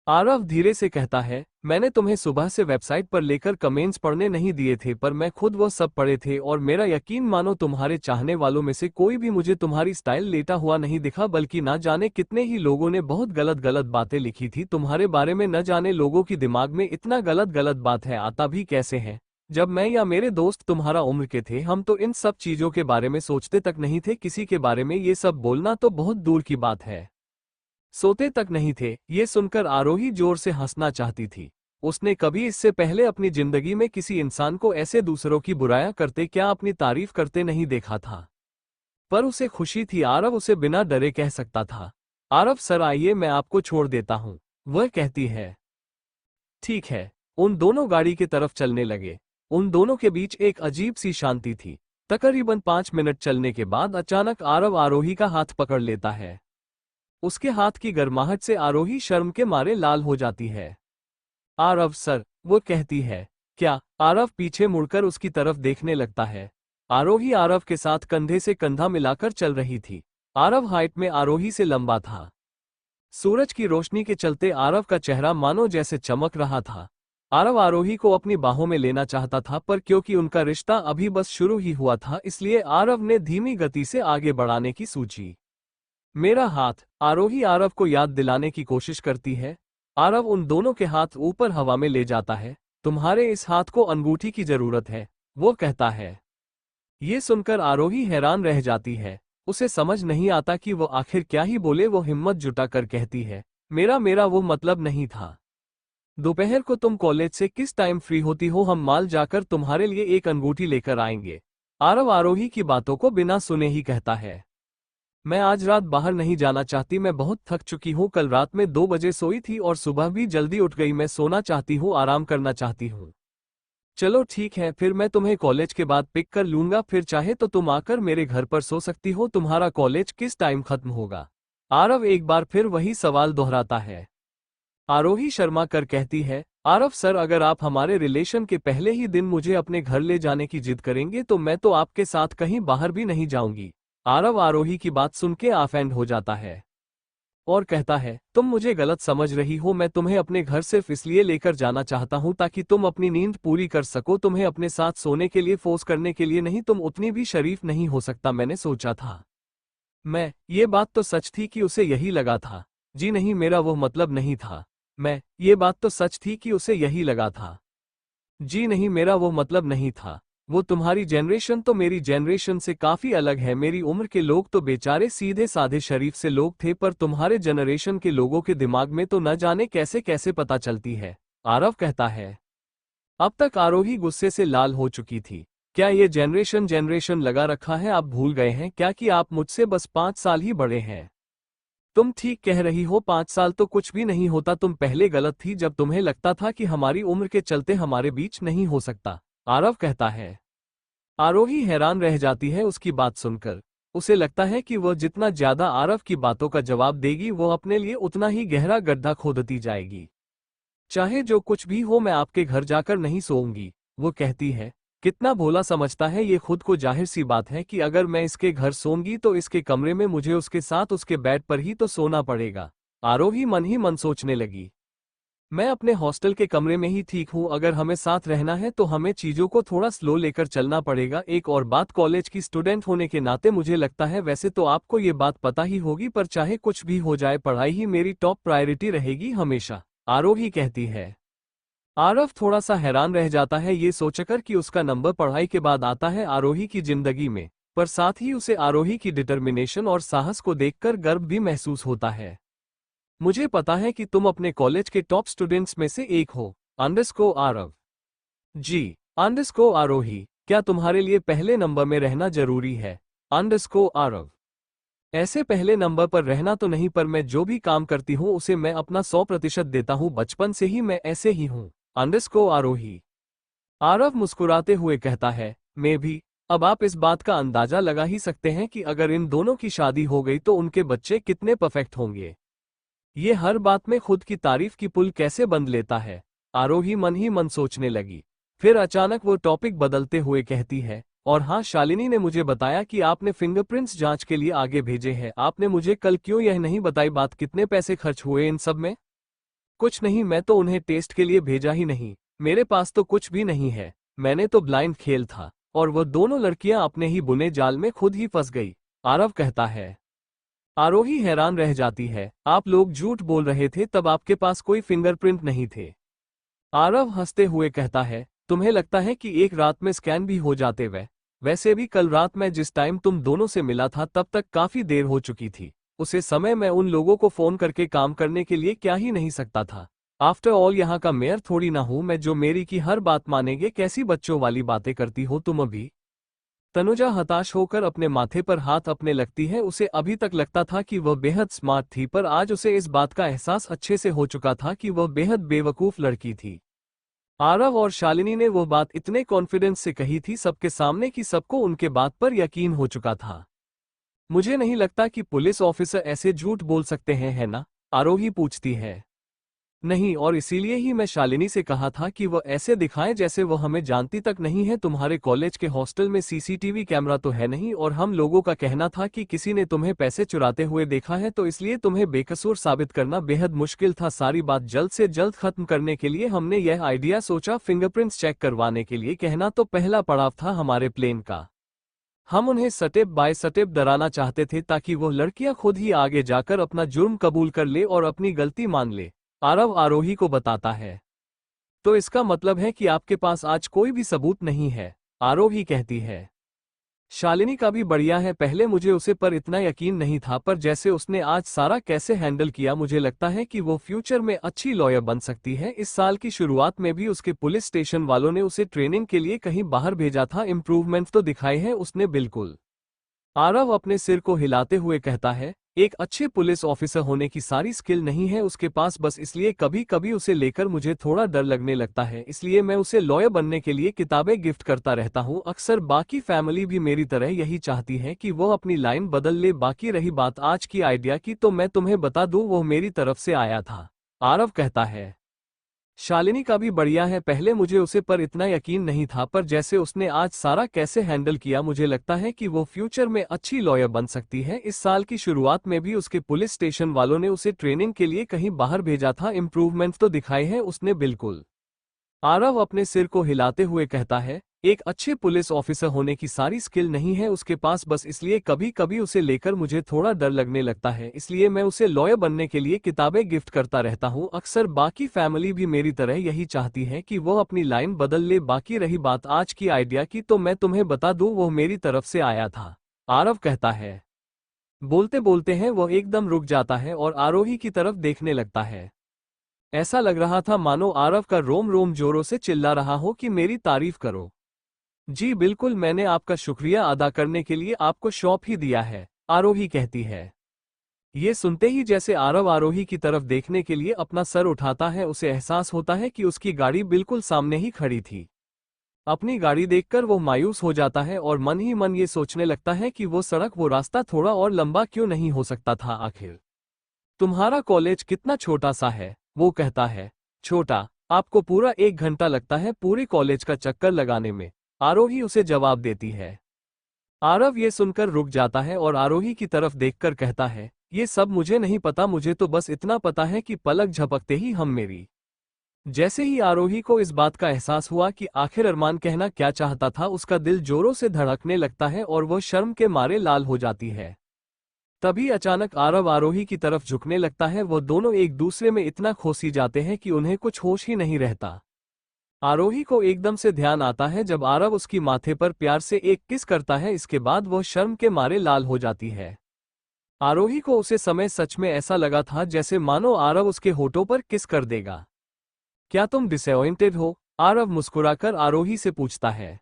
आरव धीरे से कहता है, मैंने तुम्हें सुबह से वेबसाइट पर लेकर कमेंट्स पढ़ने नहीं दिए थे, पर मैं खुद वो सब पढ़े थे और मेरा यकीन मानो तुम्हारे चाहने वालों में से कोई भी मुझे तुम्हारी स्टाइल लेटा हुआ नहीं दिखा, बल्कि ना जाने कितने ही लोगों ने बहुत गलत गलत बातें लिखी थी तुम्हारे बारे में। न जाने लोगों की दिमाग में इतना गलत गलत बात है आता भी कैसे है। जब मैं या मेरे दोस्त तुम्हारा उम्र के थे हम तो इन सब चीजों के बारे में सोचते तक नहीं थे, किसी के बारे में ये सब बोलना तो बहुत दूर की बात है। सोते तक नहीं थे। ये सुनकर आरोही जोर से हंसना चाहती थी। उसने कभी इससे पहले अपनी जिंदगी में किसी इंसान को ऐसे दूसरों की बुराइयां करते क्या अपनी तारीफ करते नहीं देखा था। पर उसे खुशी थी, आरव उसे बिना डरे कह सकता था, आरव सर आइए मैं आपको छोड़ देता हूं। वह कहती है, ठीक है। उन दोनों गाड़ी की तरफ चलने लगे। उन दोनों के बीच एक अजीब सी शांति थी। तकरीबन 5 मिनट चलने के बाद अचानक आरव आरोही का हाथ पकड़ लेता है। उसके हाथ की गर्माहट से आरोही शर्म के मारे लाल हो जाती है। आरव सर, वो कहती है। क्या? आरव पीछे मुड़कर उसकी तरफ देखने लगता है। आरोही आरव के साथ कंधे से कंधा मिलाकर चल रही थी। आरव हाइट में आरोही से लंबा था। सूरज की रोशनी के चलते आरव का चेहरा मानो जैसे चमक रहा था। आरव आरोही को अपनी बाहों में लेना चाहता था, पर क्योंकि उनका रिश्ता अभी बस शुरू ही हुआ था इसलिए आरव ने धीमी गति से आगे बढ़ाने की सोची। मेरा हाथ। आरोही आरव को याद दिलाने की कोशिश करती है। आरव उन दोनों के हाथ ऊपर हवा में ले जाता है। तुम्हारे इस हाथ को अंगूठी की जरूरत है, वो कहता है। ये सुनकर आरोही हैरान रह जाती है। उसे समझ नहीं आता कि वो आखिर क्या ही बोले। वो हिम्मत जुटाकर कहती है, मेरा मेरा वो मतलब नहीं था। दोपहर को तुम कॉलेज से किस टाइम फ्री होती हो? हम मॉल जाकर तुम्हारे लिए एक अंगूठी लेकर आएंगे। आरव आरोही की बातों को बिना सुने ही कहता है, मैं आज रात बाहर नहीं जाना चाहती, मैं बहुत थक चुकी हूँ। कल रात में 2 बजे सोई थी और सुबह भी जल्दी उठ गई। मैं सोना चाहती हूँ, आराम करना चाहती हूँ। चलो ठीक है, फिर मैं तुम्हें कॉलेज के बाद पिक कर लूंगा, फिर चाहे तो तुम आकर मेरे घर पर सो सकती हो। तुम्हारा कॉलेज किस टाइम खत्म होगा? आरव एक बार फिर वही सवाल दोहराता है। आरोही शर्मा कर कहती है, आरव सर, अगर आप हमारे रिलेशन के पहले ही दिन मुझे अपने घर ले जाने की जिद करेंगे तो मैं तो आपके साथ कहीं बाहर भी नहीं जाऊंगी। आरव आरोही की बात सुन के ऑफेंड हो जाता है और कहता है, तुम मुझे गलत समझ रही हो। मैं तुम्हें अपने घर सिर्फ इसलिए लेकर जाना चाहता हूं ताकि तुम अपनी नींद पूरी कर सको, तुम्हें अपने साथ सोने के लिए फोर्स करने के लिए नहीं। तुम उतनी भी शरीफ नहीं हो सकता मैंने सोचा था। ये बात तो सच थी कि उसे यही लगा था। जी नहीं, मेरा वो मतलब नहीं था। ये बात तो सच थी कि उसे यही लगा था। जी नहीं, मेरा वो मतलब नहीं था। वो तुम्हारी जनरेशन तो मेरी जनरेशन से काफी अलग है। मेरी उम्र के लोग तो बेचारे सीधे साधे शरीफ से लोग थे, पर तुम्हारे जनरेशन के लोगों के दिमाग में तो न जाने कैसे कैसे पता चलती है, आरव कहता है। अब तक आरोही गुस्से से लाल हो चुकी थी। क्या ये जनरेशन जनरेशन लगा रखा है? आप भूल गए हैं क्या कि आप मुझसे बस 5 साल ही बड़े हैं? तुम ठीक कह रही हो, 5 साल तो कुछ भी नहीं होता। तुम पहले गलत थी जब तुम्हें लगता था कि हमारी उम्र के चलते हमारे बीच नहीं हो सकता, आरव कहता है। आरोही हैरान रह जाती है उसकी बात सुनकर। उसे लगता है कि वह जितना ज्यादा आरव की बातों का जवाब देगी वो अपने लिए उतना ही गहरा गड्ढा खोदती जाएगी। चाहे जो कुछ भी हो, मैं आपके घर जाकर नहीं सोऊंगी, वो कहती है। कितना भोला समझता है ये खुद को। जाहिर सी बात है कि अगर मैं इसके घर सोऊंगी तो इसके कमरे में मुझे उसके साथ उसके बेड पर ही तो सोना पड़ेगा। आरोही मन ही मन सोचने लगी, मैं अपने हॉस्टल के कमरे में ही ठीक हूँ। अगर हमें साथ रहना है तो हमें चीजों को थोड़ा स्लो लेकर चलना पड़ेगा। एक और बात, कॉलेज की स्टूडेंट होने के नाते मुझे लगता है, वैसे तो आपको ये बात पता ही होगी, पर चाहे कुछ भी हो जाए पढ़ाई ही मेरी टॉप प्रायोरिटी रहेगी हमेशा, आरोही कहती है। आरव थोड़ा सा हैरान रह जाता है ये सोचकर कि उसका नंबर पढ़ाई के बाद आता है आरोही की जिंदगी में, पर साथ ही उसे आरोही की डिटर्मिनेशन और साहस को देखकर गर्व भी महसूस होता है। मुझे पता है कि तुम अपने कॉलेज के टॉप स्टूडेंट्स में से एक हो, अंडरस्को आरव। जी, अंडरस्को आरोही, क्या तुम्हारे लिए पहले नंबर में रहना जरूरी है? अंडरस्को आरव, ऐसे पहले नंबर पर रहना तो नहीं, पर मैं जो भी काम करती हूँ उसे मैं अपना 100% देता हूँ। बचपन से ही मैं ऐसे ही हूँ, अंडरस्को आरोही। आरव मुस्कुराते हुए कहता है, मैं भी। अब आप इस बात का अंदाजा लगा ही सकते हैं कि अगर इन दोनों की शादी हो गई तो उनके बच्चे कितने परफेक्ट होंगे। ये हर बात में खुद की तारीफ की पुल कैसे बंद लेता है, आरोही मन ही मन सोचने लगी। फिर अचानक वो टॉपिक बदलते हुए कहती है, और हाँ, शालिनी ने मुझे बताया कि आपने फिंगरप्रिंट्स जांच के लिए आगे भेजे हैं। आपने मुझे कल क्यों यह नहीं बताई बात? कितने पैसे खर्च हुए इन सब में? कुछ नहीं, मैं तो उन्हें टेस्ट के लिए भेजा ही नहीं, मेरे पास तो कुछ भी नहीं है, मैंने तो ब्लाइंड खेल था। और वह दोनों लड़कियां अपने ही बुने जाल में खुद ही फंस गई, आरव कहता है। आरोही हैरान रह जाती है, आप लोग झूठ बोल रहे थे, तब आपके पास कोई फिंगरप्रिंट नहीं थे। आरव हंसते हुए कहता है, तुम्हें लगता है कि एक रात में स्कैन भी हो जाते वैसे भी कल रात मैं जिस टाइम तुम दोनों से मिला था तब तक काफी देर हो चुकी थी, उसे समय मैं उन लोगों को फोन करके काम करने के लिए क्या ही नहीं सकता था। आफ्टर ऑल यहाँ का मेयर थोड़ी ना हूं मैं जो मेरी की हर बात मानेंगे, कैसी बच्चों वाली बातें करती हो तुम अभी। तनुजा हताश होकर अपने माथे पर हाथ अपने लगती है, उसे अभी तक लगता था कि वह बेहद स्मार्ट थी, पर आज उसे इस बात का एहसास अच्छे से हो चुका था कि वह बेहद बेवकूफ लड़की थी। आरव और शालिनी ने वो बात इतने कॉन्फिडेंस से कही थी सबके सामने कि सबको उनके बात पर यकीन हो चुका था। मुझे नहीं लगता कि पुलिस ऑफिसर ऐसे झूठ बोल सकते हैं, है ना? आरोही पूछती है। नहीं, और इसीलिए ही मैं शालिनी से कहा था कि वह ऐसे दिखाएं जैसे वह हमें जानती तक नहीं है। तुम्हारे कॉलेज के हॉस्टल में सीसीटीवी कैमरा तो है नहीं, और हम लोगों का कहना था कि किसी ने तुम्हें पैसे चुराते हुए देखा है, तो इसलिए तुम्हें बेकसूर साबित करना बेहद मुश्किल था। सारी बात जल्द से जल्द खत्म करने के लिए हमने यह आइडिया सोचा, फिंगरप्रिंट्स चेक करवाने के लिए कहना तो पहला पड़ाव था हमारे प्लान का। हम उन्हें स्टेप बाय स्टेप डराना चाहते थे ताकि वो लड़कियां खुद ही आगे जाकर अपना जुर्म कबूल कर ले और अपनी गलती मान ले, आरव आरोही को बताता है। तो इसका मतलब है कि आपके पास आज कोई भी सबूत नहीं है, आरोही कहती है। शालिनी का भी बढ़िया है, पहले मुझे उसे पर इतना यकीन नहीं था, पर जैसे उसने आज सारा कैसे हैंडल किया, मुझे लगता है कि वो फ्यूचर में अच्छी लॉयर बन सकती है। इस साल की शुरुआत में भी उसके पुलिस स्टेशन वालों ने उसे ट्रेनिंग के लिए कहीं बाहर भेजा था, इम्प्रूवमेंट तो दिखाए हैं उसने बिल्कुल। आरव अपने सिर को हिलाते हुए कहता है, एक अच्छे पुलिस ऑफिसर होने की सारी स्किल नहीं है उसके पास, बस इसलिए कभी कभी उसे लेकर मुझे थोड़ा डर लगने लगता है, इसलिए मैं उसे लॉयर बनने के लिए किताबें गिफ्ट करता रहता हूँ अक्सर। बाकी फैमिली भी मेरी तरह यही चाहती है कि वो अपनी लाइन बदल ले। बाकी रही बात आज की आइडिया की, तो मैं तुम्हें बता दूं वो मेरी तरफ से आया था, आरव कहता है। शालिनी का भी बढ़िया है, पहले मुझे उसे पर इतना यकीन नहीं था, पर जैसे उसने आज सारा कैसे हैंडल किया, मुझे लगता है कि वो फ्यूचर में अच्छी लॉयर बन सकती है। इस साल की शुरुआत में भी उसके पुलिस स्टेशन वालों ने उसे ट्रेनिंग के लिए कहीं बाहर भेजा था, इम्प्रूवमेंट तो दिखाए हैं उसने बिल्कुल। आरव अपने सिर को हिलाते हुए कहता है, एक अच्छे पुलिस ऑफिसर होने की सारी स्किल नहीं है उसके पास, बस इसलिए कभी कभी उसे लेकर मुझे थोड़ा डर लगने लगता है, इसलिए मैं उसे लॉयर बनने के लिए किताबें गिफ्ट करता रहता हूँ अक्सर। बाकी फैमिली भी मेरी तरह यही चाहती है कि वो अपनी लाइन बदल ले। बाकी रही बात आज की आइडिया की, तो मैं तुम्हें बता दूं वो मेरी तरफ से आया था, आरव कहता है। बोलते बोलते हैं वो एकदम रुक जाता है और आरोही की तरफ देखने लगता है। ऐसा लग रहा था मानो आरव का रोम रोम जोरों से चिल्ला रहा हो कि मेरी तारीफ करो। जी बिल्कुल, मैंने आपका शुक्रिया अदा करने के लिए आपको सौंप ही दिया है, आरोही कहती है। ये सुनते ही जैसे आरव आरोही की तरफ देखने के लिए अपना सर उठाता है, उसे एहसास होता है कि उसकी गाड़ी बिल्कुल सामने ही खड़ी थी। अपनी गाड़ी देखकर वो मायूस हो जाता है और मन ही मन ये सोचने लगता है कि वो सड़क, वो रास्ता थोड़ा और लंबा क्यों नहीं हो सकता था आखिर। तुम्हारा कॉलेज कितना छोटा सा है, वो कहता है। छोटा? आपको पूरा 1 घंटा लगता है पूरे कॉलेज का चक्कर लगाने में, आरोही उसे जवाब देती है। आरव ये सुनकर रुक जाता है और आरोही की तरफ देखकर कहता है, ये सब मुझे नहीं पता, मुझे तो बस इतना पता है कि पलक झपकते ही हम मेरी। जैसे ही आरोही को इस बात का एहसास हुआ कि आखिर अरमान कहना क्या चाहता था, उसका दिल जोरों से धड़कने लगता है और वो शर्म के मारे लाल हो जाती है। तभी अचानक आरव आरोही की तरफ झुकने लगता है, वो दोनों एक दूसरे में इतना खोसी जाते हैं कि उन्हें कुछ होश ही नहीं रहता। आरोही को एकदम से ध्यान आता है जब आरव उसकी माथे पर प्यार से एक किस करता है, इसके बाद वह शर्म के मारे लाल हो जाती है। आरोही को उसे समय सच में ऐसा लगा था जैसे मानो आरव उसके होठों पर किस कर देगा। क्या तुम डिसअपॉइंटेड हो? आरव मुस्कुराकर आरोही से पूछता है।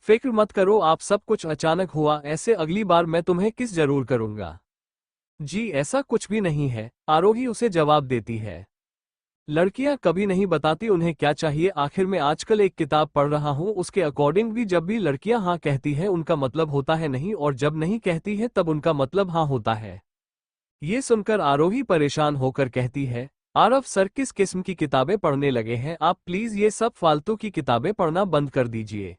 फिक्र मत करो, आप सब कुछ अचानक हुआ, ऐसे अगली बार मैं तुम्हें किस जरूर करूंगा। जी ऐसा कुछ भी नहीं है, आरोही उसे जवाब देती है। लड़कियां कभी नहीं बताती उन्हें क्या चाहिए, आखिर में आजकल एक किताब पढ़ रहा हूं, उसके अकॉर्डिंग भी जब भी लड़कियां हाँ कहती है उनका मतलब होता है नहीं, और जब नहीं कहती है तब उनका मतलब हाँ होता है। ये सुनकर आरोही परेशान होकर कहती है, आरव सर किस किस्म की किताबें पढ़ने लगे हैं आप? प्लीज ये सब फालतू की किताबें पढ़ना बंद कर दीजिए।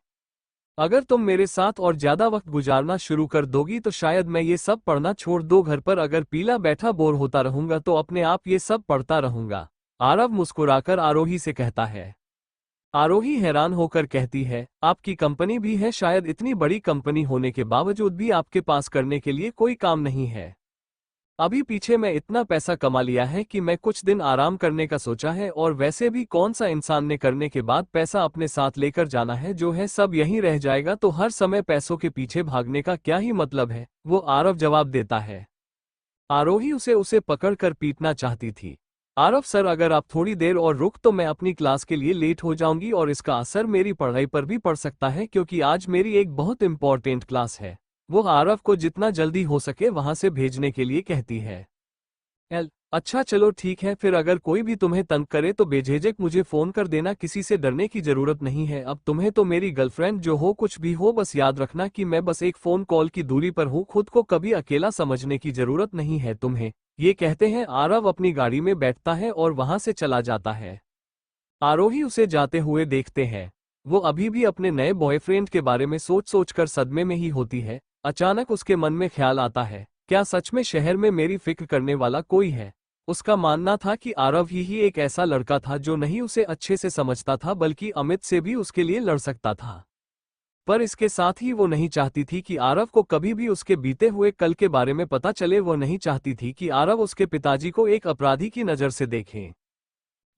अगर तुम मेरे साथ और ज्यादा वक्त गुजारना शुरू कर दोगी तो शायद मैं ये सब पढ़ना छोड़ दूं। घर पर अगर पीला बैठा बोर होता रहूंगा तो अपने आप ये सब पढ़ता रहूंगा, आरव मुस्कुराकर आरोही से कहता है। आरोही हैरान होकर कहती है, आपकी कंपनी भी है, शायद इतनी बड़ी कंपनी होने के बावजूद भी आपके पास करने के लिए कोई काम नहीं है। अभी पीछे मैं इतना पैसा कमा लिया है कि मैं कुछ दिन आराम करने का सोचा है, और वैसे भी कौन सा इंसान ने करने के बाद पैसा अपने साथ लेकर जाना है, जो है सब यहीं रह जाएगा, तो हर समय पैसों के पीछे भागने का क्या ही मतलब है, वो आरव जवाब देता है। आरोही उसे पकड़कर पीटना चाहती थी। आरव सर, अगर आप थोड़ी देर और रुक तो मैं अपनी क्लास के लिए लेट हो जाऊंगी और इसका असर मेरी पढ़ाई पर भी पड़ सकता है, क्योंकि आज मेरी एक बहुत इंपॉर्टेंट क्लास है। वो आरव को जितना जल्दी हो सके वहां से भेजने के लिए कहती है। अच्छा चलो ठीक है, फिर अगर कोई भी तुम्हें तंग करे तो बेझिझक मुझे फोन कर देना, किसी से डरने की जरूरत नहीं है। अब तुम्हें तो मेरी गर्लफ्रेंड जो हो कुछ भी हो, बस याद रखना कि मैं बस एक फोन कॉल की दूरी पर हूँ, खुद को कभी अकेला समझने की जरूरत नहीं है तुम्हें। ये कहते हैं आरव अपनी गाड़ी में बैठता है और वहां से चला जाता है। आरोही उसे जाते हुए देखते हैं। वो अभी भी अपने नए बॉयफ्रेंड के बारे में सोच सोच कर सदमे में ही होती है। अचानक उसके मन में ख्याल आता है, क्या सच में शहर में मेरी फिक्र करने वाला कोई है? उसका मानना था कि आरव ही एक ऐसा लड़का था जो नहीं उसे अच्छे से समझता था, बल्कि अमित से भी उसके लिए लड़ सकता था। पर इसके साथ ही वो नहीं चाहती थी कि आरव को कभी भी उसके बीते हुए कल के बारे में पता चले। वो नहीं चाहती थी कि आरव उसके पिताजी को एक अपराधी की नज़र से देखे।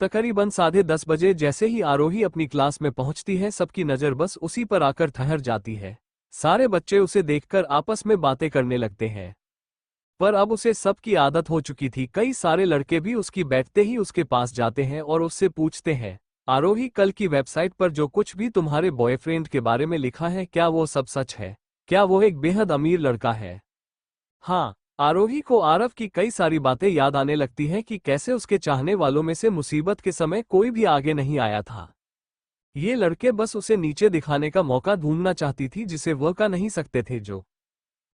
तकरीबन 10:30 बजे जैसे ही आरोही अपनी क्लास में पहुंचती है, सबकी नज़र बस उसी पर आकर ठहर जाती है। सारे बच्चे उसे देखकर आपस में बातें करने लगते हैं। पर अब उसे सबकी आदत हो चुकी थी। कई सारे लड़के भी उसकी बैठते ही उसके पास जाते हैं और उससे पूछते हैं, आरोही, कल की वेबसाइट पर जो कुछ भी तुम्हारे बॉयफ्रेंड के बारे में लिखा है, क्या वो सब सच है? क्या वो एक बेहद अमीर लड़का है? हाँ, आरोही को आरव की कई सारी बातें याद आने लगती हैं कि कैसे उसके चाहने वालों में से मुसीबत के समय कोई भी आगे नहीं आया था। ये लड़के बस उसे नीचे दिखाने का मौका ढूंढना चाहती थी, जिसे वह कर नहीं सकते थे।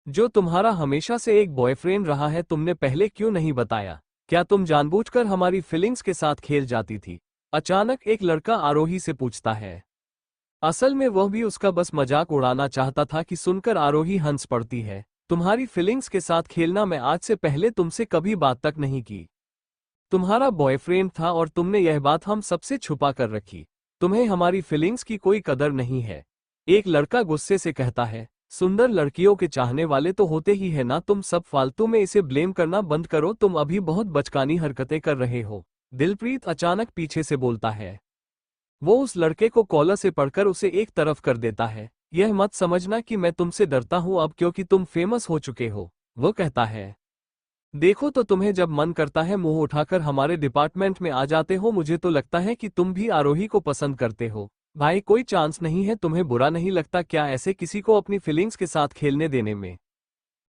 जो तुम्हारा हमेशा से एक बॉयफ्रेंड रहा है, तुमने पहले क्यों नहीं बताया? क्या तुम जानबूझकर हमारी फीलिंग्स के साथ खेल जाती थी? अचानक एक लड़का आरोही से पूछता है। असल में वह भी उसका बस मजाक उड़ाना चाहता था कि सुनकर आरोही हंस पड़ती है। तुम्हारी फीलिंग्स के साथ खेलना मैं आज से पहले तुमसे कभी बात तक नहीं की। तुम्हारा बॉयफ्रेंड था और तुमने यह बात हम सबसे छुपा कर रखी। तुम्हें हमारी फीलिंग्स की कोई कदर नहीं है। एक लड़का गुस्से से कहता है। सुंदर लड़कियों के चाहने वाले तो होते ही है ना, तुम सब फालतू में इसे ब्लेम करना बंद करो, तुम अभी बहुत बचकानी हरकतें कर रहे हो। दिलप्रीत अचानक पीछे से बोलता है। वो उस लड़के को कॉलर से पढ़कर उसे एक तरफ कर देता है। यह मत समझना कि मैं तुमसे डरता हूं अब, क्योंकि तुम फेमस हो चुके हो। वो कहता है। देखो तो तुम्हें जब मन करता है मुंह उठाकर हमारे डिपार्टमेंट में आ जाते हो। मुझे तो लगता है कि तुम भी आरोही को पसंद करते हो। भाई, कोई चांस नहीं है? तुम्हें बुरा नहीं लगता क्या ऐसे किसी को अपनी फीलिंग्स के साथ खेलने देने में?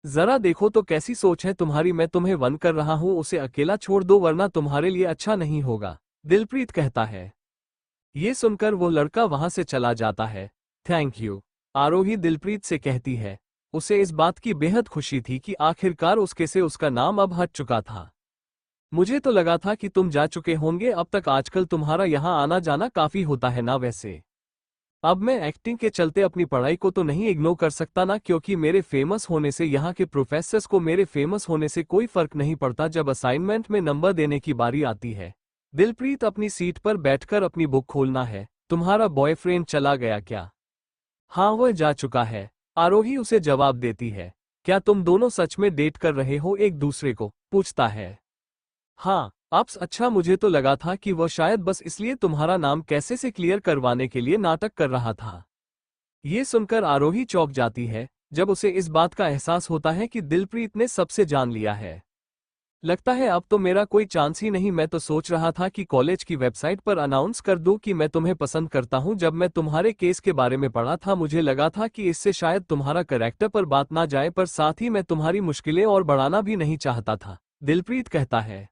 जरा देखो तो कैसी सोच है तुम्हारी। मैं तुम्हें वन कर रहा हूं, उसे अकेला छोड़ दो वरना तुम्हारे लिए अच्छा नहीं होगा, दिलप्रीत कहता है। ये सुनकर वो लड़का वहां से चला जाता है। थैंक यू, आरोही दिलप्रीत से कहती है। उसे इस बात की बेहद खुशी थी कि आखिरकार उसके से उसका नाम अब हट चुका था। मुझे तो लगा था कि तुम जा चुके होंगे अब तक, आजकल तुम्हारा यहाँ आना जाना काफी होता है ना वैसे। अब मैं एक्टिंग के चलते अपनी पढ़ाई को तो नहीं इग्नोर कर सकता ना, क्योंकि मेरे फेमस होने से यहाँ के प्रोफेसर्स को मेरे फेमस होने से कोई फर्क नहीं पड़ता जब असाइनमेंट में नंबर देने की बारी आती है। दिलप्रीत अपनी सीट पर बैठकर अपनी बुक खोलना है। तुम्हारा बॉयफ्रेंड चला गया क्या? हाँ, वह जा चुका है, आरोही उसे जवाब देती है। क्या तुम दोनों सच में डेट कर रहे हो एक दूसरे को? पूछता है। हाँ, अप्स, अच्छा मुझे तो लगा था कि वह शायद बस इसलिए तुम्हारा नाम कैसे से क्लियर करवाने के लिए नाटक कर रहा था। ये सुनकर आरोही चौंक जाती है जब उसे इस बात का एहसास होता है कि दिलप्रीत ने सबसे जान लिया है। लगता है अब तो मेरा कोई चांस ही नहीं। मैं तो सोच रहा था कि कॉलेज की वेबसाइट पर अनाउंस कर दूं कि मैं तुम्हें पसंद करता हूं। जब मैं तुम्हारे केस के बारे में पढ़ा था मुझे लगा था कि इससे शायद तुम्हारा कैरेक्टर पर बात ना जाए, पर साथ ही मैं तुम्हारी मुश्किलें और बढ़ाना भी नहीं चाहता था, दिलप्रीत कहता है।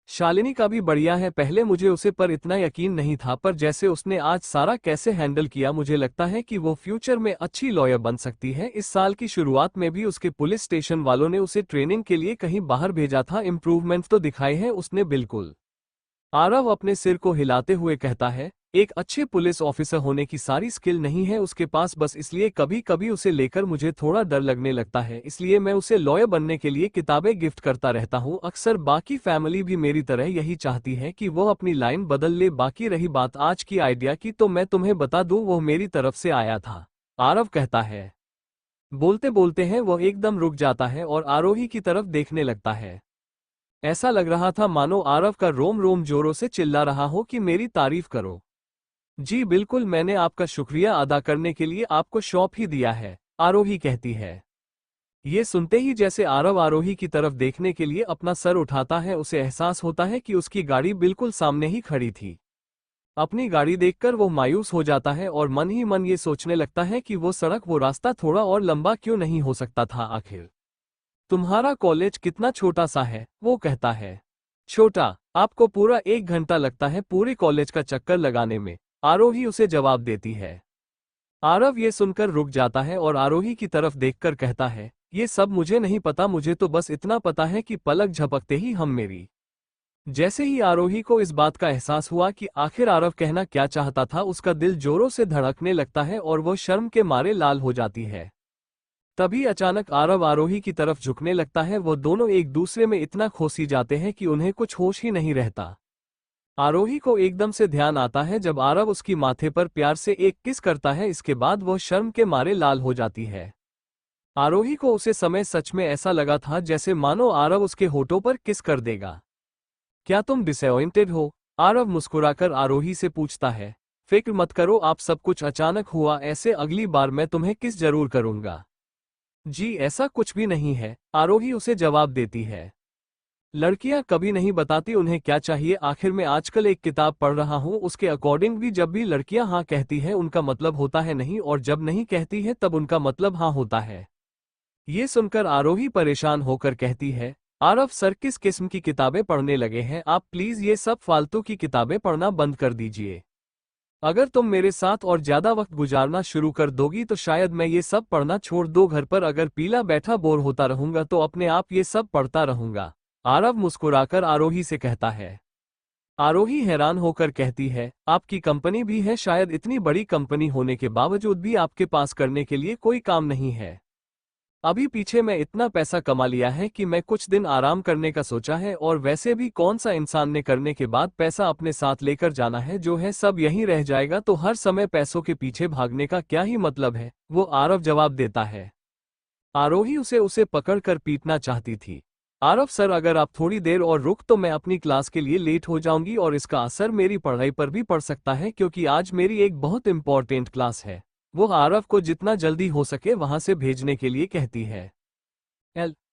शालिनी का भी बढ़िया है। पहले मुझे उसे पर इतना यकीन नहीं था, पर जैसे उसने आज सारा कैसे हैंडल किया, मुझे लगता है कि वो फ्यूचर में अच्छी लॉयर बन सकती है। इस साल की शुरुआत में भी उसके पुलिस स्टेशन वालों ने उसे ट्रेनिंग के लिए कहीं बाहर भेजा था। इम्प्रूवमेंट तो दिखाए हैं उसने बिल्कुल। आरव अपने सिर को हिलाते हुए कहता है। एक अच्छे पुलिस ऑफिसर होने की सारी स्किल नहीं है उसके पास, बस इसलिए कभी कभी उसे लेकर मुझे थोड़ा डर लगने लगता है, इसलिए मैं उसे लॉयर बनने के लिए किताबें गिफ्ट करता रहता हूँ। अक्सर बाकी फैमिली भी मेरी तरह यही चाहती है कि वो अपनी लाइन बदल ले। बाकी रही बात आज की आइडिया की, तो मैं तुम्हें बता दूं वो मेरी तरफ से आया था, आरव कहता है। बोलते बोलते हैं वो एकदम रुक जाता है और आरोही की तरफ देखने लगता है। ऐसा लग रहा था मानो आरव का रोम रोम जोरों से चिल्ला रहा हो कि मेरी तारीफ करो। जी बिल्कुल, मैंने आपका शुक्रिया अदा करने के लिए आपको सौंप ही दिया है, आरोही कहती है। ये सुनते ही जैसे आरव आरोही की तरफ देखने के लिए अपना सर उठाता है, उसे एहसास होता है कि उसकी गाड़ी बिल्कुल सामने ही खड़ी थी। अपनी गाड़ी देखकर वो मायूस हो जाता है और मन ही मन ये सोचने लगता है कि वो रास्ता थोड़ा और लंबा क्यों नहीं हो सकता था आखिर। तुम्हारा कॉलेज कितना छोटा सा है, वो कहता है। छोटा? आपको पूरा 1 घंटा लगता है पूरे कॉलेज का चक्कर लगाने में, आरोही उसे जवाब देती है। आरव ये सुनकर रुक जाता है और आरोही की तरफ देखकर कहता है, ये सब मुझे नहीं पता, मुझे तो बस इतना पता है कि पलक झपकते ही हम मेरी। जैसे ही आरोही को इस बात का एहसास हुआ कि आखिर आरव कहना क्या चाहता था, उसका दिल जोरों से धड़कने लगता है और वो शर्म के मारे लाल हो जाती है। तभी अचानक आरव आरोही की तरफ झुकने लगता है। वो दोनों एक दूसरे में इतना खोसी जाते हैं कि उन्हें कुछ होश ही नहीं रहता। आरोही को एकदम से ध्यान आता है जब आरव उसकी माथे पर प्यार से एक किस करता है, इसके बाद वो शर्म के मारे लाल हो जाती है। आरोही को उसे समय सच में ऐसा लगा था जैसे मानो आरव उसके होठों पर किस कर देगा। क्या तुम डिसअपॉइंटेड हो? आरव मुस्कुराकर आरोही से पूछता है। फिक्र मत करो, आप सब कुछ अचानक हुआ, ऐसे अगली बार मैं तुम्हें किस जरूर करूंगा। जी ऐसा कुछ भी नहीं है, आरोही उसे जवाब देती है। लड़कियां कभी नहीं बताती उन्हें क्या चाहिए, आखिर मैं आजकल एक किताब पढ़ रहा हूँ, उसके अकॉर्डिंग भी जब भी लड़कियां हाँ कहती हैं उनका मतलब होता है नहीं, और जब नहीं कहती है तब उनका मतलब हाँ होता है। ये सुनकर आरोही परेशान होकर कहती है, आरव सर किस किस्म की किताबें पढ़ने लगे हैं आप? प्लीज ये सब फालतू की किताबें पढ़ना बंद कर दीजिए। अगर तुम मेरे साथ और ज्यादा वक्त गुजारना शुरू कर दोगी तो शायद मैं ये सब पढ़ना छोड़ दो। घर पर अगर पीला बैठा बोर होता रहूंगा तो अपने आप ये सब पढ़ता रहूंगा, आरव मुस्कुराकर आरोही से कहता है। आरोही हैरान होकर कहती है, आपकी कंपनी भी है, शायद इतनी बड़ी कंपनी होने के बावजूद भी आपके पास करने के लिए कोई काम नहीं है। अभी पीछे मैं इतना पैसा कमा लिया है कि मैं कुछ दिन आराम करने का सोचा है, और वैसे भी कौन सा इंसान ने करने के बाद पैसा अपने साथ लेकर जाना है, जो है सब यहीं रह जाएगा, तो हर समय पैसों के पीछे भागने का क्या ही मतलब है, वो आरव जवाब देता है। आरोही उसे पकड़कर पीटना चाहती थी। आरव सर अगर आप थोड़ी देर और रुक तो मैं अपनी क्लास के लिए लेट हो जाऊंगी और इसका असर मेरी पढ़ाई पर भी पड़ सकता है, क्योंकि आज मेरी एक बहुत इंपॉर्टेंट क्लास है। वो आरव को जितना जल्दी हो सके वहां से भेजने के लिए कहती है।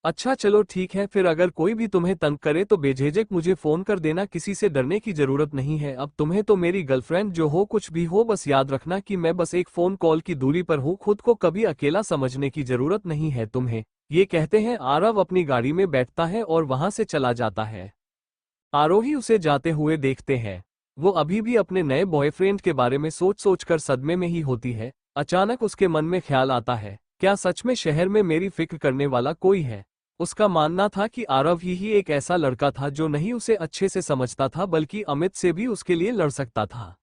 अच्छा चलो ठीक है, फिर अगर कोई भी तुम्हें तंग करे तो बेझिझक मुझे फोन कर देना, किसी से डरने की जरूरत नहीं है। अब तुम्हें तो मेरी गर्लफ्रेंड जो हो कुछ भी हो, बस याद रखना कि मैं बस एक फोन कॉल की दूरी पर हूँ, खुद को कभी अकेला समझने की जरूरत नहीं है तुम्हें। ये कहते हैं आरव अपनी गाड़ी में बैठता है और वहां से चला जाता है। आरोही उसे जाते हुए देखते हैं। वो अभी भी अपने नए बॉयफ्रेंड के बारे में सोच सोच कर सदमे में ही होती है। अचानक उसके मन में ख्याल आता है, क्या सच में शहर में मेरी फिक्र करने वाला कोई है? उसका मानना था कि आरव ही एक ऐसा लड़का था जो नहीं उसे अच्छे से समझता था, बल्कि अमित से भी उसके लिए लड़ सकता था।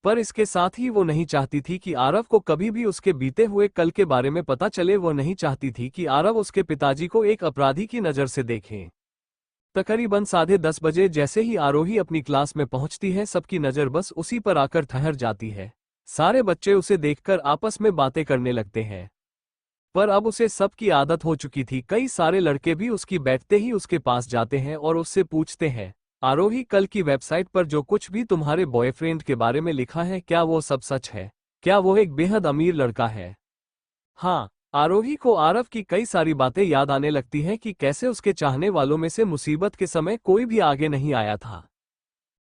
पर इसके साथ ही वो नहीं चाहती थी कि आरव को कभी भी उसके बीते हुए कल के बारे में पता चले। वो नहीं चाहती थी कि आरव उसके पिताजी को एक अपराधी की नज़र से देखे। तकरीबन 10:30 बजे जैसे ही आरोही अपनी क्लास में पहुंचती है, सबकी नज़र बस उसी पर आकर ठहर जाती है। सारे बच्चे उसे देखकर आपस में बातें करने लगते हैं। पर अब उसे सबकी आदत हो चुकी थी। कई सारे लड़के भी उसकी बैठते ही उसके पास जाते हैं और उससे पूछते हैं, आरोही कल की वेबसाइट पर जो कुछ भी तुम्हारे बॉयफ्रेंड के बारे में लिखा है, क्या वो सब सच है? क्या वो एक बेहद अमीर लड़का है? हाँ, आरोही को आरव की कई सारी बातें याद आने लगती हैं कि कैसे उसके चाहने वालों में से मुसीबत के समय कोई भी आगे नहीं आया था।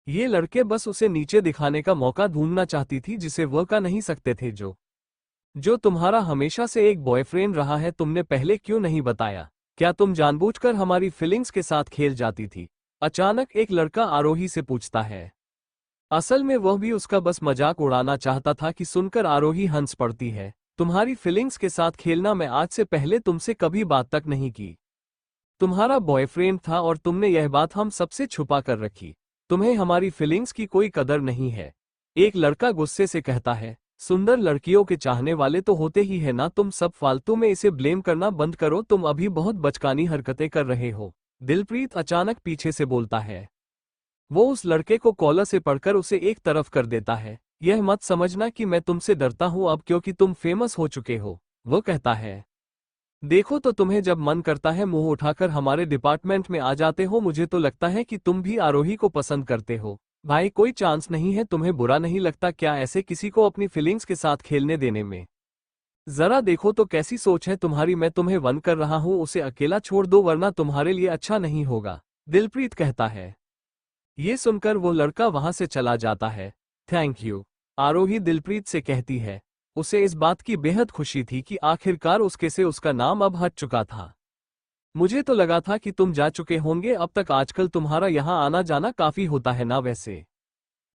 ये लड़के बस उसे नीचे दिखाने का मौका ढूंढना चाहती थी जिसे वह कर नहीं सकते थे। जो तुम्हारा हमेशा से एक बॉयफ्रेंड रहा है, तुमने पहले क्यों नहीं बताया? क्या तुम जानबूझकर हमारी फीलिंग्स के साथ खेल जाती थी? अचानक एक लड़का आरोही से पूछता है। असल में वह भी उसका बस मजाक उड़ाना चाहता था कि सुनकर आरोही हंस पड़ती है। तुम्हारी फीलिंग्स के साथ खेलना मैं आज से पहले तुमसे कभी बात तक नहीं की। तुम्हारा बॉयफ्रेंड था और तुमने यह बात हम सबसे छुपा कर रखी। तुम्हें हमारी फीलिंग्स की कोई कदर नहीं है। एक लड़का गुस्से से कहता है, सुंदर लड़कियों के चाहने वाले तो होते ही है ना, तुम सब फालतू में इसे ब्लेम करना बंद करो, तुम अभी बहुत बचकानी हरकतें कर रहे हो। दिलप्रीत अचानक पीछे से बोलता है। वो उस लड़के को कॉलर से पकड़कर उसे एक तरफ कर देता है। यह मत समझना कि मैं तुमसे डरता हूं अब क्योंकि तुम फेमस हो चुके हो, वो कहता है। देखो तो तुम्हें जब मन करता है मुंह उठाकर हमारे डिपार्टमेंट में आ जाते हो, मुझे तो लगता है कि तुम भी आरोही को पसंद करते हो। भाई कोई चांस नहीं है, तुम्हें बुरा नहीं लगता क्या ऐसे किसी को अपनी फीलिंग्स के साथ खेलने देने में? जरा देखो तो कैसी सोच है तुम्हारी, मैं तुम्हें वन कर रहा हूं, उसे अकेला छोड़ दो वरना तुम्हारे लिए अच्छा नहीं होगा, दिलप्रीत कहता है। ये सुनकर वो लड़का वहां से चला जाता है। थैंक यू, आरोही दिलप्रीत से कहती है। उसे इस बात की बेहद खुशी थी कि आखिरकार उसके से उसका नाम अब हट चुका था। मुझे तो लगा था कि तुम जा चुके होंगे अब तक, आजकल तुम्हारा यहाँ आना जाना काफी होता है ना वैसे।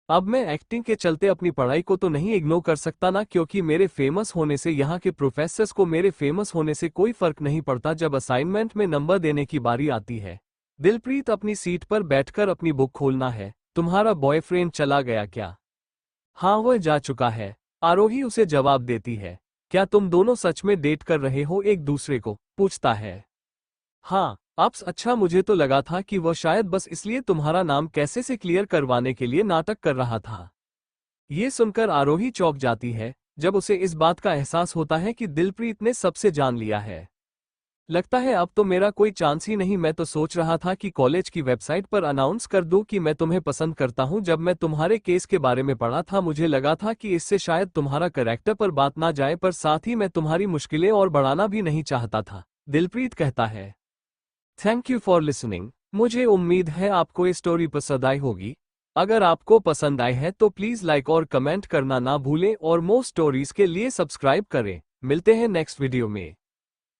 अब मैं एक्टिंग के चलते अपनी पढ़ाई को तो नहीं इग्नोर कर सकता ना, क्योंकि मेरे फेमस होने से यहाँ के प्रोफेसर्स को मेरे फेमस होने से कोई फर्क नहीं पड़ता जब असाइनमेंट में नंबर देने की बारी आती है। दिलप्रीत अपनी सीट पर बैठकर अपनी बुक खोलना है। तुम्हारा बॉयफ्रेंड चला गया क्या? हाँ वह जा चुका है, आरोही उसे जवाब देती है। क्या तुम दोनों सच में डेट कर रहे हो एक दूसरे को? पूछता है। हाँ अप्स, अच्छा मुझे तो लगा था कि वह शायद बस इसलिए तुम्हारा नाम कैसे से क्लियर करवाने के लिए नाटक कर रहा था। ये सुनकर आरोही चौंक जाती है जब उसे इस बात का एहसास होता है कि दिलप्रीत ने सबसे जान लिया है। लगता है अब तो मेरा कोई चांस ही नहीं, मैं तो सोच रहा था कि कॉलेज की वेबसाइट पर अनाउंस कर दूं कि मैं तुम्हें पसंद करता हूं। जब मैं तुम्हारे केस के बारे में पढ़ा था मुझे लगा था कि इससे शायद तुम्हारा कैरेक्टर पर बात ना जाए, पर साथ ही मैं तुम्हारी मुश्किलें और बढ़ाना भी नहीं चाहता था, दिलप्रीत कहता है। Thank you for listening. मुझे उम्मीद है आपको ये स्टोरी पसंद आई होगी। अगर आपको पसंद आई है तो प्लीज़ लाइक और कमेंट करना ना भूलें और मोर स्टोरीज के लिए सब्सक्राइब करें। मिलते हैं नेक्स्ट वीडियो में।